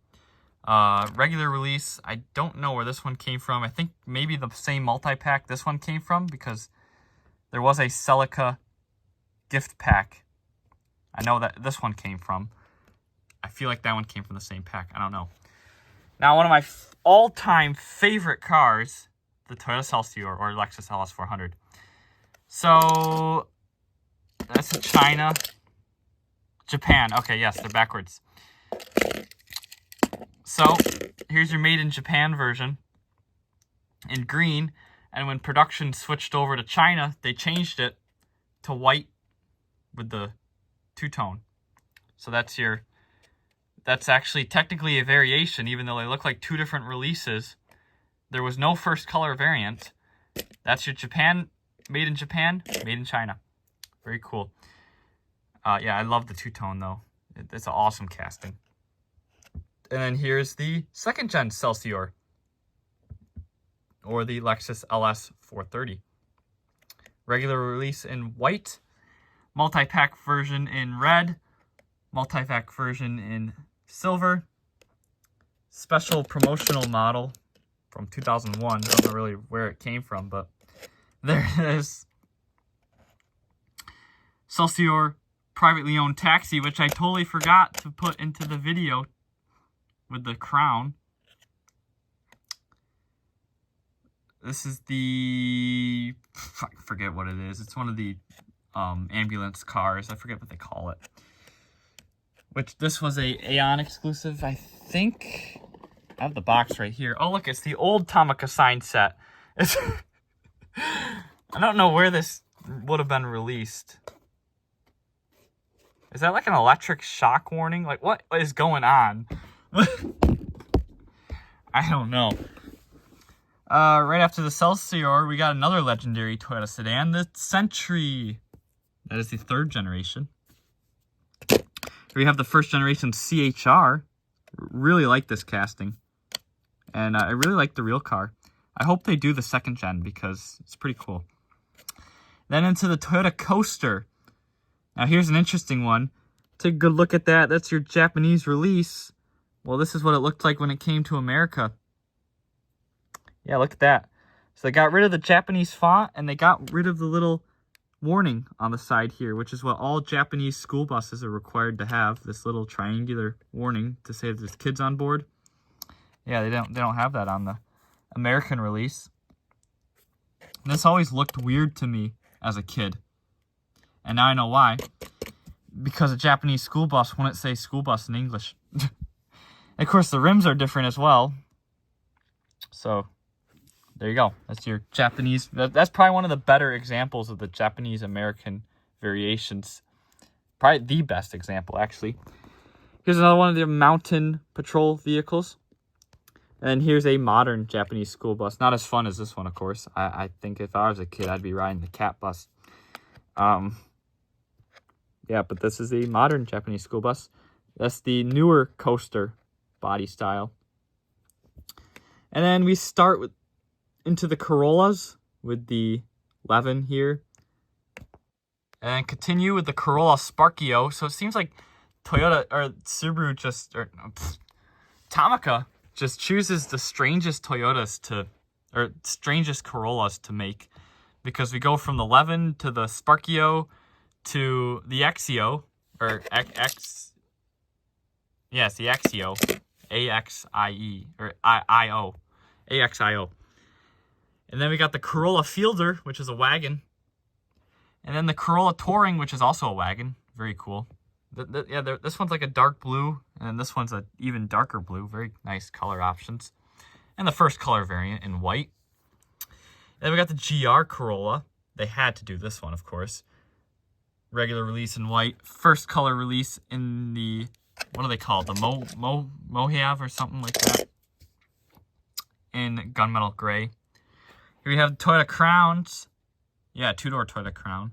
Speaker 1: Regular release. I don't know where this one came from. I think maybe the same multi-pack this one came from, because there was a Celica gift pack. I know that this one came from. I feel like that one came from the same pack. I don't know. Now, one of my all-time favorite cars, the Toyota Celsior or Lexus LS400. So, that's a China. Japan. Okay, yes, they're backwards. So, here's your made in Japan version in green. And when production switched over to China, they changed it to white with the two-tone. So that's actually technically a variation, even though they look like two different releases. There was no first color variant. That's your Japan, made in Japan, made in China. Very cool. Yeah, I love the two-tone, though. It's an awesome casting. And then here's the second gen Celsior, or the Lexus LS430. Regular release in white, multi-pack version in red, multi-pack version in silver, special promotional model from 2001. Don't know really where it came from, but there it is. Celsior privately owned taxi, which I totally forgot to put into the video with the crown. This is the... I forget what it is. It's one of the ambulance cars. I forget what they call it. Which, this was a Aeon exclusive, I think. I have the box right here. Oh, look, it's the old Tomica sign set. It's I don't know where this would have been released. Is that like an electric shock warning? Like, what is going on? I don't know. Right after the Celsior, we got another legendary Toyota sedan, the Century. That is the third generation. Here we have the first generation CHR. Really like this casting. And I really like the real car. I hope they do the second gen because it's pretty cool. Then into the Toyota Coaster. Now here's an interesting one. Take a good look at that. That's your Japanese release. Well, this is what it looked like when it came to America. Yeah, look at that. So they got rid of the Japanese font, and they got rid of the little warning on the side here, which is what all Japanese school buses are required to have, this little triangular warning to say there's kids on board. Yeah, they don't have that on the American release. And this always looked weird to me as a kid. And now I know why. Because a Japanese school bus wouldn't say school bus in English. Of course, the rims are different as well. So, there you go. That's your Japanese. That's probably one of the better examples of the Japanese-American variations. Probably the best example, actually. Here's another one of the mountain patrol vehicles. And here's a modern Japanese school bus. Not as fun as this one, of course. I think if I was a kid, I'd be riding the cat bus. Yeah, but this is the modern Japanese school bus. That's the newer coaster body style. And then we start with into the Corollas with the 11 here. And then continue with the Corolla Sparkio. So it seems like Toyota or Subaru Tomica just chooses the strangest strangest Corollas to make, because we go from the Levin to the Sparkio to the Axio, or X. Yes, the Axio, AXIE or IO, AXIO. And then we got the Corolla Fielder, which is a wagon. And then the Corolla Touring, which is also a wagon. Very cool. This one's like a dark blue, and this one's an even darker blue. Very nice color options. And the first color variant in white. And then we got the GR Corolla. They had to do this one, of course. Regular release in white. First color release in the, what are they called? The Mojave or something like that. In gunmetal gray. Here we have Toyota Crowns. Yeah, two-door Toyota Crown.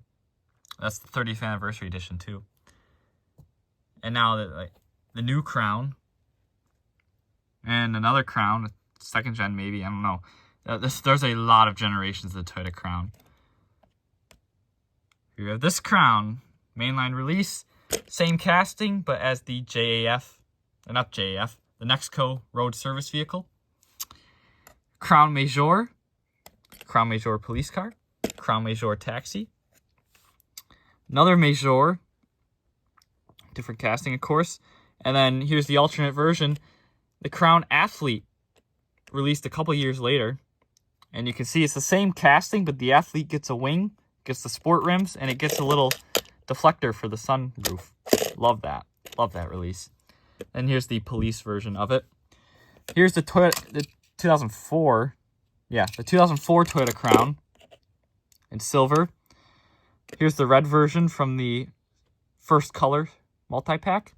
Speaker 1: That's the 30th anniversary edition, too. And now the new Crown. And another Crown, second gen maybe, I don't know. There's a lot of generations of the Toyota Crown. Here we have this Crown. Mainline release. Same casting, but as the JAF. Not JAF. The Nexco road service vehicle. Crown Major. Crown Major police car. Crown Major taxi. Another Major. Different casting, of course. And then here's the alternate version. The Crown Athlete. Released a couple years later. And you can see it's the same casting, but the Athlete gets a wing. Gets the sport rims. And it gets a little deflector for the sunroof. Love that. Love that release. And here's the police version of it. Here's the 2004. Yeah, the 2004 Toyota Crown. In silver. Here's the red version from the first color multi-pack.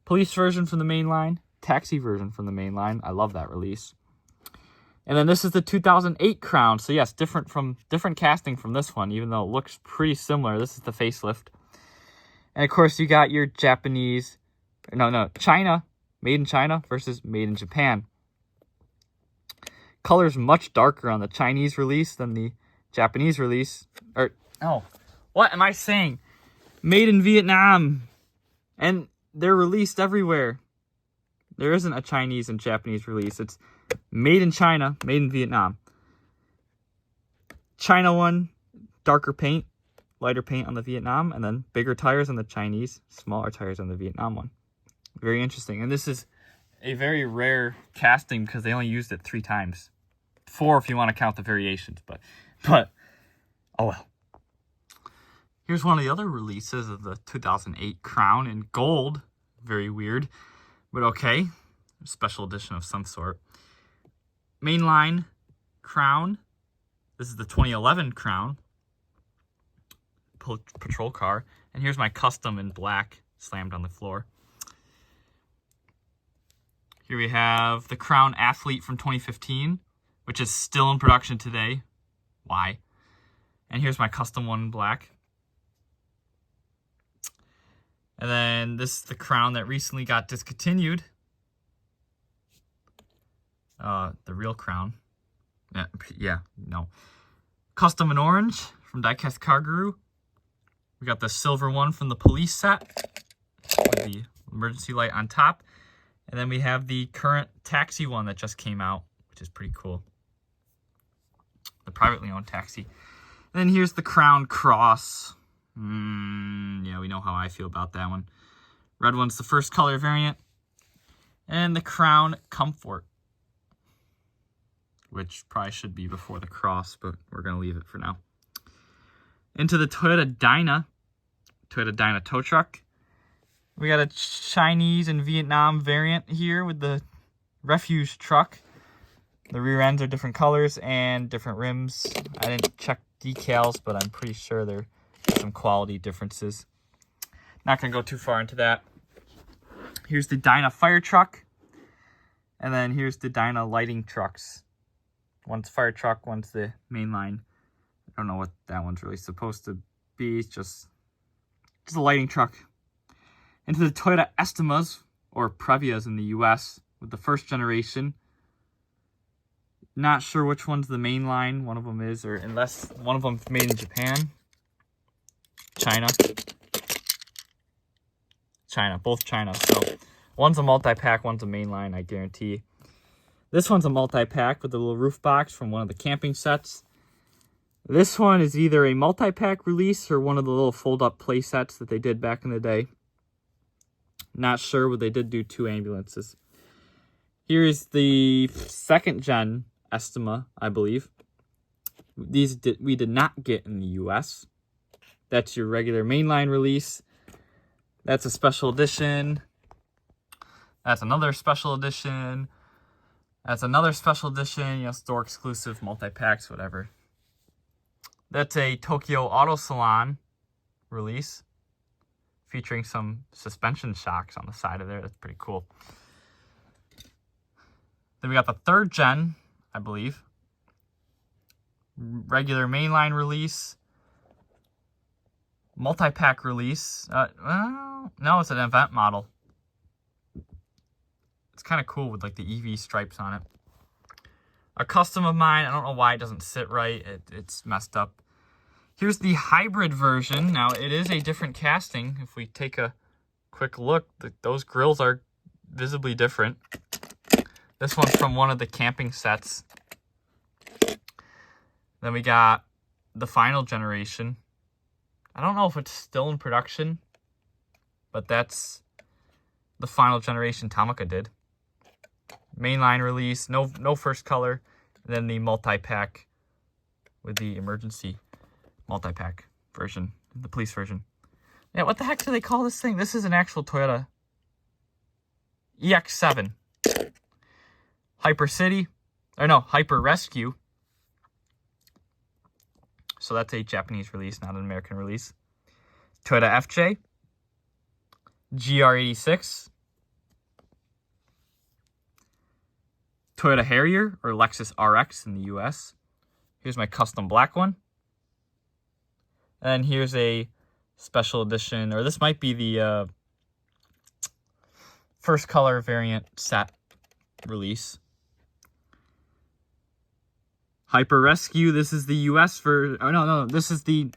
Speaker 1: Police version from the main line. Taxi version from the main line. I love that release. And then this is the 2008 Crown. So yes, different casting from this one, even though it looks pretty similar. This is the facelift. And of course you got your Japanese, China, made in China versus made in Japan. Color's much darker on the Chinese release than the Japanese release. What am I saying? Made in Vietnam. And they're released everywhere. There isn't a Chinese and Japanese release. It's made in China, made in Vietnam. China one, darker paint, lighter paint on the Vietnam, and then bigger tires on the Chinese, smaller tires on the Vietnam one. Very interesting. And this is a very rare casting because they only used it 3 times. 4 if you want to count the variations, but oh well. Here's one of the other releases of the 2008 Crown in gold. Very weird, but okay. Special edition of some sort. Mainline Crown. This is the 2011 Crown. Patrol car. And here's my custom in black, slammed on the floor. Here we have the Crown Athlete from 2015, which is still in production today. Why? And here's my custom one in black. And then this is the Crown that recently got discontinued. The real Crown. Custom in orange from Diecast Car Guru. We got the silver one from the police set with the emergency light on top. And then we have the current taxi one that just came out, which is pretty cool. The privately owned taxi. And then here's the Crown Cross. Yeah, we know how I feel about that one. Red one's the first color variant. And the Crown Comfort, which probably should be before the Cross, but we're going to leave it for now. Into the Toyota Dyna tow truck. We got a Chinese and Vietnam variant here with the refuse truck. The rear ends are different colors and different rims. I didn't check decals, but I'm pretty sure there are some quality differences. Not going to go too far into that. Here's the Dyna fire truck. And then here's the Dyna lighting trucks. One's fire truck, one's the mainline. I don't know what that one's really supposed to be. It's just a lighting truck. Into the Toyota Estimas, or Previas in the US, with the first generation. Not sure which one's the main line. One of them is, or unless one of them's made in Japan. China. Both China. So one's a multi-pack, one's a mainline, I guarantee. This one's a multi-pack with a little roof box from one of the camping sets. This one is either a multi-pack release or one of the little fold-up play sets that they did back in the day. Not sure, but they did do 2 ambulances. Here's the 2nd gen Estima, I believe. We did not get in the US. That's your regular mainline release. That's a special edition. That's another special edition. That's another special edition, you know, store exclusive, multi-packs, whatever. That's a Tokyo Auto Salon release featuring some suspension shocks on the side of there. That's pretty cool. Then we got the 3rd gen, I believe. Regular mainline release. Multi-pack release. Well, no, it's an event model. It's kind of cool with like the EV stripes on it. A custom of mine. I don't know why it doesn't sit right. It's messed up. Here's the hybrid version. Now, it is a different casting. If we take a quick look, those grills are visibly different. This one's from one of the camping sets. Then we got the final generation. I don't know if it's still in production, but that's the final generation Tomica did. Mainline release, no first color, and then the multi-pack with the emergency multi-pack version, the police version. Yeah, what the heck do they call this thing? This is an actual Toyota EX7. Hyper City, or no, Hyper Rescue. So that's a Japanese release, not an American release. Toyota FJ, GR86, Toyota Harrier, or Lexus RX in the US. Here's my custom black one. And here's a special edition, or this might be the first color variant set release. Hyper Rescue, this is the US version. Oh, no, this is the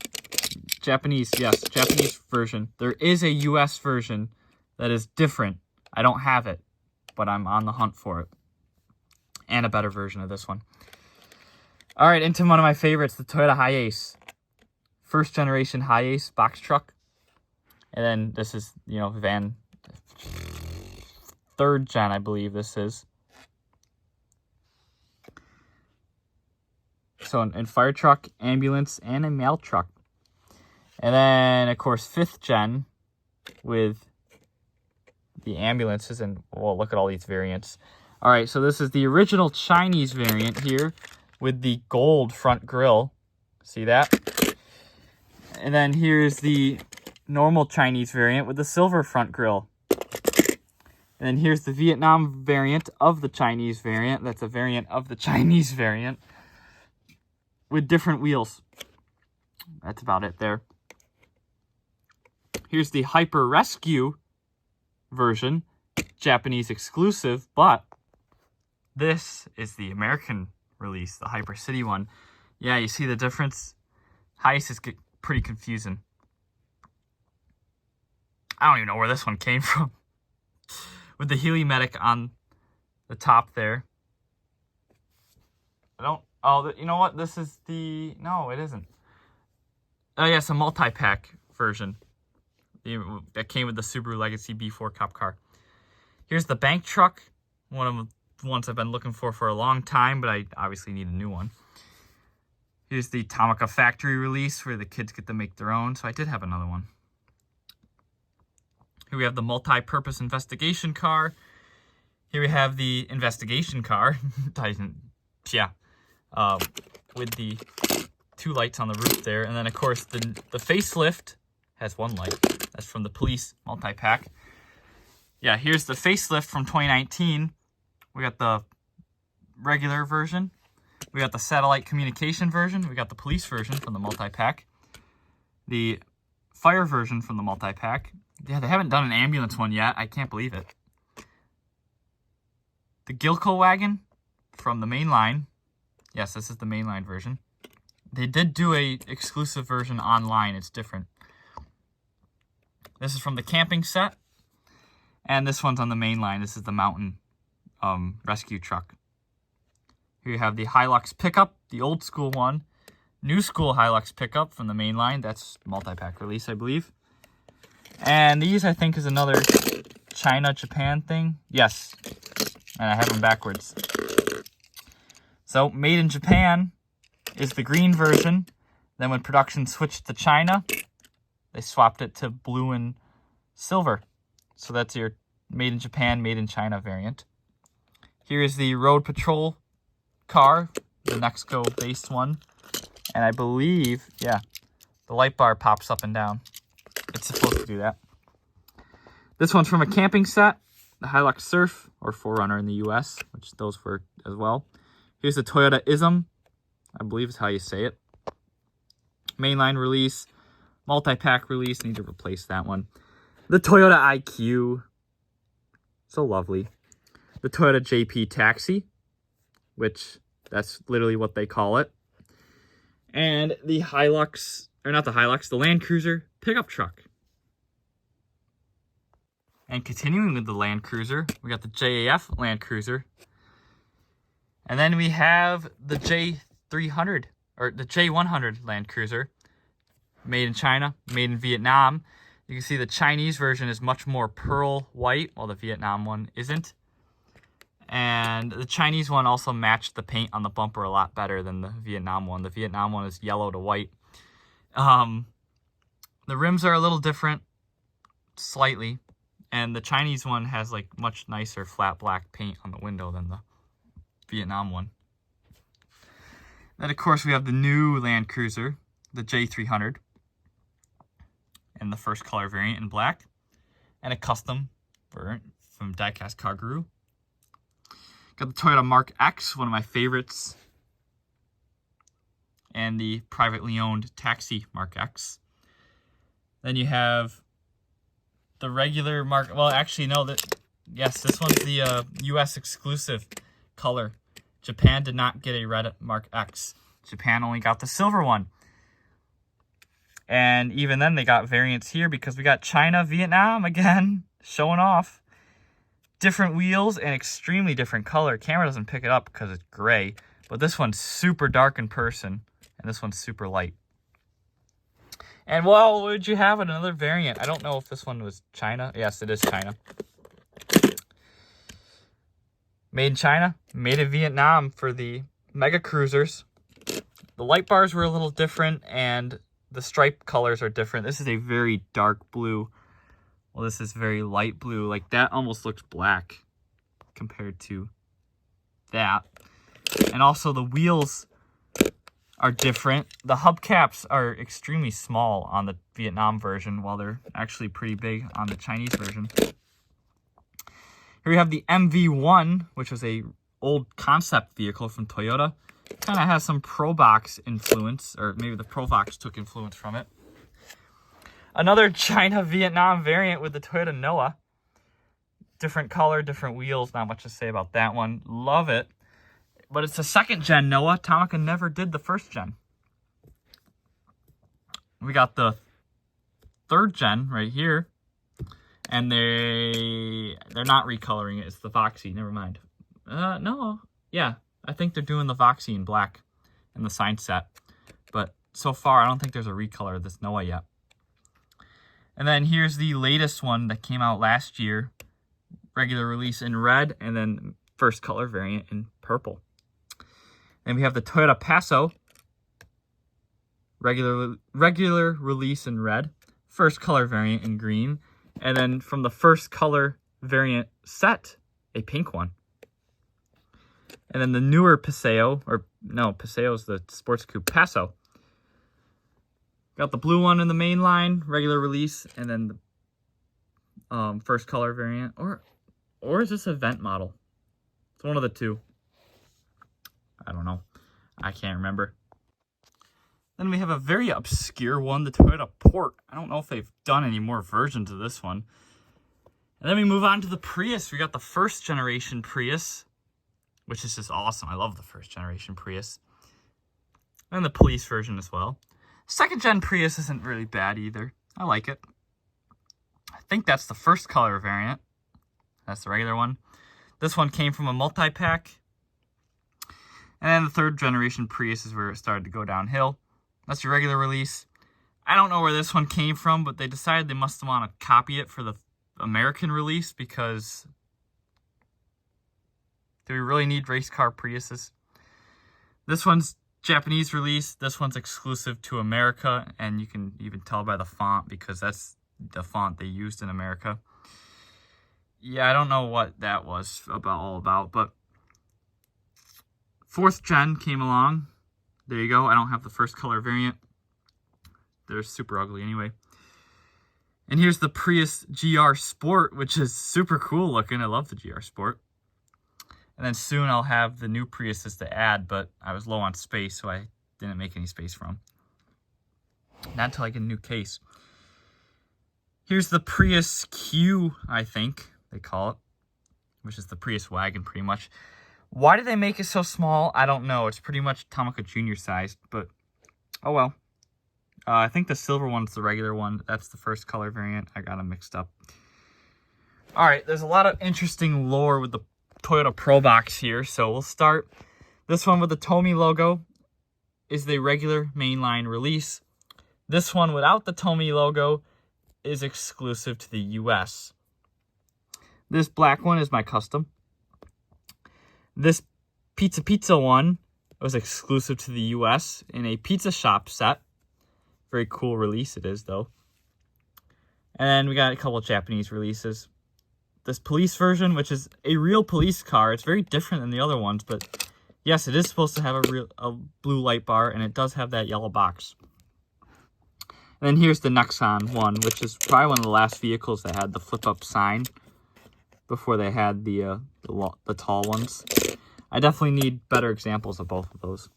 Speaker 1: Japanese, yes, Japanese version. There is a US version that is different. I don't have it, but I'm on the hunt for it. And a better version of this one. All right, into one of my favorites, the Toyota Hiace. First generation Hiace box truck. And then this is, you know, van. 3rd gen, I believe this is. So in fire truck, ambulance, and a mail truck. And then, of course, 5th gen with the ambulances. And, well, look at all these variants. All right, so this is the original Chinese variant here with the gold front grille. See that? And then here's the normal Chinese variant with the silver front grille. And then here's the Vietnam variant of the Chinese variant. That's a variant of the Chinese variant with different wheels. That's about it there. Here's the Hyper Rescue version, Japanese exclusive, but this is the American release, the Hyper City one. Yeah, you see the difference? Hiace is pretty confusing. I don't even know where this one came from. With the Helimatic on the top there. Oh, you know what? This is the... No, it isn't. Oh, yes, a multi-pack version. That came with the Subaru Legacy B4 cop car. Here's the bank truck. One of the ones I've been looking for a long time, but I obviously need a new one. Here's the Tomica factory release where the kids get to make their own. So I did have another one. Here we have the multi-purpose investigation car. Here we have the investigation car. Yeah. With the 2 lights on the roof there. And then, of course, the facelift has 1 light. That's from the police multi-pack. Yeah, here's the facelift from 2019. We got the regular version. We got the satellite communication version. We got the police version from the multi-pack. The fire version from the multi-pack. Yeah, they haven't done an ambulance one yet. I can't believe it. The Gilco wagon from the main line. Yes, this is the mainline version. They did do a exclusive version online. It's different. This is from the camping set. And this one's on the main line. This is the mountain rescue truck. Here you have the Hilux pickup, the old school one. New school Hilux pickup from the main line. That's multi-pack release, I believe. And these, I think, is another China, Japan thing. Yes. And I have them backwards. So, made in Japan is the green version. Then when production switched to China, they swapped it to blue and silver. So that's your made in Japan, made in China variant. Here is the road patrol car, the Mexico-based one. And I believe, yeah, the light bar pops up and down. It's supposed to do that. This one's from a camping set, the Hilux Surf, or 4Runner in the US, which those were as well. Here's the Toyota Ism, I believe is how you say it. Mainline release, multi-pack release, need to replace that one. The Toyota IQ, so lovely. The Toyota JP Taxi, which that's literally what they call it. And the Hilux, or not the Hilux, the Land Cruiser pickup truck. And continuing with the Land Cruiser, we got the JAF Land Cruiser. And then we have the J300, or the J100 Land Cruiser. Made in China, made in Vietnam. You can see the Chinese version is much more pearl white, while the Vietnam one isn't. And the Chinese one also matched the paint on the bumper a lot better than the Vietnam one. The Vietnam one is yellow to white. The rims are a little different, slightly. And the Chinese one has like much nicer flat black paint on the window than the Vietnam one. Then of course we have the new Land Cruiser, the J300. In the first color variant in black. And a custom variant from Diecast Car Guru. Got the Toyota Mark X, one of my favorites. And the privately owned Taxi Mark X. Then you have the regular Mark... Well, actually, no. Yes, this one's the US exclusive color. Japan did not get a red Mark X. Japan only got the silver one. And even then, they got variants here because we got China, Vietnam again, showing off. Different wheels and extremely different color. Camera doesn't pick it up because it's gray. But this one's super dark in person. And this one's super light. And well, would you have another variant? I don't know if this one was China. Yes, it is China. Made in China. Made in Vietnam for the Mega Cruisers. The light bars were a little different and the stripe colors are different. This is a very dark blue. Well, this is very light blue. Like, that almost looks black compared to that. And also, the wheels are different. The hubcaps are extremely small on the Vietnam version, while they're actually pretty big on the Chinese version. Here we have the MV1, which was a old concept vehicle from Toyota. Kind of has some Probox influence, or maybe the Probox took influence from it. Another China-Vietnam variant with the Toyota Noah. Different color, different wheels. Not much to say about that one. Love it. But it's a second-gen Noah. Tomica never did the first gen. We got the third gen right here. And they're not recoloring it. It's the Voxy. Never mind. No. Yeah. I think they're doing the Voxy in black in the sign set. But so far, I don't think there's a recolor of this Noah yet. And then here's the latest one that came out last year. Regular release in red, and then first color variant in purple. And we have the Toyota Passo. Regular release in red. First color variant in green. And then from the first color variant set, a pink one. And then the newer Paseo, or no, Paseo's the sports coupe, Passo. Got the blue one in the main line, regular release, and then the first color variant. Or is this a Vent model? It's one of the two. I don't know. I can't remember. Then we have a very obscure one, the Toyota Port. I don't know if they've done any more versions of this one. And then we move on to the Prius. We got the first generation Prius, which is just awesome. I love the first generation Prius. And the police version as well. Second gen Prius isn't really bad either. I like it. think that's the first color variant. That's the regular one. This one came from a multi-pack. And then the third generation Prius is where it started to go downhill. That's your regular release. I don't know where this one came from, but they decided they must want to copy it for the American release because do we really need race car Priuses? This one's Japanese release. This one's exclusive to America, and you can even tell by the font because that's the font they used in America. Yeah, I don't know what that was all about, but 4th gen came along. There you go. I don't have the first color variant. They're super ugly anyway. And here's the Prius GR Sport, which is super cool looking. I love the GR Sport. And then soon I'll have the new Priuses to add, but I was low on space, so I didn't make any space for them. Not until I get a new case. Here's the Prius Q, I think they call it, which is the Prius wagon pretty much. Why did they make it so small? I don't know. It's pretty much Tomica Junior sized, but oh well. I think the silver one's the regular one. That's the first color variant. I got them mixed up. All right, there's a lot of interesting lore with the Toyota Pro Box here, so we'll start. This one with the Tomy logo is the regular mainline release. This one without the Tomy logo is exclusive to the US. This black one is my custom. This Pizza one was exclusive to the US in a pizza shop set. Very cool release it is, though. And we got a couple of Japanese releases. This police version, which is a real police car. It's very different than the other ones, but yes, it is supposed to have a blue light bar, and it does have that yellow box. And then here's the Nexon one, which is probably one of the last vehicles that had the flip-up sign before they had the tall ones. I definitely need better examples of both of those.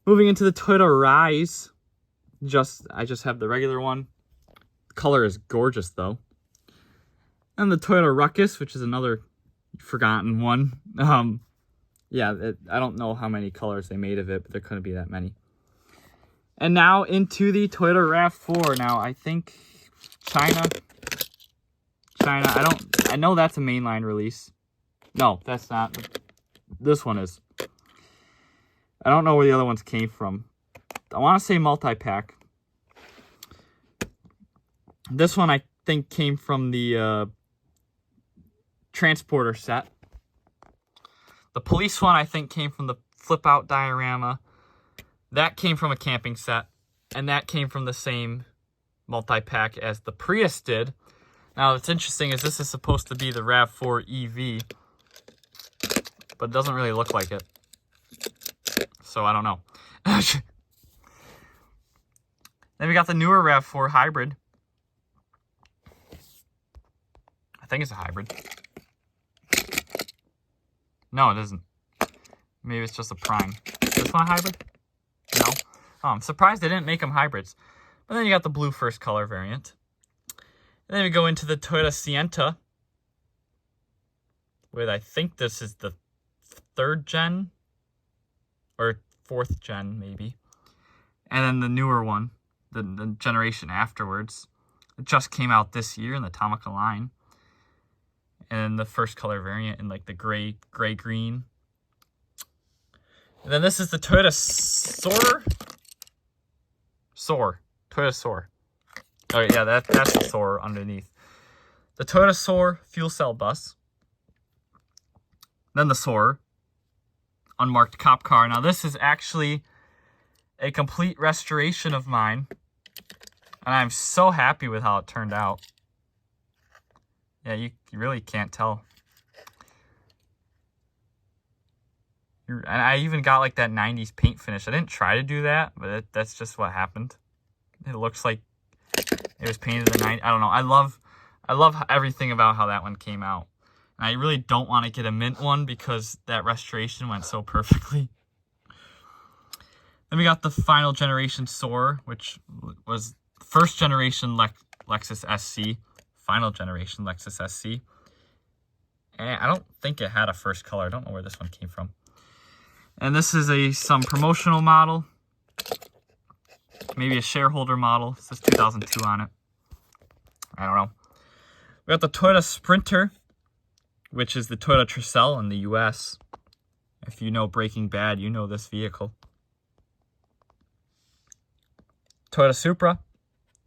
Speaker 1: Moving into the Toyota Rise, I just have the regular one. The color is gorgeous, though. And the Toyota Ruckus, which is another forgotten one. Yeah, I don't know how many colors they made of it, but there couldn't be that many. And now into the Toyota RAV4. Now, I think China, I know that's a mainline release. No, that's not. This one is. I don't know where the other ones came from. I want to say multi-pack. This one, I think, came from the Transporter set. The police one, I think, came from the flip-out diorama. That came from a camping set. And that came from the same multi-pack as the Prius did. Now, what's interesting is this is supposed to be the RAV4 EV. But it doesn't really look like it. So, I don't know. Then we got the newer RAV4 hybrid. I think it's a hybrid. No, it isn't. Maybe it's just a prime. Is this one a hybrid? No. Oh, I'm surprised they didn't make them hybrids. But then you got the blue first color variant. And then we go into the Toyota Sienta. With, I think this is the 3rd gen. Or 4th gen, maybe. And then the newer one. The generation afterwards. It just came out this year in the Tomica line. And the first color variant in like the gray-green. And then this is the Toyota Toyota Soar. Oh yeah, that's the Soar underneath. The Toyota Soar fuel cell bus. Then the Soar. Unmarked cop car. Now this is actually a complete restoration of mine. And I'm so happy with how it turned out. Yeah, you really can't tell. And I even got like that 90s paint finish. I didn't try to do that, but that's just what happened. It looks like it was painted in the 90s. I don't know. I love everything about how that one came out. And I really don't want to get a mint one because that restoration went so perfectly. Then we got the final generation Soar, which was first generation Lexus SC. Final generation Lexus SC. And I don't think it had a first color. I don't know where this one came from. And this is some promotional model. Maybe a shareholder model. It says 2002 on it. I don't know. We got the Toyota Sprinter, which is the Toyota Tercel in the US. If you know Breaking Bad, you know this vehicle. Toyota Supra,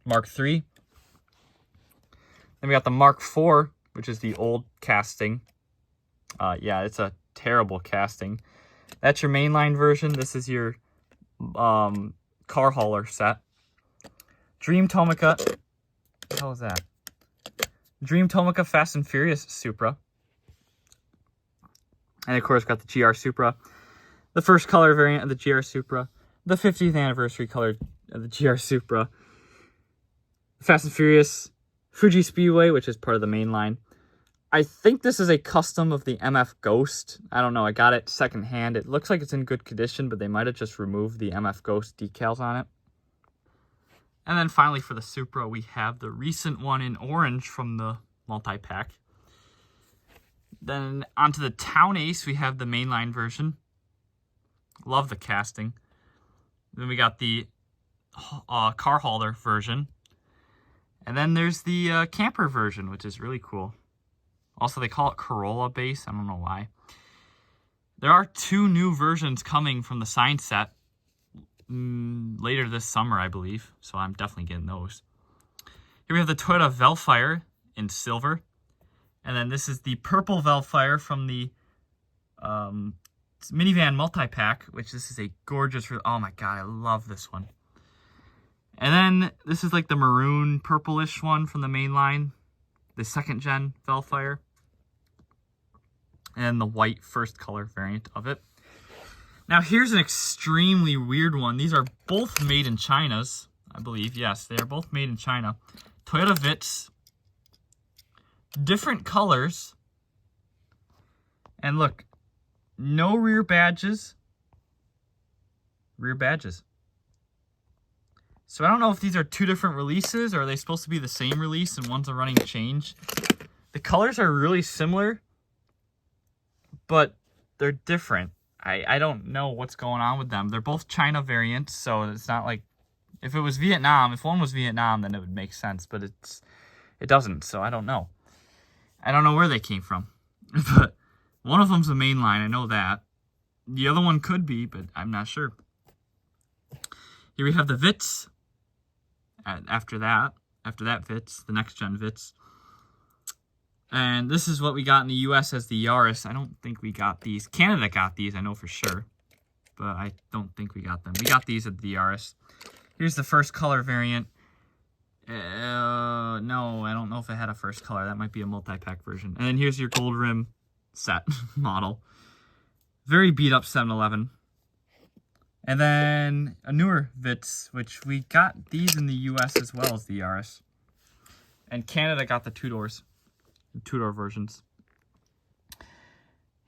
Speaker 1: Mark III. Then we got the Mark IV, which is the old casting. Yeah, it's a terrible casting. That's your mainline version. This is your car hauler set. Dream Tomica. What the hell is that? Dream Tomica Fast and Furious Supra. And of course, got the GR Supra. The first color variant of the GR Supra. The 50th anniversary color of the GR Supra. Fast and Furious Fuji Speedway, which is part of the main line. I think this is a custom of the MF Ghost. I don't know. I got it secondhand. It looks like it's in good condition, but they might have just removed the MF Ghost decals on it. And then finally for the Supra, we have the recent one in orange from the multi-pack. Then onto the Town Ace, we have the mainline version. Love the casting. Then we got the car hauler version. And then there's the camper version, which is really cool. Also, they call it Corolla base. I don't know why. There are 2 new versions coming from the sign set later this summer, I believe. So I'm definitely getting those. Here we have the Toyota Velfire in silver. And then this is the purple Velfire from the minivan multi-pack, which this is a gorgeous... Oh my god, I love this one. And then this is like the maroon purplish one from the main line. The second gen Velfire. And the white first color variant of it. Now here's an extremely weird one. These are both made in China's, I believe. Yes, they are both made in China. Toyota Vitz. Different colors. And look, no rear badges. Rear badges. So I don't know if these are 2 different releases, or are they supposed to be the same release and one's a running change. The colors are really similar, but they're different. I don't know what's going on with them. They're both China variants, so it's not like... If it was Vietnam, if one was Vietnam, then it would make sense, but it doesn't, so I don't know. I don't know where they came from. But one of them's a mainline, I know that. The other one could be, but I'm not sure. Here we have the Vitz. After that Vitz, the next gen Vitz. And this is what we got in the US as the Yaris. I don't think we got these. Canada got these, I know for sure. But I don't think we got them. We got these at the Yaris. Here's the first color variant. No, I don't know if it had a first color. That might be a multi-pack version. And then here's your gold rim set model. Very beat up 711. And then a newer Vitz, which we got these in the US as well as the Yaris. And Canada got the 2-doors, 2-door versions.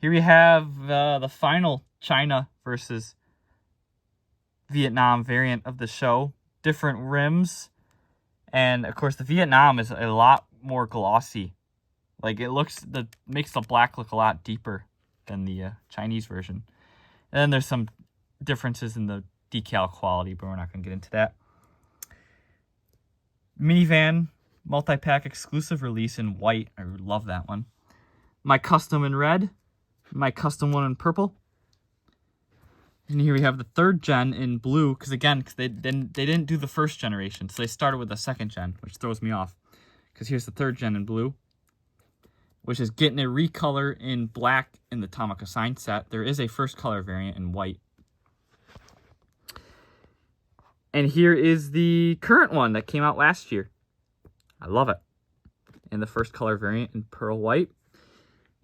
Speaker 1: Here we have the final China versus Vietnam variant of the show. Different rims. And of course the Vietnam is a lot more glossy. Like makes the black look a lot deeper than the Chinese version. And then there's some differences in the decal quality, but we're not going to get into that. Minivan multi-pack exclusive release in white. I love that one. My custom in red. My custom one in purple. And here we have the 3rd gen in blue, because they didn't do the 1st generation, so they started with the 2nd gen, which throws me off. Because here's the 3rd gen in blue, which is getting a recolor in black in the Tomica sign set. There is a first color variant in white. And here is the current one that came out last year. I love it. And the first color variant in pearl white.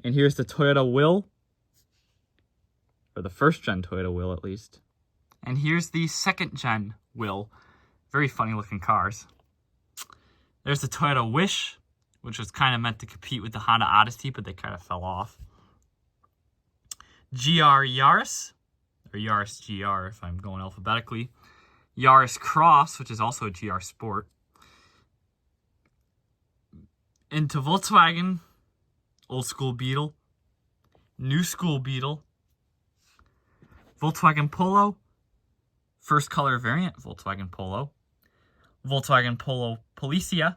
Speaker 1: And here's the Toyota Will. Or the 1st gen Toyota Will, at least. And here's the 2nd gen Will. Very funny looking cars. There's the Toyota Wish, which was kind of meant to compete with the Honda Odyssey, but they kind of fell off. GR Yaris, or Yaris GR if I'm going alphabetically. Yaris Cross, which is also a GR Sport. Into Volkswagen, old school Beetle, new school Beetle, Volkswagen Polo, first color variant Volkswagen Polo, Volkswagen Polo Policia,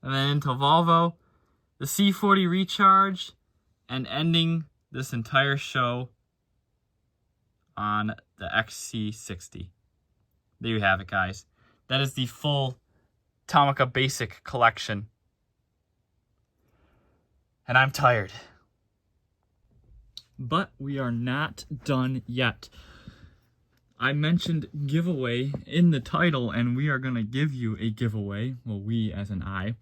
Speaker 1: and then into Volvo, the C40 Recharge, and ending this entire show on the XC60. There you have it, guys. That is the full Tomica Basic collection. And I'm tired. But we are not done yet. I mentioned giveaway in the title, and we are going to give you a giveaway. Well, we as an I.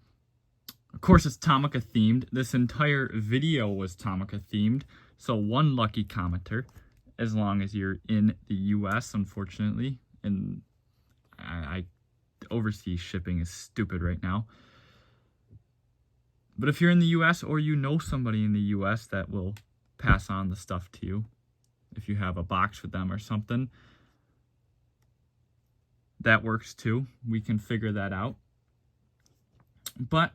Speaker 1: Of course, it's Tomica themed. This entire video was Tomica themed. So one lucky commenter, as long as you're in the US, unfortunately. And I overseas shipping is stupid right now. But if you're in the US or you know somebody in the US that will pass on the stuff to you, if you have a box with them or something, that works too. We can figure that out. But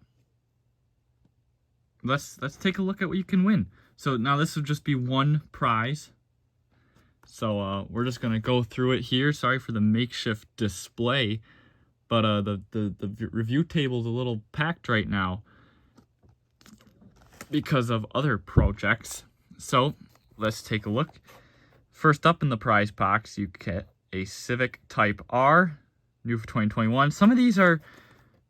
Speaker 1: let's take a look at what you can win. So now this will just be one prize. So we're just gonna go through it here. Sorry for the makeshift display, but the review table is a little packed right now because of other projects. So let's take a look. First up in the prize box, you get a Civic Type R, new for 2021. Some of these are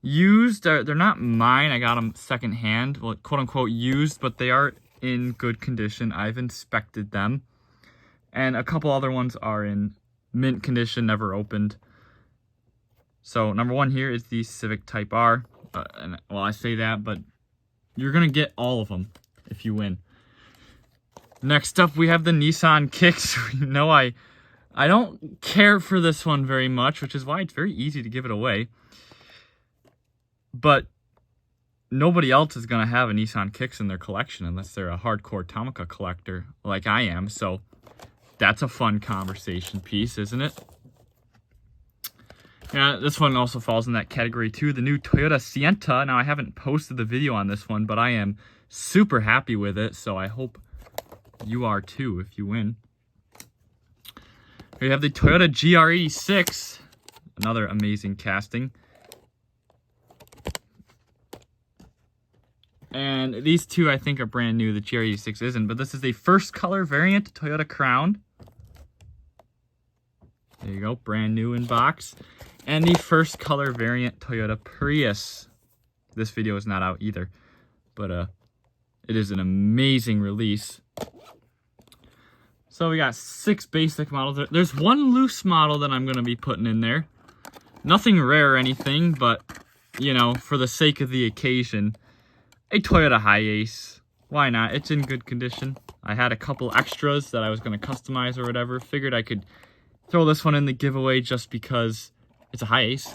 Speaker 1: used. They're not mine. I got them secondhand, well, quote unquote used, but they are in good condition. I've inspected them. And a couple other ones are in mint condition, never opened. So number one here is the Civic Type R. And well, I say that, but you're going to get all of them if you win. Next up, we have the Nissan Kicks. I don't care for this one very much, which is why it's very easy to give it away. But nobody else is going to have a Nissan Kicks in their collection unless they're a hardcore Tomica collector like I am. So that's a fun conversation piece, isn't it? Yeah, this one also falls in that category too. The new Toyota Sienta. Now, I haven't posted the video on this one, but I am super happy with it. So I hope you are too if you win. We have the Toyota GR86. Another amazing casting. And these two, I think, are brand new. The GR86 isn't, but this is the first color variant Toyota Crown. There you go, brand new in box. And the first color variant Toyota Prius. This video is not out either, but it is an amazing release. So we got 6 basic models. There's one loose model that I'm going to be putting in there. Nothing rare or anything, but, you know, for the sake of the occasion, a Toyota Hiace. Why not? It's in good condition. I had a couple extras that I was going to customize or whatever. Figured I could throw this one in the giveaway just because it's a Hiace.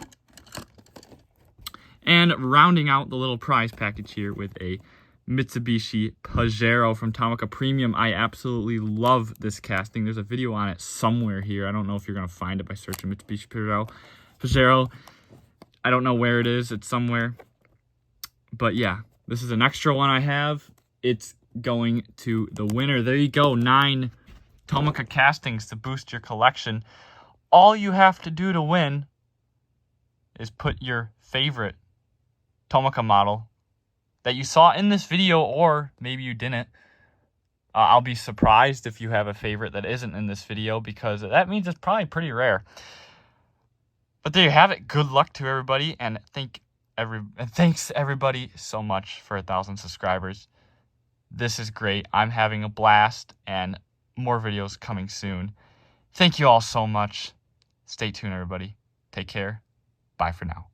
Speaker 1: And rounding out the little prize package here with a Mitsubishi Pajero from Tomica Premium. I absolutely love this casting. There's a video on it somewhere here. I don't know if you're going to find it by searching Mitsubishi Pajero. I don't know where it is. It's somewhere. But yeah, this is an extra one I have. It's going to the winner. There you go. 9 Tomica castings to boost your collection. All you have to do to win is put your favorite Tomica model that you saw in this video, or maybe you didn't. I'll be surprised if you have a favorite that isn't in this video, because that means it's probably pretty rare. But there you have it. Good luck to everybody, and thanks everybody so much for 1,000 subscribers. This is great. I'm having a blast, and more videos coming soon. Thank you all so much. Stay tuned, everybody. Take care. Bye for now.